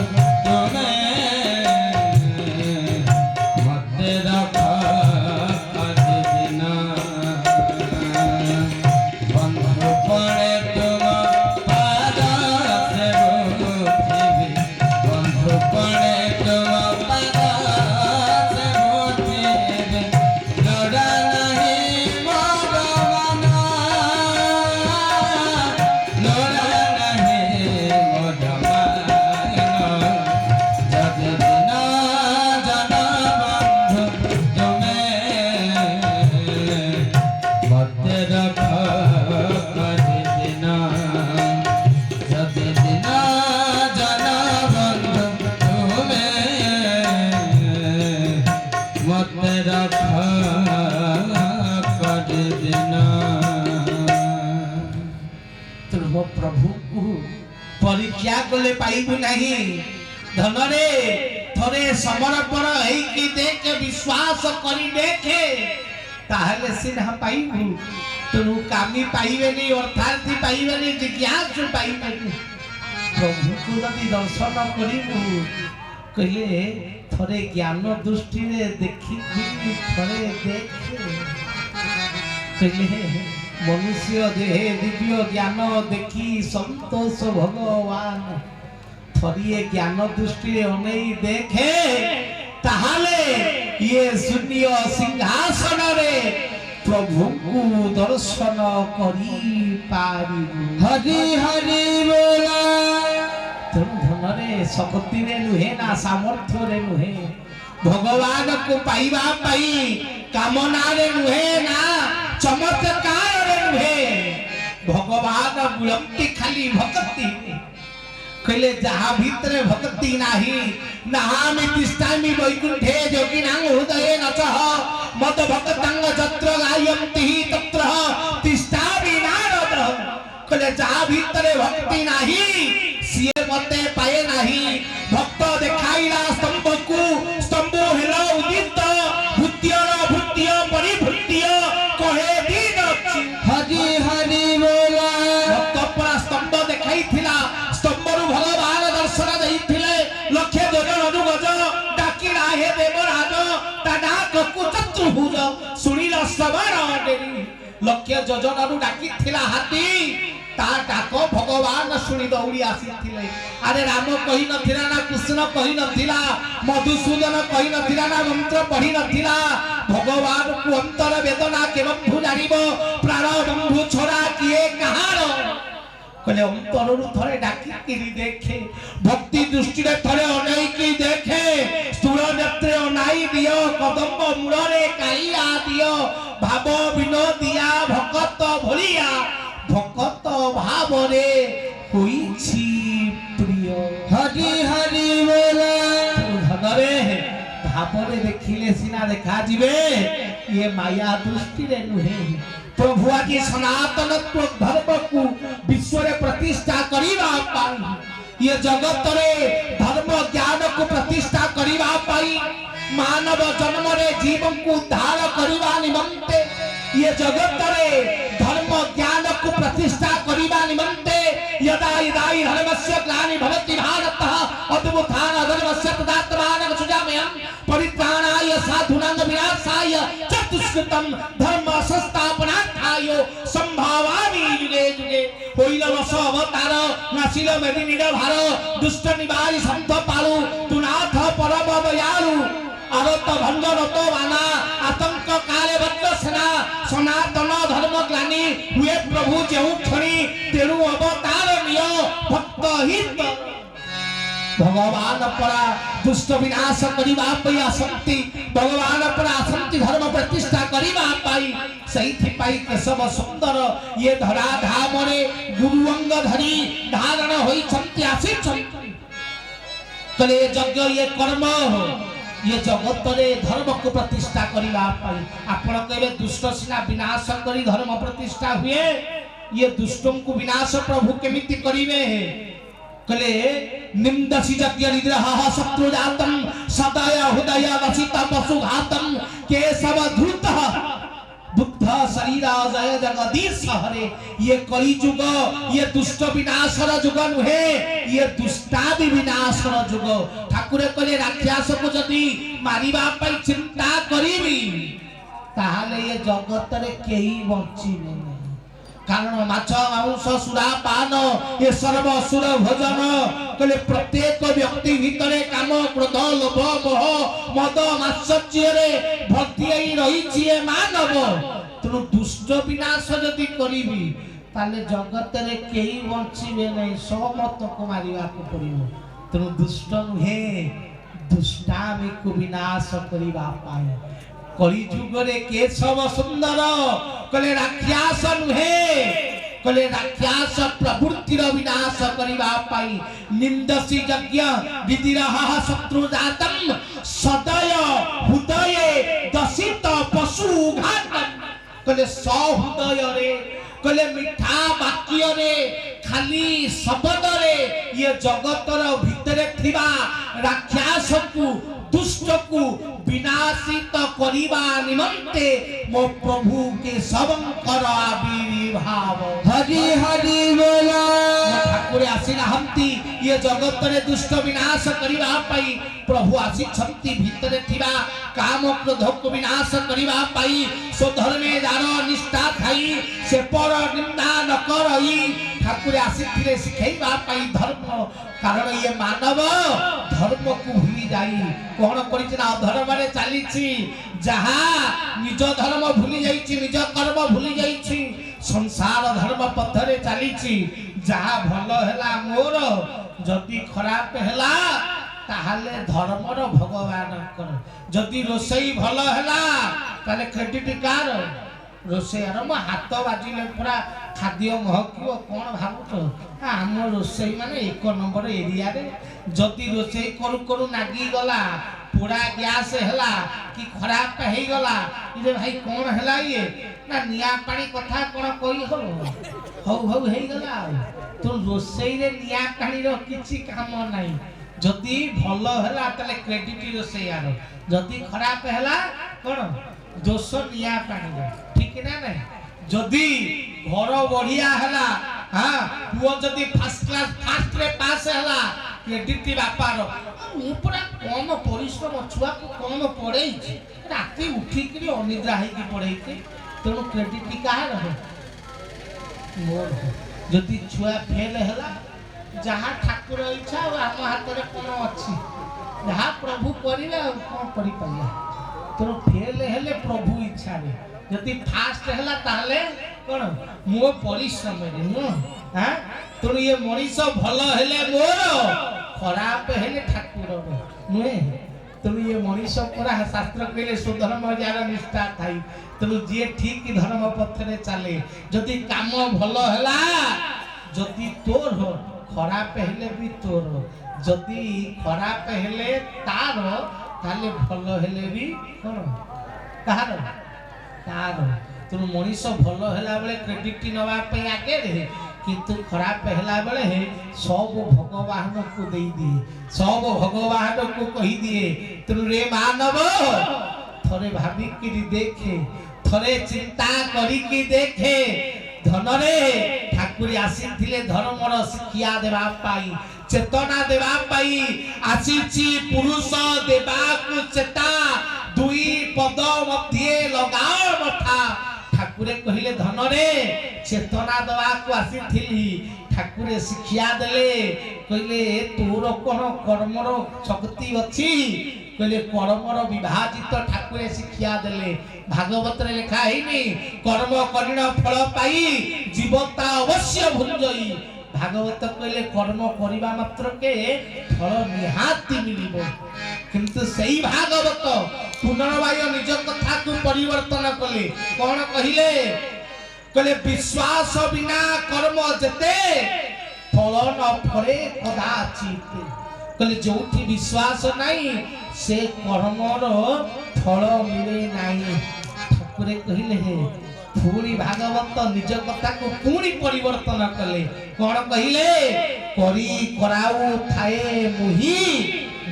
ରଖ କରିଦିନ ଯଦି ଦିନ ଜନ ବନ୍ଧୁ ତୁମେ ମତେ ରଖ କରିଦିନ। ତୁମ ପ୍ରଭୁକୁ ପରୀକ୍ଷା କଲେ ପାଇବୁ ନାହିଁ। ଧନରେ ଥରେ ସମର୍ପଣ ହେଇକି ଦେଖେ, ବିଶ୍ୱାସ କରି ଦେଖେ, ତାହେଲେ ସିନା ପାଇବୁ। ତେଣୁ କାମୀ ପାଇବେନି, ଅର୍ଥାର୍ଥୀ ପାଇବେନି, ଜିଜ୍ଞାସୁ ପାଇବେନି। ପ୍ରଭୁକୁ ଯଦି ଦର୍ଶନ କରିବୁ କହିଲେ ଥରେ ଜ୍ଞାନ ଦୃଷ୍ଟିରେ ଦେଖିକି ଥରେ ଦେଖେ କହିଲେ ମନୁଷ୍ୟ ଦେହେ ଦିବ୍ୟ ଜ୍ଞାନ ଦେଖି ସନ୍ତୋଷ ଭଗବାନ। ଥରିଏ ଜ୍ଞାନ ଦୃଷ୍ଟିରେ ଅନେଇ ଦେଖେ, ତାହେଲେ ଇଏ ଶୂନ୍ୟ ସିଂହାସନରେ ପ୍ରଭୁଙ୍କୁ ଦର୍ଶନ କରିପାରିବୁ। ହରି ହରି ବୋଲା। ତେଣୁ ଧନରେ ଶକ୍ତିରେ ନୁହେଁ ନା ସାମର୍ଥ୍ୟରେ ନୁହେଁ, ଭଗବାନକୁ ପାଇବା ପାଇଁ କାମନାରେ ନୁହେଁ ନା ଚମତ୍କାରରେ ନୁହେଁ। ଭଗବାନ ମିଳନ୍ତି ଖାଲି ଭକ୍ତି। କହିଲେ ଯାହା ଭିତରେ ଭକ୍ତି ନାହିଁ, ନାହାମି ତିଷ୍ଠାମି ବୈକୁଣ୍ଠେ ଯୋଗିନାଂ ହୃଦୟେ ନଚଃ ମଦ ଭକ୍ତାଙ୍ଗ ଯତ୍ର ଗାୟନ୍ତି ତତ୍ର ତିଷ୍ଠାମି ନାରଦ। କହିଲେ ଯାହା ଭିତରେ ଭକ୍ତି ନାହିଁ ସିଏ ମତେ ପାଏ ନାହିଁ। ଭକ୍ତ ଦେଖାଇଲା ସ୍ତମ୍ଭକୁ, ସ୍ତମ୍ଭ ହେଲା ଉଦିତ, ଭୃତ୍ୟର ଭୃତ୍ୟ ପରିଭୃତ୍ୟ କହେ ଦିନ ଅଛି। ହରି ହରି ବୋଲା। ଭକ୍ତ ପରା ସ୍ତମ୍ଭ ଦେଖାଇଥିଲା, ସ୍ତମ୍ଭରୁ ଭଗବାନ ଦର୍ଶନ ଦେଇଥିଲେ। ଲକ୍ଷେ ଯୋଜନରୁ ଗଜ ଡାକିଲା ହେ ଦେବରାଜ, ତା ଡାକକୁ ଚତୁର୍ଭୁଜ ଶୁଣିଲ ଶ୍ରବଣ ଡେରି। ଲକ୍ଷେ ଯୋଜନରୁ ଡାକିଥିଲା ହାତୀ, ତା ଡାକ ଭଗବାନ ଶୁଣି ଦୌଡ଼ି ଆସିଥିଲେ। ଆରେ ରାମ କହି ନଥିଲା ନା କୃଷ୍ଣ କହି ନଥିଲା, ମଧୁସୂଦନ କହି ନଥିଲା ନା ମନ୍ତ୍ର ପଢି ନଥିଲା। ଭଗବାନକୁ ଅନ୍ତର ବେଦନା କେ ବନ୍ଧୁ ଜାଣିବ, ପ୍ରାଣ ବନ୍ଧୁ ଛଡା କିଏ କାହାର। କହିଲେ ଅନ୍ତରରୁ ଥରେ ଡାକିକିରି ଦେଖେ, ଭକ୍ତି ଦୃଷ୍ଟିରେ ଥରେ ଅନେଇକି ଦେଖେ। ସ୍ଥୂଳ ନେତ୍ରେ ଅନାଇ ଦିଅ, କଦମ୍ବ ମୂଳରେ କାଳିଆ ଦିଅ। ଭାବ ବିନୋଦିଆ ଭକତ ଭଳିଆ, ଭକତ ଭାବରେ ହୋଇଛି ପ୍ରିୟ। ହରି ହରି ବୋଲା। ଧନରେ ଭାବରେ ଦେଖିଲେ ସିନା ଦେଖାଯିବେ, ଇଏ ମାୟା ଦୃଷ୍ଟିରେ ନୁହେଁ। ପ୍ରଭୁ ଆଜି ସନାତନ ଧର୍ମକୁ ବିଶ୍ୱରେ ପ୍ରତିଷ୍ଠା କରିବା ପାଇଁ, ଇଏ ଜଗତରେ ଧର୍ମ ଜ୍ଞାନକୁ ପ୍ରତିଷ୍ଠା କରିବା ପାଇଁ, ମାନବ ଜନ୍ମରେ ଜୀବଙ୍କୁ ଉଦ୍ଧାର କରିବା ନିମନ୍ତେ, ଇଏ ଜଗତରେ ଧର୍ମ ଜ୍ଞାନକୁ ପ୍ରତିଷ୍ଠା କରିବା ନିମନ୍ତେ यदा यदा धर्मस्य ग्लानि भवति भारतः अद्भुतान धर्मस्य तदात्मानं सुजाम्यहं परित्राणाय साधूनां विनाशाय चतुष्कृतं धर्म संस्थापनार्थाय संभावामि युगे युगे। होइल रस अवतार नासिल मेदिनीर भार दुष्ट निवारी संत पालु तुनाथ परम दयालु आरत भंग रत बाना आतंक काले वज्र सेना सनातन धर्म ग्लानि हुए प्रभु जेउ क्षणी तेरु अवतार निय भक्त हित। भगवान परा दुष्ट विनाश करिबा पई आसक्ति, भगवान परा आसक्ति धर्म प्रतिष्ठा करिबा पई सहिथि पई केशव सुंदर ये धरा धाम रे गुरु अंग धरी धारण होई छंती आसी छंती तले यज्ञ ये कर्म ये जगत रे धर्म को प्रतिष्ठा करिबा पई। आपण कहबे दुष्ट सिना विनाश करी धर्म प्रतिष्ठा हुए, ये दुष्टों को विनाश प्रभु केमिति करिवे। कले निंदसी यज्ञ निग्रह शत्रु जातम सदय हृदय वसिता पशु घातम केशव धूत बुद्ध शरीर जय जगदीश हरे। ये कली जुग ये दुष्ट विनाशर जुग नुहे, ये दुष्टादि विनाशर जुग। ठाकुर कहले राक्षस को जदि मारिबा पई चिंता करिबी ताहाले ये जगत रे केही बंचिबे नहीं। कारण माछ मांस सुरा पान ये सर्व असुर भोजन कहले प्रत्येक व्यक्ति भितरे काम क्रोध लोभ मोह मद मात्सर्य रे भर्ती होई रहिछि ए मानव। तेणु दुष्ट विनाश जदि करिबी ताले जगत रे केही बंचिबे नहीं, समस्त को मारिबा को पड़िबो। तेणु दुष्ट नुहे दुष्टामी को विनाश करिबा पाए। कली जुगरे केशव सुंदर कले राक्षस नुहे कले राक्षस प्रवृत्तिर विनाश करिबा पाई निंदसी यज्ञ विदिरह शत्रु जातम सदय हृदय दसित पशु घातम कले सहृदय रे कले मिठा वाक्य रे खाली शब्द रे ये जगतर भितरे थिबा राक्षस को दुष्ट को विनाशित करिबा निमंते मो प्रभु के सबंकर आविर्भाव हरि हरि बोला ठाकुर आसिना हमती ये जगत रे दुष्ट विनाश करिबा पाई प्रभु आसिछंती भितरे थिबा काम क्रोध को विनाश करिबा पाई सो धर्मे जार निष्ठा थाई से पर निंदा न करई ठाकुर आसिथिले सिखैबा पाई धर्म कारण ये मानव धर्म को भूली जाई कोन करिछि ना अधर्म रे चालीछि जहा निज धर्म भूली जाईछि निज कर्म भूली जाईछि संसार धर्म पथरे चालीछि जहा भलो हैला मोर जदि खराब हैला ताहाले धर्मर भगवान कर जदि रोसई भलो हैला ताले क्रेडिट कार रोसैयार मो हाथ बाजिले पूरा खाद्य महकिव कौन भावुच आम रोसई माने एक नंबर एरिया रे जदि रोसई करू करू नागी गला पोड़ा गैस हैला कि खराब हे गला इरे भाई कौन हैला ये ना निया पानी कथा कोन कई हो हौ हौ हे गला तो रोसई रे निया पानी रो किछि काम नाही जदि भलो हैला तले क्रेडिट रोसैयार जदि खराब हैला कोन दोष निया पानी ठीक ना नहीं जदि घर बढ़िया हैला हां पुओ जदि फर्स्ट क्लास फास्ट रे पास हैला क्रेडिट बापार मु पूरा कम परिश्रम छुआ को कम पढ़ाई राति उठी करी अनिद्रा है कि पढ़ाई तेणु क्रेडिट कहार मोर जदि छुआ फेल हैला जहाँ ठाकुर इच्छा आम हाथ में कौन अच्छी जहाँ प्रभु करेंगे कौन कर पाइला तेणु फेल हेले प्रभु इच्छा रे जदि फास्ट हैला ताले कोन मो परिश्रम रे नु हां तेणु ये मनीष भलो हेले मोर खराब हेले ठाकुर रे नुहे तेणु ये मनीष पूरा शास्त्र कहले सुधर्म जार निष्ठा थाई तेणु जे ठीक धर्म पथरे चले जदि काम भलो हैला जदि तोर हो खराब हेले भी तोर जदि खराब हेले तार ताले भलो हेले भी कोन कहार तार तेणु मनीष भलो हैला बेले क्रेडिट नवा पे आगे रे किंतु खराब हैला बेले सब भगवान को दे दिए सब भगवान को कहि दिए तेणु रे मानव थरे भाभी कि देखे थरे चिंता करी कि देखे धन रे ठाकुर आसीथिले धर्मर शिक्षा देबा पाई चेतना देबा पाई आसीछि पुरुष देबाकु चेता दुई पद मध्ये लगाओ मथा ठाकुरे कहिले धन रे चेतना देबाकु आसीथिली ठाकुरे शिक्षा देले कहिले तोर कोन कर्मर शक्ति अछि कहिले कर्मर विभाजित ठाकुरे शिक्षा देले भागवत रे लिखा हैनी कर्म करिण फल पाई जीवता अवश्य भुंजई भागवत कहले कर्म करिबा मात्र के फल निहाती मिलिबो किंतु सही भागवत पुनर्वाय निज कथा को परिवर्तन कले कोन कहिले कले विश्वास बिना कर्म जते फल न फले कदाचित कले जोठी विश्वास नाही से कर्मर फल मिले नाही ठाकुरे कहिले हे पुणी भागवत निज कथा को पुणी परिवर्तन कले कौन कहिले करी कराऊ थाए मुही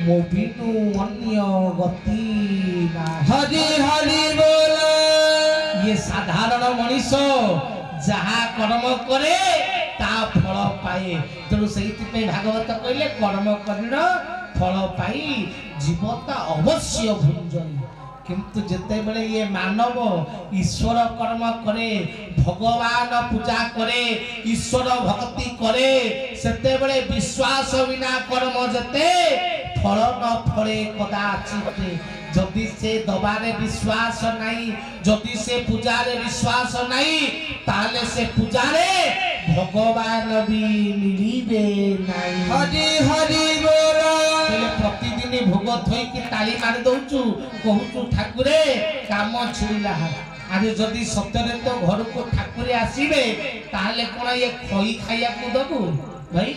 मो बिनु अन्य गति ना हरि हरि बोला ये साधारण मनीष जहा कर्म करे ता फल पाए तेणु से भागवत कहले कर्म करिण फल पाई जीवता अवश्य भुंजई किंतु जेते बेले ये मानव ईश्वर कर्म करे भगवान पूजा करे ईश्वर भक्ति करे सेते बेले विश्वास बिना कर्म जेते फल न फले कदाचित जदि से दबारे विश्वास नहीं जदि से पूजारे विश्वास नहीं ताले से पूजारे भगवान भी मिलिबे नहीं हरि हरि बोला प्रतिदिन भोग थोइकी ताली मारि दउचु कहूचु ठाकुरे काम छिड़िला आरे जदि सत्यरे तो घर को ठाकुरे आसीबे ताले कोन ये खई खाइया को दबु भाई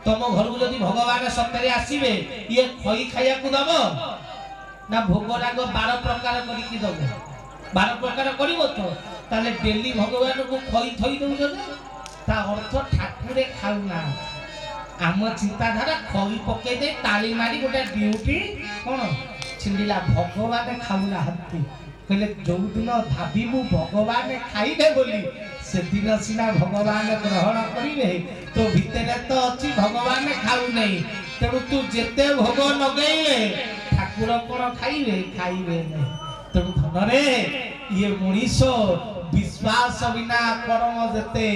तुम घर को जदि भगवान सत्यरे आसीबे ये खई खाइया को दब ना भोग राग 12 प्रकार करिकी दब 12 प्रकार करिवो तो ताले डेली भगवान को खई थई दउ ता अर्थ ठाकुरे खाउना आम चिंताधारा खई पके दे ताली मारी गोटे ड्यूटी कौन छिंडिला भगवान खाउना हत्ती कहले जो दिन भाविबू भगवान खाइबे बोली से दिन सिना भगवान ग्रहण करिवे तो भितरे तो अछि भगवान खाउ नहीं तेणु तू जेते भोग नगेइले ठाकुर कोन खाइबे खाइबे नहीं तेणु धनरे ये मनीष विश्वास बिना कर्म जेते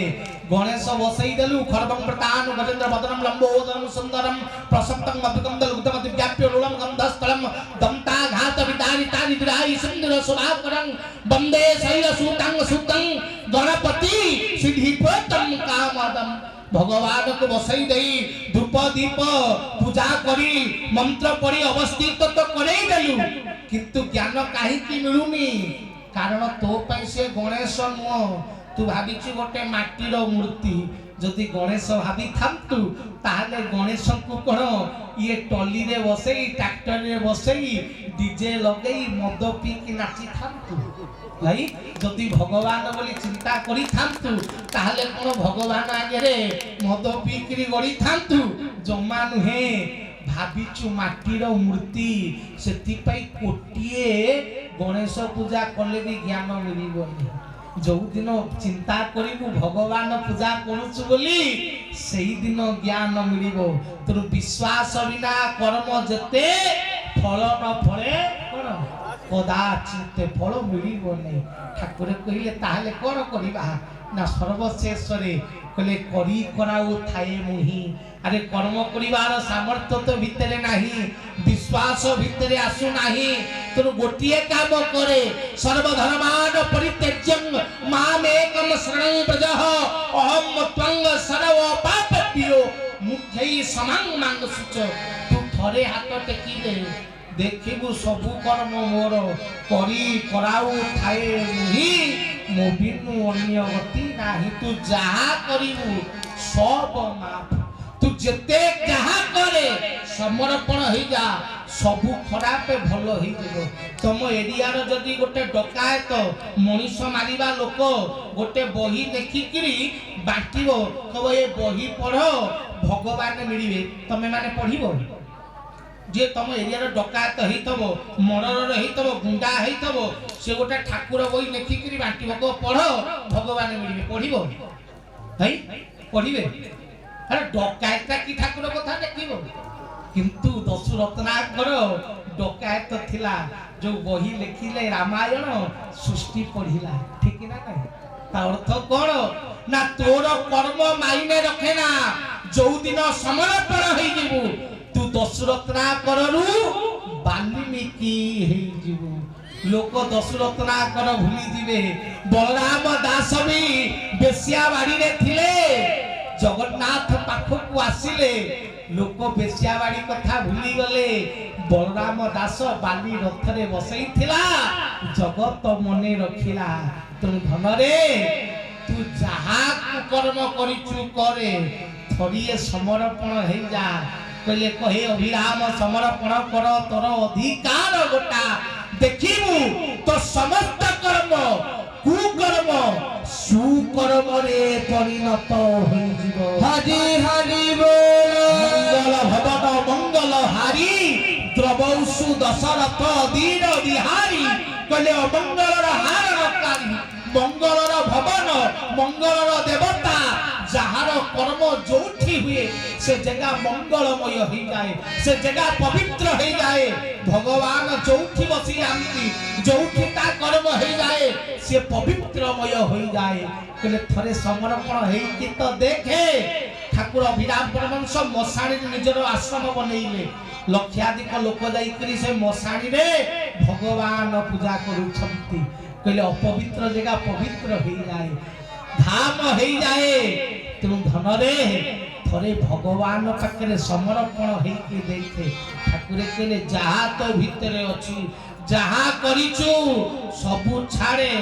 गणेश बसई देलु खरबं प्रतान गजेंद्र वदनम लंबोदरम सुंदरम प्रसक्तम अभिकंदल उद्दमति व्याप्य रूलम गंधस्थलम दंता घात विदानि तानि विराई सुंदर सुभाकरं वंदे शैल सूतंग सुतं गणपति सिद्धिपतम कामदम भगवान को बसई देई धूप दीप पूजा करी मंत्र पढ़ी अवस्थित तो करेई देलु किंतु ज्ञान काहे की मिलुनी कारण तो पई से गणेश नुह तू भाबिछु गोटे माटीर मूर्ति जदि गणेश भाबी थांतु ताहले गणेश को कोन ये टली रे बसई ट्रैक्टर रे बसई डीजे लगई मद पी की नाची थांतु भाई जदि भगवान बोली चिंता करी थांतु ताहले कोन भगवान आगे रे मद पी की गड़ी थांतु जमा नुहे भाबिछु माटीर मूर्ति सेति पई कोटिए गणेश पूजा कले भी ज्ञान मिलिबनी जो दिन चिंता करिबु भगवान पूजा करूछु बोली सेही दिन ज्ञान मिलिबो तोर विश्वास बिना कर्म जते फल न फले कोन कदाचित फल मिलिबो नै ठाकुर कहिले ताहले कोन करिबा ना सर्वशेष रे कले करी कराउ थाए मुही अरे कर्म करिवार सामर्थ्य तो भितरे नाही विश्वास भितरे आसु नाही तो गोटिए काम करे सर्वधर्मान परित्यज्यं मामेकं शरणं व्रजः अहं त्वं सर्व पापभ्यो मुख्यै समं मांग सुच तू थरे हाथ टेकी दे देखिबु सबु कर्म मोर करी कराउ थाए मुही मो बिनु अन्य गति नाही तू जहा करिबु सब माफ तू जेते जहा करे समर्पण हो जा सबु खराब भल हो जइबो तुम एरिया रो जदी गोटे डकायत मनीष मारिबा लोक गोटे बही देखिकिरी बांटिबो तो ये बही पढ़ो भगवान मिलिबे तमे माने पढ़िबो जे तुम एरिया रो डकायत हेतबो मरर हेतबो गुंडा हेतबो से गोटे ठाकुर बही देखिकिरी बांटिबो को पढ़ो भगवान मिलिबे पढ़िबो हई पढ़िबे अरे डकायत की ठाकुर कथा देखिबो किंतु दशु रत्नाकर डकायत थिला जो बही लिखिले रामायण सृष्टि पढ़िला ठीक ना नहीं ता अर्थ कोन ना तोर कर्म मायने रखे ना जो दिन समर्पण होई जीवु तू दशु रत्नाकर रु वाल्मीकि हेई जीवु लोक दशु रत्नाकर भूली दिबे बलराम दास भी बेसिया बाड़ी रे थिले जगन्नाथ पाखक आसिले लोक बेसियावाड़ी कथा भूली गले बलराम दास बाली रथ रे बसई थिला जगत मने रखिला तू धन रे तू जहा कर्म करिछु करे थरिए समर्पण हे जा कहले कहे अभिराम समर्पण कर तोर अधिकार गोटा देखिबु तो समस्त कर्म कुकर्म सुकर्म रे परिणत होई जीवो हरि हरि बोल मंगल भवन मंगल हारी द्रवसु दशरथ दीन बिहारी कहले अमंगलर हारकारी मंगलर भवन मंगलर देवता जहार कर्म जोठी हुए से जगह मंगलमय हो जाए से जगह पवित्र हो जाए भगवान जोठी बसी आंती जोठी ता कर्म हो जाए से पवित्रमय हो जाए कहले थरे समर्पण हेई कि तो देखे ठाकुर अभिराम परमहंस मशाणी निजर आश्रम बनैले लक्षाधिक लोक जाई से मशाणी रे भगवान पूजा करूछंती कहले अपवित्र जगह पवित्र हो जाए धाम हो जाए तेणु धन रे थरे भगवान पाखे समर्पण होइके देखे ठाकुरे कहले जहा तो भितर अच्छी जहा करिचु सबु छाड़े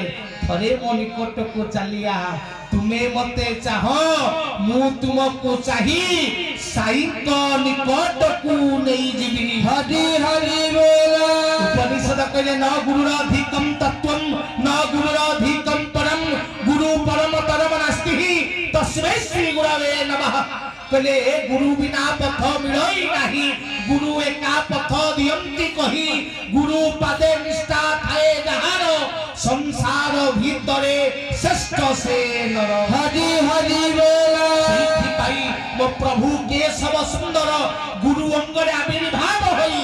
थरे मो निकट को चलिया तुमे मते चाह मु तुमको चाही साईत निकट को नहीं जीवी हरि हरि बोल उपनिषद कहले न गुरुराधिकम तत्वम न गुरुराधिकम परम गुरु परम तरम नास्ति तस्मै श्री गुरवे नमः कहले गुरु बिना पथ मिलई नाही गुरु एका पथ दियंती कही गुरु पादे निष्ठा थाए जहार संसार भितरे श्रेष्ठ से नर हरि हरि बोल सेठी पाई मो प्रभु के सब सुंदर गुरु अंगरे आविर्भाव होई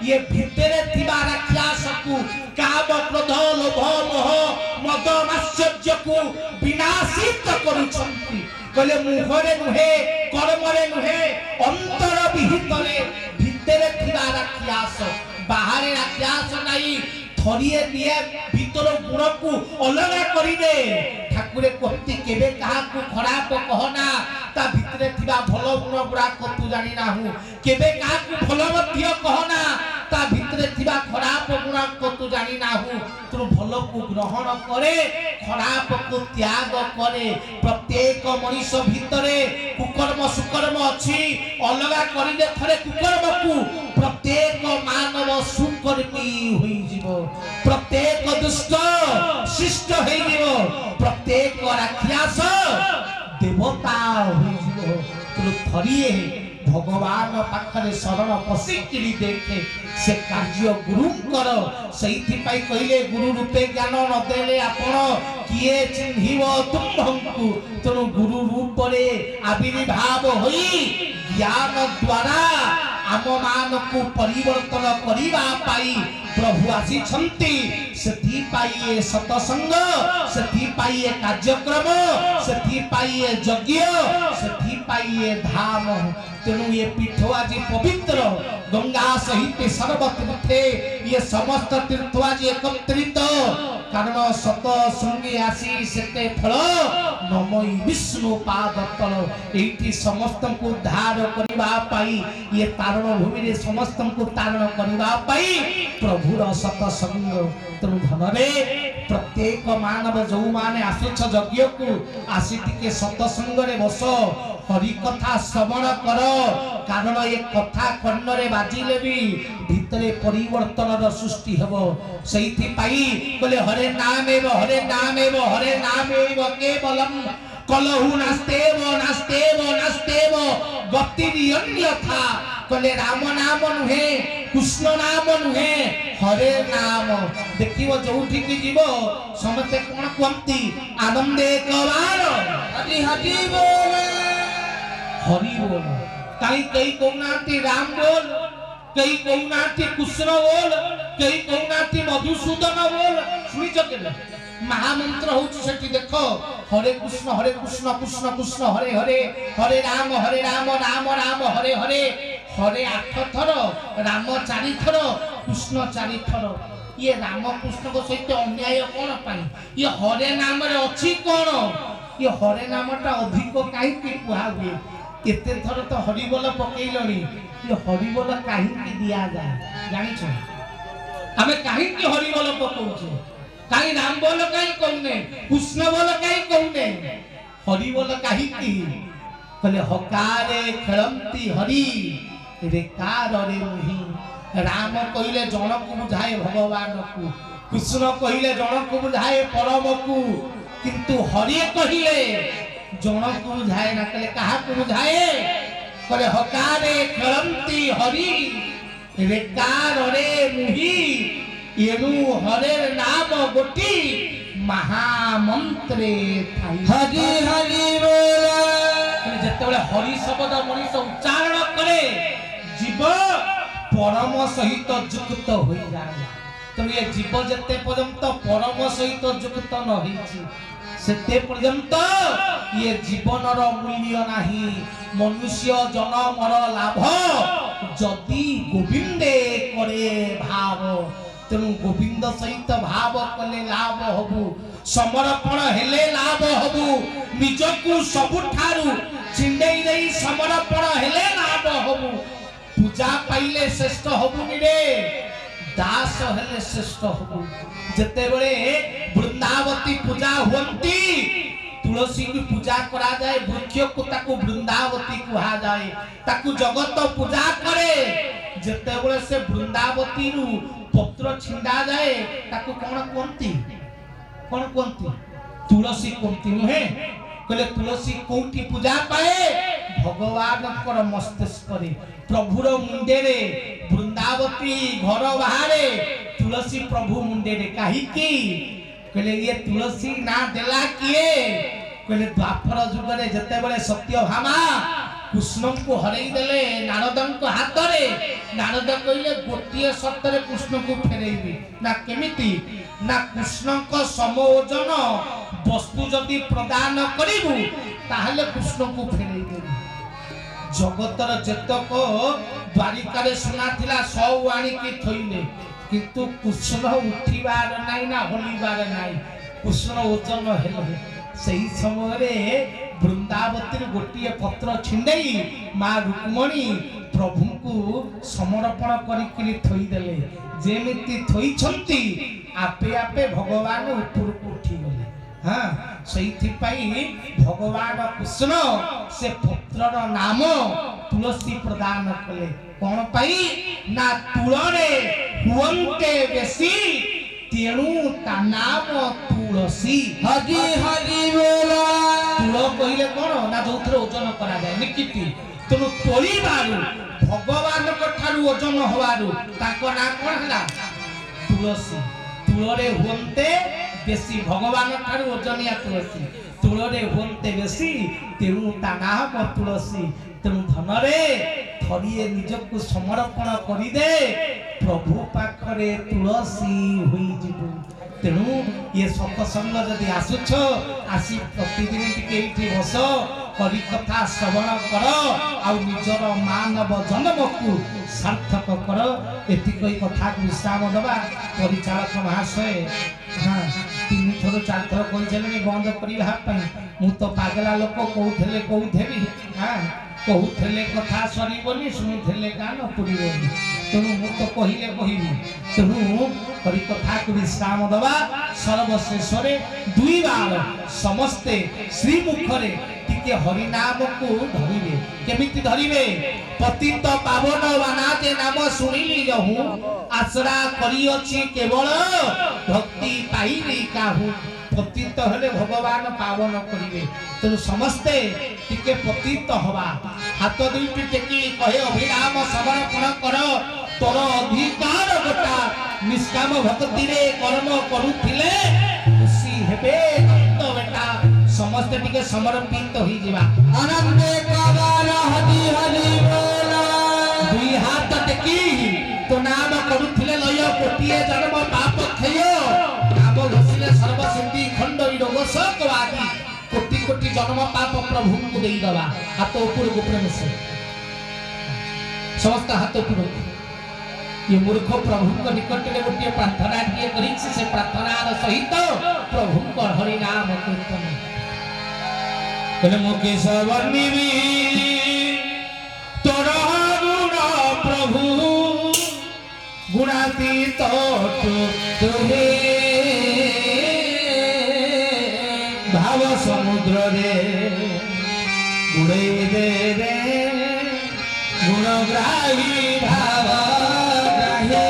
ये भितरे थिबा राक्षस को काम क्रोध लोभ मोह मद मात्सर्य को विनाशित करूछंती कहले मुहरे नुहे कर्मरे नुहे अंतर विहितरे भितरे थिबा राक्षस बाहरे राक्षस नाही थरिए दिए भीतर गुण को अलग करिवे ठाकुरे कहती केबे कहा को खराब कहना ता भितरे थिबा भलो गुण गुरा को तू जानि नाहु केबे कहा को भलो मध्य कहना ता भितरे थिबा खराब गुण को तू जानि नाहु तू भलो को ग्रहण करे खराब को त्याग करे प्रत्येक मनुष्य भितरे कुकर्म सुकर्म अछि अलग करिले थरे कुकर्म को प्रत्येक मानव सुकर्मी होई जीवो प्रत्येक दुष्ट शिष्ट होई जीवो प्रत्येक राक्षस देवता होई जीवो तू थरिए भगवान पाखरे शरण पसिकिरी देखे से कार्य गुरु कर सहीथि पाई कहले गुरु रूपे ज्ञान न देले आपण किए चिन्हिबो तुम्भंकु तनु गुरु रूप रे आविर्भाव होई ज्ञान द्वारा आम मान को परिवर्तन करिबा पाई प्रभु आसी छंती सेथि पाई सतसंग सेथि पाई कार्यक्रम सेथि पाई यज्ञ सेथि पाई धाम तेणु ये पीठ आज पवित्र गंगा सहित सर्वतीर्थे ये समस्त तीर्थ आज एकत्रित कारण सतसंगी आसी सेते फल नमई विष्णु पाद तल एठी समस्त को उद्धार करिबा पाई ये तारण भूमि रे समस्त को तारण करिबा पाई प्रभुर सतसंग तेणु धनरे प्रत्येक मानव जो माने आसुछ यज्ञ को आसी टिके सतसंग रे बस हरि कथा श्रवण कर कारण ये कथा कर्ण रे बाजिले भी भितरे परिवर्तन र सृष्टि हेबो सहीथि पाई बोले हरे नाम एव केवलम कलहु नास्तेव गति अन्यथा कहले राम नाम नुहे कृष्ण नाम नुहे हरे नाम देखिबो जोठी की जीवो समते कोन कहंती आनंदे कवार हरि हरि बोल हरि बोल कई कई कहनाती राम बोल कई कहनाती कृष्ण बोल कई कहनाती मधुसूदन बोल सुनी चकेले महामंत्र होची सेठी देखो हरे कृष्ण कृष्ण कृष्ण हरे हरे हरे राम राम राम हरे हरे हरे 8 थर राम 4 थर कृष्ण 4 थर ये राम कृष्ण को सहित अन्याय कोन पाई ये हरे नाम रे अछि कोन ये हरे नामटा अधिक काई की कुहा हुए केते थर तो हरि बोल पकेइलनी ये हरि बोल काहे की दिया जाए जानि छ हमें काहे की हरि बोल पकाउछे काई राम बोल काई कहने कृष्ण बोल काई कहने हरि बोल काहे की कहले हकारे खेलंती हरि रे कार रे मुहि राम कहिले जन को बुझाए भगवान को कृष्ण कहिले जन को बुझाए परम को किंतु हरि कहिले जन को बुझाए ना कहले कहा को बुझाए कहले हकारे खेलंती हरि रे कार रे मुहि एनु हरे नाम गोटी महामंत्रे थाई हरि हरि बोल जेतेबेले हरि शब्द मनीष उच्चारण करे जीव परम सहित युक्त हो जाए तो ये जीव जेते पर्यंत परम सहित युक्त न होईछि सेते पर्यंत ये जीवनर मूल्य नाही मनुष्य जन्मर लाभ जदि गोविंदे करे भाव तेणु गोविंद सहित भाव कले लाभ हबु समर्पण हेले लाभ हबु निजकु सबुठारु चिंडेई नहीं समर्पण ଛାଡ଼ିଲେ ଶ୍ରେଷ୍ଠ ହବୁନି ରେ ଦାସ ହେଲେ ଶ୍ରେଷ୍ଠ ହବୁ। ଯେତେବେଳେ ବୃନ୍ଦାବତୀ ପୂଜା ହୁଅନ୍ତି ତୁଳସୀ की पूजा करा जाए वृक्ष को ताकू वृंदावती कहा जाए ताकू जगत पूजा करे। जेतेबेले से वृंदावती रु पत्र छिंडा जाए ताकू कोन कोंती तुलसी कोंती नुहे कहले तुलसी कोठी पूजा पाए भगवान कर मस्तिष्क रे प्रभुर मुंडे रे वृंदावती घर बाहरे तुलसी प्रभु मुंडे रे काहे की कहले ये तुलसी ना देला किए कहले द्वापर जुग रे जतेबेले सत्यभामा कृष्ण को हरई देले नारदन को हाथ रे नारद कहले गोटिए शर्त रे कृष्ण को फेरेइबी ना केमिति ना कृष्ण को समओजन वस्तु जदि प्रदान करिबु ताहले कृष्ण को फेरेइ देबी। जगतर जेतक द्वारिका रे सुना थिला सब आनी की थइले किंतु कृष्ण उठिबार नाही ना हलिबार नाही कृष्ण ओजन हेले सही समय रे वृंदावती गोटिए पत्र छिंडई मां रुक्मणी प्रभु को समर्पण करी थई देले जेमिति थई छंती आपे आपे भगवान ऊपर को उठी गले। हां सही पाई भगवान कृष्ण से पत्रर नाम तुलसी प्रदान कले कोन पाई ना तुलरे हुवंते बेसी तेणु ता नाम तुलसी। हरि हरि बोला तुल कहले कोन ना जोथरे ओजन करा जाय निकिति तेणु तोली बारु भगवान को ठारु ओजन होवारु ताको ना कोन हला तुलसी। तुलरे हुवंते बेसी भगवान ठारु ओजनिया तुलसी तुलरे हुवंते बेसी तेणु ता नाम तुलसी। तेणु धनरे थरिए निजको समर्पण करि दे प्रभु पाखरे तुलसी होई जिबु। तेणु ये सत्संग जदि आसुछ आसी प्रतिदिन टिके एठी बस करी कथा श्रवण कर आ निजर मानव जन्म को सार्थक कर एति कोई कथा को विश्राम दबा। परिचालक महाशय हां 3 थर 4 थर कोइ जने बंद करिबा पई मु तो पागला लोक कहउथले कहउथेबी हां कहउथले कथा सरीबनी सुनुथले गान पुरीबनी तेणु मु तो कहिले कहिबी। तेणु हरि कथा को विश्राम दबा सर्वशेष रे 2 बार समस्ते श्री मुखरे टिके हरि नाम को धरिबे। केमिति धरिबे पतित पावन बानाते नाम सुनिली जहु आसरा करी अछि केवल भक्ति पाइबी काहू। पतित हेले भगवान पावन करिवे तेणु समस्ते टिके पतित हवा हाथ दुईटी टेकी कहे अभिराम समर्पण कर तोर अधिकार गोटा निष्काम भक्ति रे कर्म करुथिले खुशी हेबे नंद बेटा। समस्त टिके समर्पित होई जिबा आनंद कबाल हरि हरि बोला दुई हाथ टेकी तो नाम करुथिले लय कोटिए जन्म पाप खयो नाम घसिले सर्व सिद्धि खंड रोग शोक आदि कोटि कोटि जन्म पाप प्रभु को देई दबा। हाथ ऊपर गोप्र से समस्त हाथ ऊपर ये मूर्ख प्रभु को निकट में गोटे प्रार्थना किए करी से प्रार्थना सहित प्रभु को हरि नाम कीर्तन कले मुके सवर्णिबी तोर गुण प्रभु गुणातीत तुहे भाव समुद्र रे गुड़े दे रे गुणग्राही भाव हरि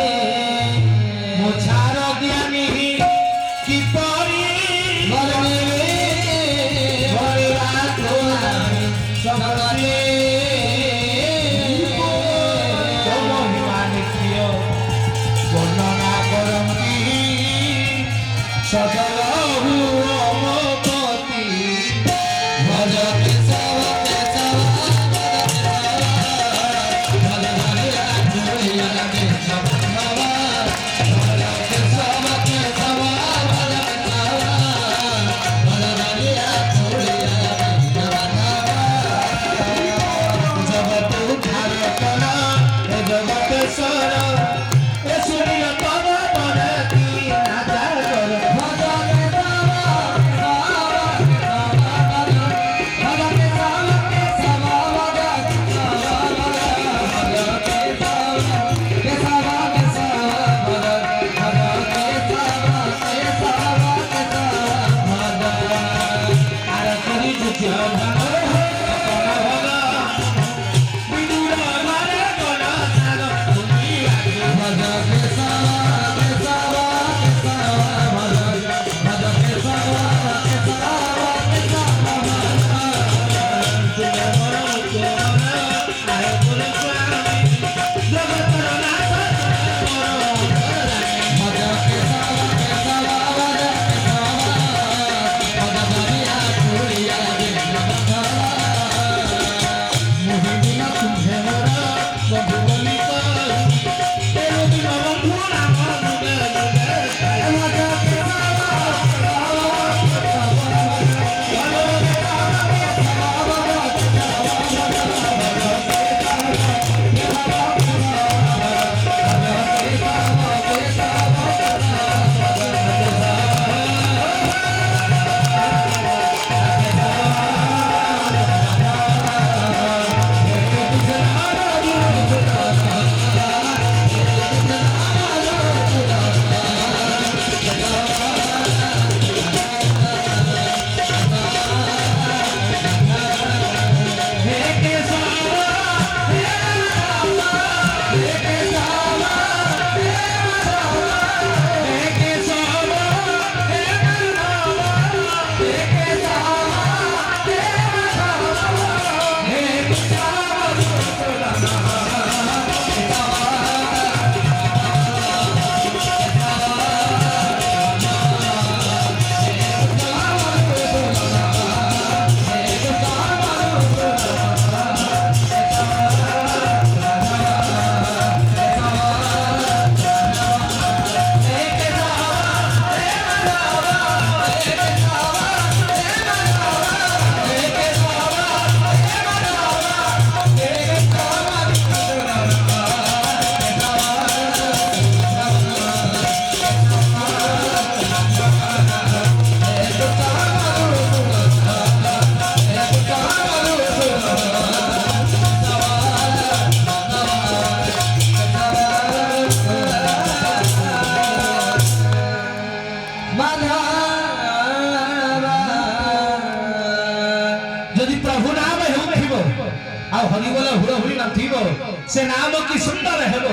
से नाम की सुंदर हेबो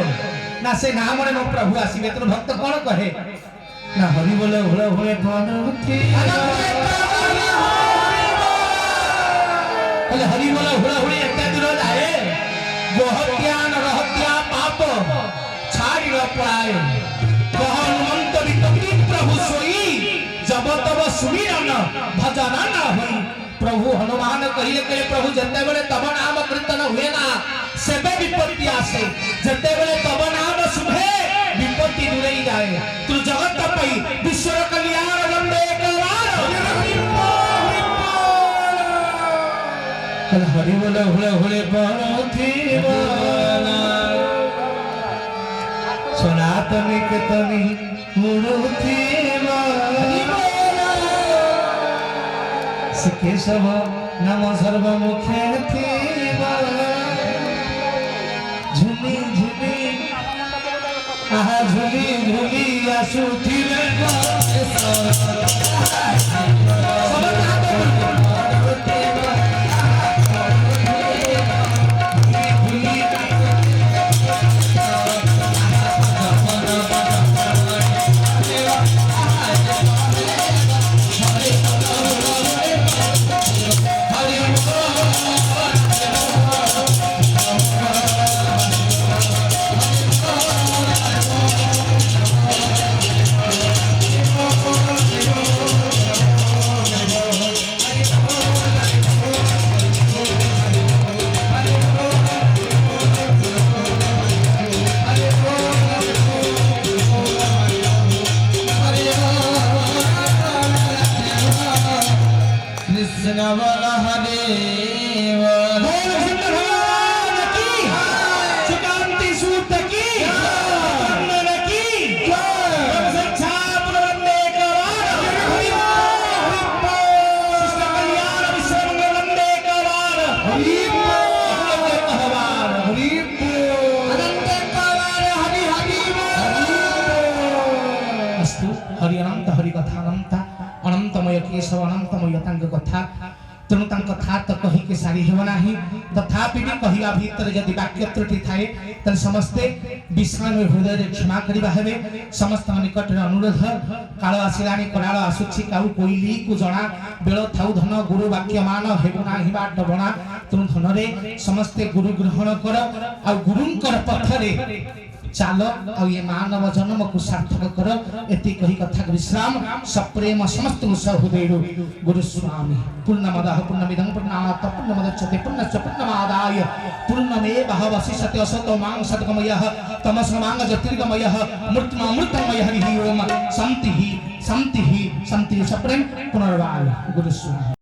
ना से नाम रे प्रभु आसीबे तो भक्त कोन कहे ना हरि बोले हुळे हुळे बनथी अले हरि बोले हुळे हुळे एते दूर जाए गोहत्या नरहत्या पाप छाड़ी न पड़ाए कहनुमंत विकटी प्रभु सोई जब तब सुमिरन भजन न होई प्रभु हनुमान कहिले के प्रभु जते बेले तब नाम कीर्तन हुए ना सेबे विपत्ति आसे जते बेले तब नाम शुभे विपत्ति दूरई जाए तू जगत पई विश्व कल्याण वंदे एकवार कल हरि बोले हुळे हुळे बनथी बना सनातनी के तनी मुरुथी बना केशव नम सर्व मुखे झुली झुली आहा झुली झुली आसुथी हरि कथा तो कही के सारी हेब नाही तथापि भी कहिया भीतर यदि वाक्य त्रुटि थाए तन समस्ते विश्राम हृदय क्षमा करिबा हेबे समस्त निकट अनुरोध काल आसिलानी कराल आसुछि काउ कोइली को जणा बेळ थाउ धन गुरु वाक्य मान हेब नाही बाट बणा तुम धन रे समस्ते गुरु ग्रहण कर आ गुरुंकर पथरे चाल आ ये मानव जन्म को सार्थक कर एति कही कथा विश्राम सप्रेम समस्त सहृदय गुरु स्वामी पूर्णमदः पूर्णमिदं पूर्णात् पूर्णमुदच्यते पूर्णस्य पूर्णमादाय पूर्णमेवावशिष्यते असतो मां सद्गमयः तमसो मां ज्योतिर्गमयः मृत्युमृतमयः हरिः ओम शान्तिः शान्तिः शान्तिः सप्रेम पुनर्वाय गुरु स्वामी।